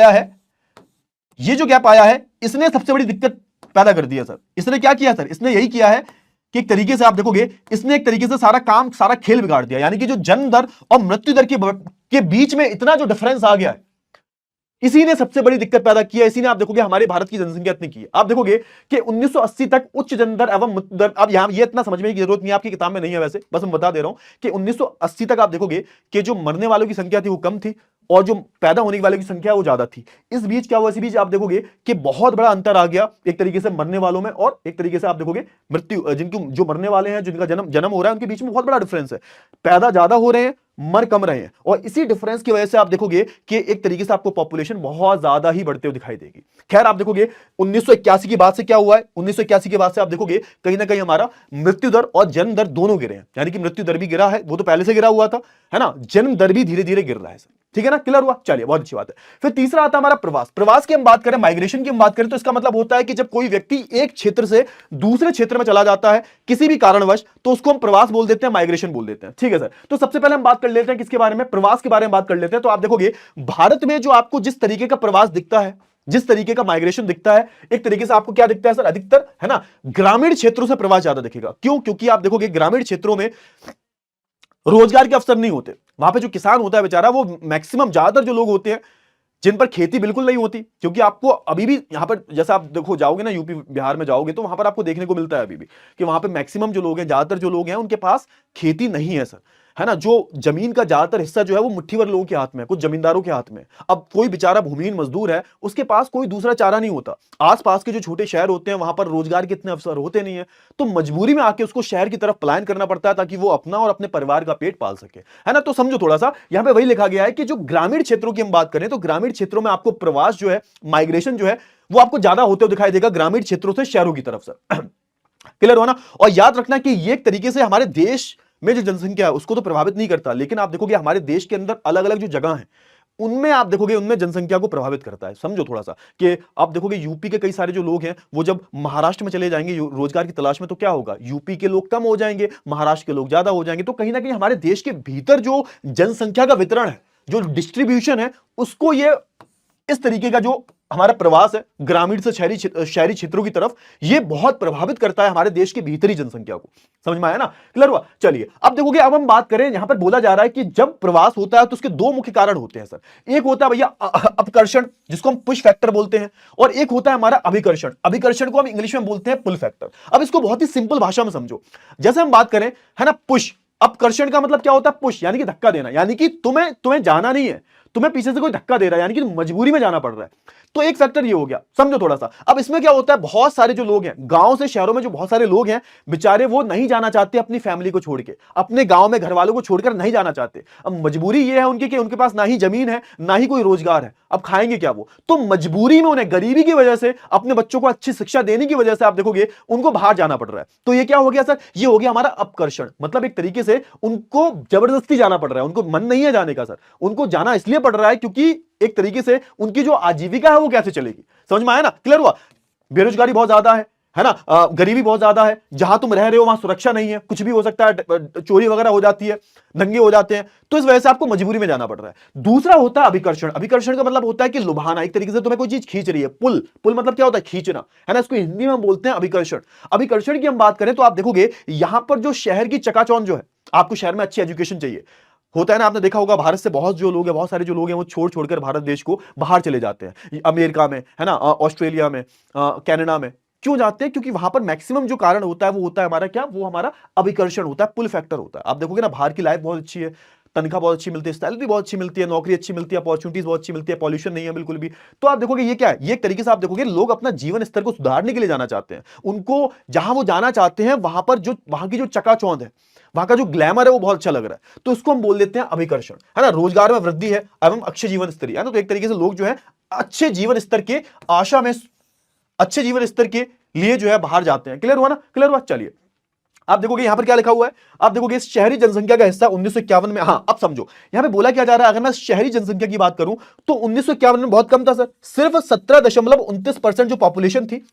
A: आया है, इसने सबसे बड़ी दिक्कत पैदा कर दिया सर। इसने क्या किया सर? इसने यही किया है कि एक तरीके से आप देखोगे इसने एक तरीके से सारा खेल बिगाड़ दिया, यानी कि जो जन्म दर और मृत्यु दर के बीच में इतना जो डिफरेंस आ गया है, इसी ने सबसे बड़ी दिक्कत पैदा की है। इसी ने आप देखोगे हमारे भारत की जनसंख्या इतनी की है। आप देखोगे कि 1980 तक उच्च जन्म दर एवं मृत्यु दर, अब यहां ये इतना समझने की जरूरत नहीं, आपकी किताब में नहीं है वैसे, बस मैं बता दे रहा हूं कि 1980 तक आप देखोगे कि जो मरने वालों की संख्या थी वो कम थी, और जो पैदा होने वालों की संख्या वो ज्यादा थी। इस बीच क्या हुआ? इसी बीच आप देखोगे कि बहुत बड़ा अंतर आ गया एक तरीके से मरने वालों में, और एक तरीके से आप देखोगे मृत्यु, जिनकी जो मरने वाले हैं, जिनका जन्म हो रहा है, उनके बीच में बहुत बड़ा डिफरेंस है। पैदा ज्यादा हो रहे हैं, मर कम रहे हैं, और इसी डिफरेंस की वजह से आप देखोगे कि एक तरीके से आपको पॉपुलेशन बहुत ज्यादा ही बढ़ते हुए दिखाई देगी। खैर आप देखोगे 1981 की बात से क्या हुआ है, 1981 के बाद से आप देखोगे कहीं ना कहीं हमारा मृत्यु दर और जन्म दर दोनों गिरे हैं, यानी कि मृत्यु दर भी गिरा है, वो तो पहले से गिरा हुआ था, है ना, जन्म दर भी धीरे धीरे गिर रहा है सर, ठीक है ना, क्लियर हुआ, चलिए बहुत अच्छी बात है। फिर तीसरा आता है हमारा प्रवास। प्रवास की हम बात करें, माइग्रेशन की हम बात करें, तो इसका मतलब होता है कि जब कोई व्यक्ति एक क्षेत्र से दूसरे क्षेत्र में चला जाता है किसी भी कारणवश, तो उसको हम प्रवास बोल देते हैं, माइग्रेशन बोल देते हैं, ठीक है सर। तो सबसे पहले हम बात कर लेते हैं किसके बारे में, प्रवास के बारे में बात कर लेते हैं। तो आप देखोगे भारत में जो आपको जिस तरीके का प्रवास दिखता है, जिस तरीके का माइग्रेशन दिखता है, एक तरीके से आपको क्या दिखता है सर, अधिकतर है ना ग्रामीण क्षेत्रों से प्रवास ज्यादा दिखेगा। क्यों? क्योंकि आप देखोगे ग्रामीण क्षेत्रों में रोजगार के अवसर नहीं होते, वहां पे जो किसान होता है बेचारा, वो मैक्सिमम ज्यादातर जो लोग होते हैं जिन पर खेती बिल्कुल नहीं होती, क्योंकि आपको अभी भी यहां पर जैसा आप देखो जाओगे ना यूपी बिहार में जाओगे, तो वहां पर आपको देखने को मिलता है अभी भी कि वहां पे मैक्सिमम जो लोग हैं, ज्यादातर जो लोग हैं उनके पास खेती नहीं है सर, है ना। जो जमीन का ज्यादातर हिस्सा जो है वो मुट्ठी भर लोगों के हाथ में है, कुछ जमींदारों के हाथ में। अब कोई बेचारा भूमिहीन मजदूर है, उसके पास कोई दूसरा चारा नहीं होता। आसपास के जो छोटे शहर होते हैं वहां पर रोजगार के इतने अवसर होते नहीं है, तो मजबूरी में आके उसको शहर की तरफ पलायन करना पड़ता है ताकि वो अपना और अपने परिवार का पेट पाल सके, है ना। तो समझो थोड़ा सा, यहां पे वही लिखा गया है कि जो ग्रामीण क्षेत्रों की हम बात करें, तो ग्रामीण क्षेत्रों में आपको प्रवास जो है, माइग्रेशन जो है, वो आपको ज्यादा होते हुए दिखाई देगा ग्रामीण क्षेत्रों से शहरों की तरफ से। क्लियर हो ना। और याद रखना कि ये एक तरीके से हमारे देश में जो जनसंख्या है उसको तो प्रभावित नहीं करता, लेकिन आप देखोगे हमारे देश के अंदर अलग अलग जो जगह हैं उनमें आप देखोगे उनमें जनसंख्या को प्रभावित करता है। समझो थोड़ा सा कि आप देखोगे यूपी के कई सारे जो लोग हैं वो जब महाराष्ट्र में चले जाएंगे रोजगार की तलाश में, तो क्या होगा, यूपी के लोग कम हो जाएंगे, महाराष्ट्र के लोग ज्यादा हो जाएंगे। तो कहीं ना कहीं हमारे देश के भीतर जो जनसंख्या का वितरण है, जो डिस्ट्रीब्यूशन है, उसको ये इस तरीके का जो हमारा प्रवास है ग्रामीण से शहरी क्षेत्रों की तरफ, ये बहुत प्रभावित करता है हमारे देश के भीतरी जनसंख्या को। समझ में आया ना, क्लियर हुआ। चलिए अब देखोगे, अब हम बात करें, यहां पर बोला जा रहा है कि जब प्रवास होता है तो उसके दो मुख्य कारण होते हैं सर। एक होता है भैया अपकर्षण, जिसको हम पुश फैक्टर बोलते हैं, और एक होता है हमारा अभिकर्षण। अभिकर्षण को हम इंग्लिश में बोलते हैं पुल फैक्टर। अब इसको बहुत ही सिंपल भाषा में समझो, जैसे हम बात करें, है ना, पुश, अपकर्षण का मतलब क्या होता है, पुश यानी कि धक्का देना, यानी कि तुम्हें जाना नहीं है, तुम्हें पीछे से कोई धक्का दे रहा है, यानी कि मजबूरी में जाना पड़ रहा है। तो एक फैक्टर ये हो गया, समझो थोड़ा सा। अब इसमें क्या होता है, बहुत सारे जो लोग हैं गांव से शहरों में, जो बहुत सारे लोग हैं बेचारे, वो नहीं जाना चाहते अपनी फैमिली को छोड़ के, अपने गांव में घर वालों को छोड़कर नहीं जाना चाहते। अब मजबूरी ये है उनकी कि उनके पास ना ही जमीन है, ना ही कोई रोजगार है, अब खाएंगे क्या वो। तो मजबूरी में उन्हें गरीबी की वजह से, अपने बच्चों को अच्छी शिक्षा देने की वजह से आप देखोगे उनको बाहर जाना पड़ रहा है। तो ये क्या हो गया सर, ये हो गया हमारा अपकर्षण, मतलब एक तरीके से उनको जबरदस्ती जाना पड़ रहा है, उनको मन नहीं है जाने का सर, उनको जाना इसलिए पड़ रहा है क्योंकि एक तरीके से उनकी जो आजीविका है वो कैसे चलेगी। समझ में आया ना, क्लियर हुआ। बेरोजगारी बहुत ज्यादा है ना, गरीबी बहुत ज्यादा है, जहां तुम रह रहे हो वहां सुरक्षा नहीं है, कुछ भी हो सकता है, चोरी वगैरह हो जाती है, दंगे हो जाते हैं, तो इस वजह से आपको मजबूरी में जाना पड़ रहा है। दूसरा होता है अभिकर्षण। अभिकर्षण का मतलब होता है कि लुभाना, एक तरीके से तुम्हें कोई चीज खींच रही है, पुल मतलब क्या होता है, खींचना, है ना, इसको हिंदी में बोलते हैं अभिकर्षण। अभिकर्षण की हम बात करें तो आप देखोगे यहां पर जो शहर की चकाचौंध जो है, आपको शहर में अच्छी एजुकेशन चाहिए, होता है ना, आपने देखा होगा भारत से बहुत जो लोग हैं, बहुत सारे जो लोग हैं वो छोड़कर भारत देश को बाहर चले जाते हैं, अमेरिका में, है ना, ऑस्ट्रेलिया में, कनाडा में। क्यों जाते हैं? क्योंकि वहां पर मैक्सिमम जो कारण होता है वो होता है हमारा क्या, वो हमारा अभिकर्षण होता है, पुल फैक्टर होता है। आप देखोगे ना, बाहर की लाइफ बहुत अच्छी है, तनख्वाह बहुत अच्छी मिलती है, सैलरी बहुत अच्छी मिलती है, नौकरी अच्छी मिलती है, अपॉर्चुनिटीज बहुत अच्छी मिलती है, पॉल्यूशन नहीं है बिल्कुल भी। तो आप देखोगे ये क्या है, ये एक तरीके से आप देखोगे लोग अपना जीवन स्तर को सुधारने के लिए जाना चाहते हैं, उनको जहां वो जाना चाहते हैं वहां पर जो वहां की जो चकाचौंध है, वहां का जो ग्लैमर है वो बहुत अच्छा लग रहा है, तो इसको हम बोल देते हैं अभिकर्षण, है ना। रोजगार में वृद्धि है एवं अच्छे जीवन स्तर, है ना, तो एक तरीके से लोग जो है अच्छे जीवन स्तर के आशा में, अच्छे जीवन स्तर के लिए जो है बाहर जाते हैं। क्लियर हुआ ना, क्लियर हुआ। चलिए आप देखोगे यहां पर क्या लिखा हुआ है, आप देखोगे शहरी जनसंख्या का हिस्सा 1951 में, हां अब समझो यहां पे बोला क्या जा रहा है, अगर मैं शहरी जनसंख्या की बात करूं तो 1951 में बहुत कम था सर, सिर्फ 17.29% जो पॉपुलेशन थी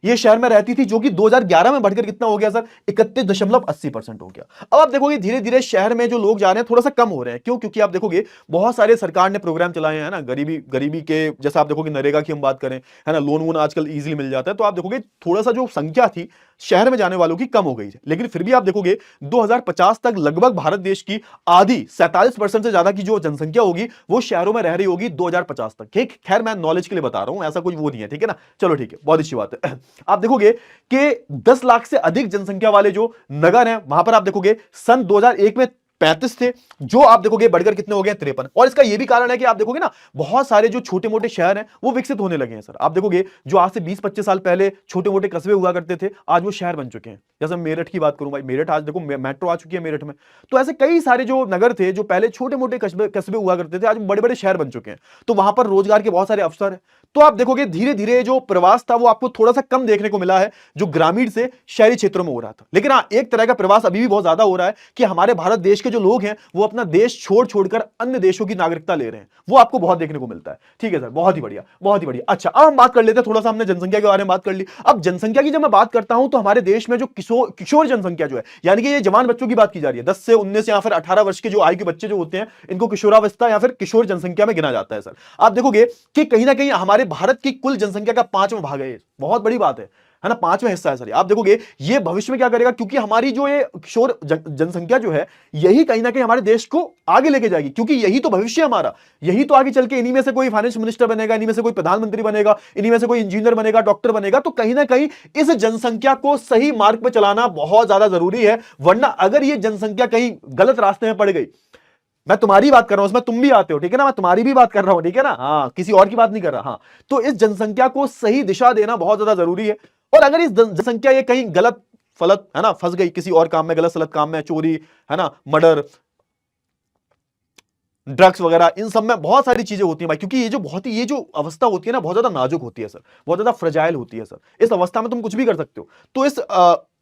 A: ये शहर में रहती थी, जो कि 2011 में बढ़कर कितना हो गया सर, 31.80% हो गया। अब आप देखोगे धीरे धीरे शहर में जो लोग जा रहे हैं थोड़ा सा कम हो रहे हैं। क्यों? क्योंकि आप देखोगे बहुत सारे सरकार ने प्रोग्राम चलाए हैं ना, गरीबी के, जैसा आप देखोगे नरेगा की हम बात करें, है ना, लोन वोन आजकल इजीली मिल जाता है, तो आप देखोगे थोड़ा सा जो संख्या थी शहर में जाने वालों की कम हो गई है। लेकिन फिर भी आप देखोगे 2050 तक लगभग भारत देश की आधी 47% से ज्यादा की जो जनसंख्या होगी वो शहरों में रह रही होगी 2050 तक। ठीक, खैर मैं नॉलेज के लिए बता रहा हूं, ऐसा कुछ वो नहीं है, ठीक है ना। चलो ठीक है, बहुत अच्छी बात है। आप देखोगे कि 10 लाख से अधिक जनसंख्या वाले जो नगर हैं वहां पर आप देखोगे सन 2001 में 35 थे, जो आप देखोगे बढ़कर कितने हो गए 53। और इसका यह भी कारण है कि आप देखोगे ना, बहुत सारे जो छोटे मोटे शहर हैं वो विकसित होने लगे हैं सर। आप देखोगे जो आज से 20-25 साल पहले छोटे मोटे कस्बे हुआ करते थे, आज वो शहर बन चुके हैं। जैसे मेरठ की बात करूं भाई, मेरठ आज देखो मेट्रो आ चुकी है मेरठ में। तो ऐसे कई सारे जो नगर थे, जो पहले छोटे मोटे कस्बे कस्बे हुआ करते थे, आज बड़े बड़े शहर बन चुके हैं। तो वहां पर रोजगार के बहुत सारे अवसर है। तो आप देखोगे धीरे धीरे जो प्रवास था वो आपको थोड़ा सा कम देखने को मिला है, जो ग्रामीण से शहरी क्षेत्रों में हो रहा था। लेकिन हाँ, एक तरह का प्रवास अभी भी बहुत ज्यादा हो रहा है कि हमारे भारत देश के जो लोग हैं वो अपना देश छोड़ छोड़कर अन्य देशों की नागरिकता ले रहे हैं। वो आपको बहुत देखने को मिलता है। ठीक है सर, बहुत ही बढ़िया, बहुत ही बढ़िया। अच्छा, अब हम बात कर लेते हैं, थोड़ा सा हमने जनसंख्या के बारे में बात कर ली। अब जनसंख्या की जब मैं बात करता हूं तो हमारे देश में जो किशोर जनसंख्या जो है, यानी कि ये जवान बच्चों की बात की जा रही है, 10 से 19 या फिर 18 वर्ष के जो आयु के बच्चे जो होते हैं, इनको किशोरावस्था या फिर किशोर जनसंख्या में गिना जाता है सर। आप देखोगे कि कहीं ना कहीं हमारे भारत की कुल जनसंख्या का 5वां भाग है। बहुत बड़ी बात है ना, 5वां हिस्सा है सर। आप देखोगे ये भविष्य में क्या करेगा, क्योंकि हमारी जो ये किशोर जनसंख्या जो है, यही कहीं ना कहीं हमारे देश को आगे लेके जाएगी, क्योंकि यही तो भविष्य है हमारा। यही तो आगे चल के इन्हीं में से कोई फाइनेंस मिनिस्टर बनेगा, इन्हीं में से कोई प्रधानमंत्री बनेगा, इन्हीं में से कोई इंजीनियर बनेगा, डॉक्टर बनेगा। तो कहीं ना कहीं इस जनसंख्या को सही मार्ग पर चलाना बहुत ज्यादा जरूरी है, वरना अगर ये जनसंख्या कहीं गलत रास्ते में पड़ गई, मैं तुम्हारी बात कर रहा हूं, उसमें तुम भी आते हो, ठीक है ना, मैं तुम्हारी भी बात कर रहा हूं, ठीक है ना, हाँ, किसी और की बात नहीं कर रहा। हाँ, तो इस जनसंख्या को सही दिशा देना बहुत ज्यादा जरूरी है। और अगर इस जनसंख्या ये कहीं गलत फलत है ना, फंस गई किसी और काम में, गलत सलत काम में, चोरी है ना, मर्डर, ड्रग्स वगैरह, इन सब में बहुत सारी चीजें होती हैं भाई, क्योंकि ये जो अवस्था होती है ना, बहुत ज्यादा नाजुक होती है सर, बहुत ज्यादा फ्रेजाइल होती है सर। इस अवस्था में तुम कुछ भी कर सकते हो। तो इस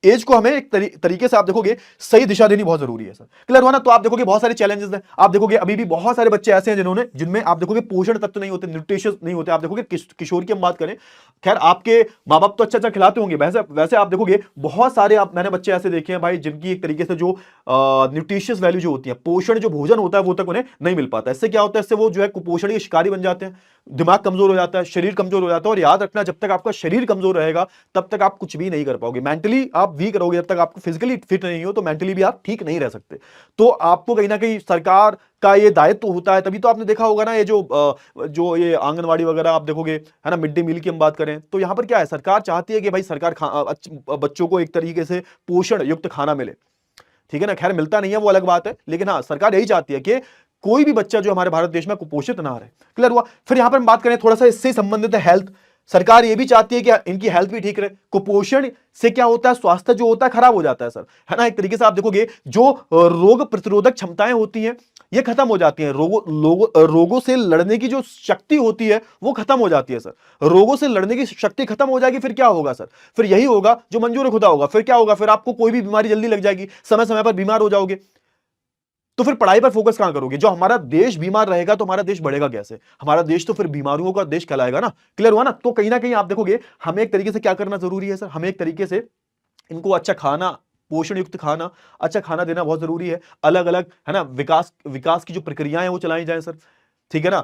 A: एज को हमें एक तरीके से आप देखोगे सही दिशा देनी बहुत जरूरी है सर। क्लियर हुआ ना। तो आप देखोगे बहुत सारे चैलेंजेस हैं। आप देखोगे अभी भी बहुत सारे बच्चे ऐसे हैं जिनमें आप देखोगे पोषण तत्व नहीं होते, न्यूट्रिशियस नहीं होते। आप देखोगे किशोर की हम बात करें, खैर आपके माँ बाप तो अच्छा अच्छा खिलाते होंगे, वैसे वैसे आप देखोगे बहुत सारे मैंने बच्चे ऐसे देखे हैं भाई, जिनकी एक तरीके से जो न्यूट्रिशियस वैल्यू जो होती है, पोषण जो भोजन होता है, वो तक उन्हें नहीं मिल पाता। इससे क्या होता है, इससे वो जो है कुपोषण के शिकारी बन जाते हैं, दिमाग कमजोर हो जाता है, शरीर कमजोर हो जाता है। और याद रखना, जब तक आपका शरीर कमजोर रहेगा तब तक आप कुछ भी नहीं कर पाओगे। मेंटली आप वीक रहोगे, जब तक आप फिजिकली फिट नहीं हो तो मेंटली भी आप ठीक नहीं रह सकते। तो आपको कहीं ना कहीं सरकार का ये दायित्व होता है। तभी तो आपने देखा होगा ना, ये जो ये आंगनवाड़ी वगैरह आप देखोगे है ना, मिड डे मील की हम बात करें तो यहां पर क्या है, सरकार चाहती है कि भाई सरकार बच्चों को एक तरीके से पोषण युक्त खाना मिले। ठीक है ना, खैर मिलता नहीं है वो अलग बात है, लेकिन हाँ, सरकार यही चाहती है कि कोई भी बच्चा जो हमारे भारत देश में कुपोषित ना रहे। क्लियर हुआ। फिर यहां पर हम बात करें थोड़ा सा इससे संबंधित है हेल्थ। सरकार ये भी चाहती है कि इनकी हेल्थ भी ठीक रहे। कुपोषण से क्या होता है, स्वास्थ्य जो होता है खराब हो जाता है सर, है ना। एक तरीके से आप देखोगे जो रोग प्रतिरोधक क्षमताएं होती हैं ये खत्म हो जाती हैं। रोगों से लड़ने की जो शक्ति होती है वो खत्म हो जाती है सर। रोगों से लड़ने की शक्ति खत्म हो जाएगी, फिर क्या होगा सर, फिर यही होगा जो मंजूर खुदा होगा। फिर क्या होगा, फिर आपको कोई भी बीमारी जल्दी लग जाएगी, समय समय पर बीमार हो जाओगे। तो फिर पढ़ाई पर फोकस कहां करोगे। जो हमारा देश बीमार रहेगा तो हमारा देश बढ़ेगा कैसे, हमारा देश तो फिर बीमारियों का देश कहलाएगा ना। क्लियर हुआ ना। तो कहीं ना कहीं आप देखोगे हमें एक तरीके से क्या करना जरूरी है सर, हमें एक तरीके से इनको अच्छा खाना, पोषण युक्त खाना, अच्छा खाना देना बहुत जरूरी है। अलग अलग है ना विकास की जो प्रक्रियाएं हैं वो चलाई जाए सर। ठीक है ना।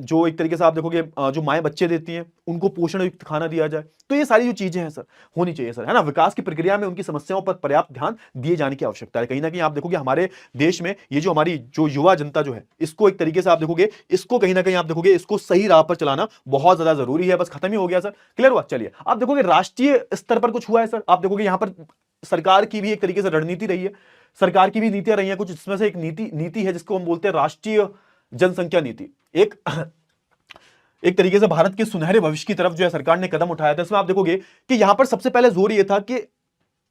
A: जो एक तरीके से आप देखोगे जो माएँ बच्चे देती हैं उनको पोषण युक्त खाना दिया जाए। तो ये सारी जो चीजें हैं सर होनी चाहिए सर, है ना। विकास की प्रक्रिया में उनकी समस्याओं पर पर्याप्त ध्यान दिए जाने की आवश्यकता है। कहीं ना कहीं आप देखोगे हमारे देश में ये जो हमारी जो युवा जनता जो है, इसको एक तरीके से आप देखोगे, इसको कहीं ना कहीं आप देखोगे इसको सही राह पर चलाना बहुत ज्यादा जरूरी है। बस खत्म ही हो गया सर। क्लियर हुआ। चलिए आप देखोगे राष्ट्रीय स्तर पर कुछ हुआ है सर। आप देखोगे यहां पर सरकार की भी एक तरीके से रणनीति रही है, सरकार की भी नीतियां रही हैं कुछ। इसमें से एक नीति है जिसको हम बोलते हैं राष्ट्रीय जनसंख्या नीति। एक तरीके से भारत के सुनहरे भविष्य की तरफ जो है सरकार ने कदम उठाया था। इसमें आप देखोगे कि यहां पर सबसे पहले जोर यह था कि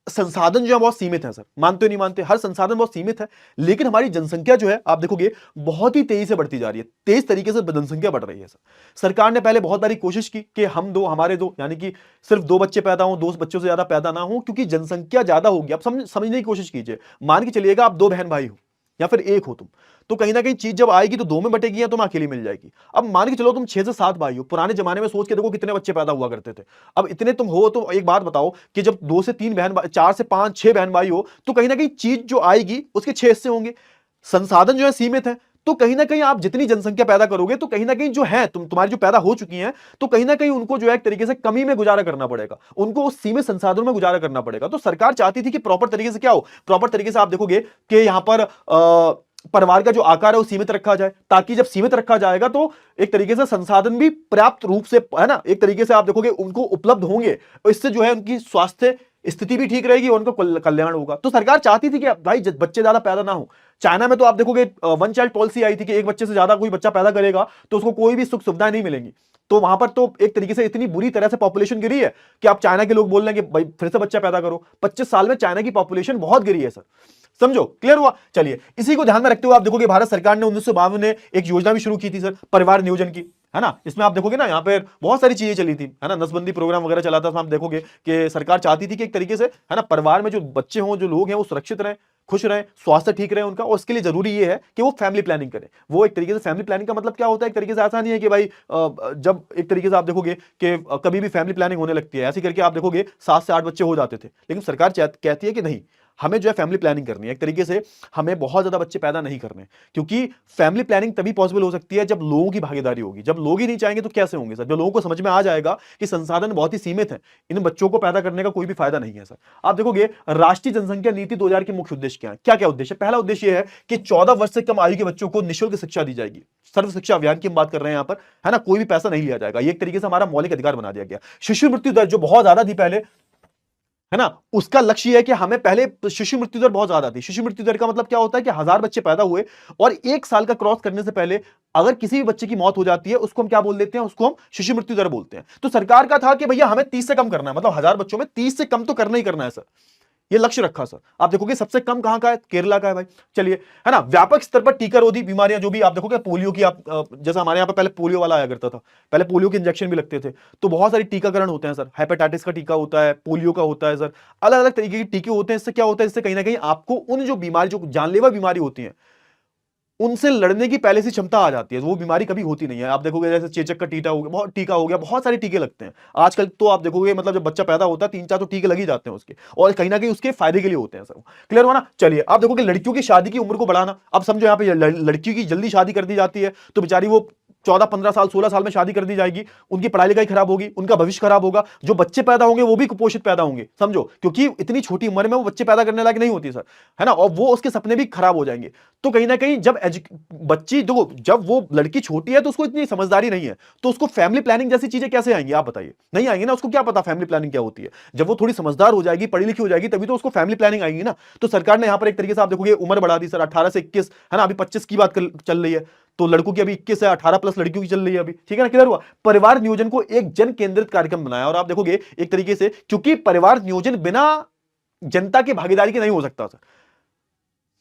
A: संसाधन जो है बहुत सीमित है सर, मानते हो नहीं मानते, हर संसाधन बहुत सीमित है, लेकिन हमारी जनसंख्या जो है आप देखोगे बहुत ही तेजी से बढ़ती जा रही है, तेज तरीके से जनसंख्या बढ़ रही है सर। सरकार ने पहले बहुत बारी कोशिश की कि हम दो हमारे दो, यानी कि सिर्फ 2 बच्चे पैदा हो, 2 बच्चों से ज्यादा पैदा ना हो, क्योंकि जनसंख्या ज्यादा होगी। आप समझने की कोशिश कीजिए, मान के चलिएगा आप 2 बहन भाई हो या फिर 1 हो तुम, तो कहीं ना कहीं चीज जब आएगी तो 2 में बटेगी या तुम अकेली मिल जाएगी। अब मान के चलो तुम 6 से 7 भाई हो, पुराने जमाने में सोच के देखो कितने बच्चे पैदा हुआ करते थे। अब इतने तुम हो तो एक बात बताओ कि जब 2 से 3 बहन, 4 से 5, 6 बहन भाई हो, तो कहीं ना कहीं चीज जो आएगी उसके 6 हिस्से होंगे। संसाधन जो है सीमित है, तो कहीं ना कहीं आप जितनी जनसंख्या पैदा करोगे तो कहीं ना कहीं जो है तुम्हारी जो पैदा हो चुकी हैं, तो कहीं ना कहीं उनको जो है एक तरीके से कमी में गुजारा करना पड़ेगा, उनको उस सीमित संसाधनों में गुजारा करना पड़ेगा। तो सरकार चाहती थी कि प्रॉपर तरीके से क्या हो, प्रॉपर तरीके से आप देखोगे कि यहां पर परिवार का जो आकार है वो सीमित रखा जाए, ताकि जब सीमित रखा जाएगा तो एक तरीके से संसाधन भी पर्याप्त रूप से, है ना, एक तरीके से आप देखोगे उनको उपलब्ध होंगे। इससे जो है उनकी स्वास्थ्य स्थिति भी ठीक रहेगी और उनको कल्याण होगा। तो सरकार चाहती थी कि भाई बच्चे ज्यादा पैदा ना हो, चाइना में तो आप देखोगे वन चाइल्ड पॉलिसी आई थी कि एक बच्चे से ज्यादा कोई बच्चा पैदा करेगा तो उसको कोई भी सुख सुविधाएं नहीं मिलेंगी। तो वहां पर तो एक तरीके से इतनी बुरी तरह से पॉपुलेशन गिरी है कि आप चाइना के लोग बोल रहे हैं कि भाई फिर से बच्चा पैदा करो। 25 साल में चाइना की पॉपुलेशन बहुत गिरी है सर, समझो, क्लियर हुआ। चलिए, इसी को ध्यान में रखते हुए आप देखोगे भारत सरकार ने 1952 में एक योजना भी शुरू की थी सर, परिवार नियोजन की, है ना। इसमें आप देखोगे ना, यहाँ पे बहुत सारी चीजें चली थी, है ना, नसबंदी प्रोग्राम वगैरह चला था। आप देखोगे कि सरकार चाहती थी कि एक तरीके से, है ना, परिवार में जो बच्चे हों, जो लोग हैं, वो सुरक्षित रहें, खुश रहें, स्वास्थ्य ठीक रहे उनका। और उसके लिए जरूरी ये है कि वो फैमिली प्लानिंग करें। वो एक तरीके से फैमिली प्लानिंग का मतलब क्या होता है, एक तरीके से ऐसा नहीं है कि भाई जब एक तरीके से आप देखोगे कि कभी भी फैमिली प्लानिंग होने लगती है, ऐसे करके आप देखोगे 7 से 8 बच्चे हो जाते थे। लेकिन सरकार कहती है कि नहीं, हमें जो है फैमिली प्लानिंग करनी है। एक तरीके से हमें बहुत ज्यादा बच्चे पैदा नहीं करने, क्योंकि फैमिली प्लानिंग तभी पॉसिबल हो सकती है जब लोगों की भागीदारी होगी। जब लोग ही नहीं चाहेंगे तो कैसे होंगे सर। जब लोगों को समझ में आ जाएगा कि संसाधन बहुत ही सीमित है, इन बच्चों को पैदा करने का कोई भी फायदा नहीं है सर। आप देखोगे राष्ट्रीय जनसंख्या नीति 2000 के मुख्य उद्देश्य क्या है, क्या क्या उद्देश्य। पहला उद्देश्य है कि 14 वर्ष से कम आयु के बच्चों को निःशुल्क शिक्षा दी जाएगी। सर्व शिक्षा अभियान की हम बात कर रहे हैं यहाँ पर, है ना, कोई भी पैसा नहीं लिया जाएगा। ये एक तरीके से हमारा मौलिक अधिकार बना दिया गया। शिशु मृत्यु दर जो बहुत ज्यादा थी पहले, है ना, उसका लक्ष्य है कि हमें पहले शिशु मृत्यु दर बहुत ज्यादा थी। शिशु मृत्यु दर का मतलब क्या होता है कि 1000 बच्चे पैदा हुए और 1 साल का क्रॉस करने से पहले अगर किसी भी बच्चे की मौत हो जाती है, उसको हम क्या बोल देते हैं, उसको हम शिशु मृत्यु दर बोलते हैं। तो सरकार का था कि भैया हमें 30 से कम करना है, मतलब 1000 बच्चों में 30 से कम तो करना ही करना है सर। ये लक्ष्य रखा सर। आप देखोगे सबसे कम कहां का है, केरला का है भाई। चलिए, है ना, व्यापक स्तर पर टीका रोधी बीमारियां जो भी आप देखोगे, पोलियो की, आप जैसा हमारे यहाँ पे पहले पोलियो वाला आया करता था, पहले पोलियो के इंजेक्शन भी लगते थे। तो बहुत सारी टीकाकरण होते हैं सर, हेपेटाइटिस का टीका होता है, पोलियो का होता है सर, अलग अलग तरीके के टीके होते हैं। इससे क्या होता है, इससे कहीं ना कहीं आपको उन जो बीमारी, जो जानलेवा बीमारी होती है, उनसे लड़ने की पहले से क्षमता आ जाती है। वो बीमारी कभी होती नहीं है। आप देखोगे जैसे चेचक का टीका हो गया, बहुत टीका हो गया, बहुत सारे टीके लगते हैं आजकल। तो आप देखोगे मतलब जब बच्चा पैदा होता है 3-4 तो टीके लग ही जाते हैं उसके, और कहीं ना कहीं उसके फायदे के लिए होते हैं सर। क्लियर हुआ ना। चलिए, आप देखोगे लड़कियों की शादी की उम्र को बढ़ाना। अब समझो यहाँ पे लड़कियों की जल्दी शादी कर दी जाती है तो बेचारी वो 14-15 साल 16 साल में शादी कर दी जाएगी, उनकी पढ़ाई लिखाई खराब होगी, उनका भविष्य खराब होगा, जो बच्चे पैदा होंगे वो भी कुपोषित पैदा होंगे, समझो, क्योंकि इतनी छोटी उम्र में वो बच्चे पैदा करने लायक नहीं होती सर, है ना, और वो उसके सपने भी खराब हो जाएंगे। तो कहीं ना कहीं जब बच्ची देखो, जब वो लड़की छोटी है तो उसको इतनी समझदारी नहीं है, तो उसको फैमिली प्लानिंग जैसी चीजें कैसे आएंगी, आप बताइए, नहीं आएंगी ना। उसको क्या पता फैमिली प्लानिंग क्या होती है। जब वो थोड़ी समझदार हो जाएगी, पढ़ी लिखी हो जाएगी, तभी तो उसको फैमिली प्लानिंग आएगी ना। तो सरकार ने यहां पर एक तरीके से आप देखोगे उम्र बढ़ा दी सर, 18 से 21, है ना, अभी 25 की बात चल रही है, तो लड़कों की अभी 21 है, 18 प्लस लड़कियों की चल रही है अभी, ठीक है ना, क्लियर हुआ। परिवार नियोजन को एक जन केंद्रित कार्यक्रम बनाया, और आप देखोगे एक तरीके से, क्योंकि परिवार नियोजन बिना जनता की भागीदारी के नहीं हो सकता सर।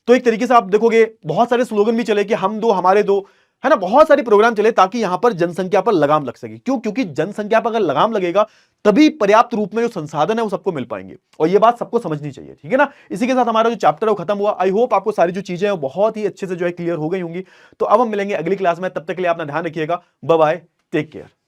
A: तो एक तरीके से आप देखोगे बहुत सारे स्लोगन भी चले कि हम दो हमारे दो, है ना, बहुत सारे प्रोग्राम चले ताकि यहां पर जनसंख्या पर लगाम लग सके। क्यों, क्योंकि जनसंख्या पर अगर लगाम लगेगा तभी पर्याप्त रूप में जो संसाधन है वो सबको मिल पाएंगे, और ये बात सबको समझनी चाहिए, ठीक है ना। इसी के साथ हमारा जो चैप्टर है वो खत्म हुआ। आई होप आपको सारी जो चीजें हैं वो बहुत ही अच्छे से जो है क्लियर हो गई होंगी। तो अब हम मिलेंगे अगली क्लास में, तब तक के लिए अपना ध्यान रखिएगा। Bye bye, take care.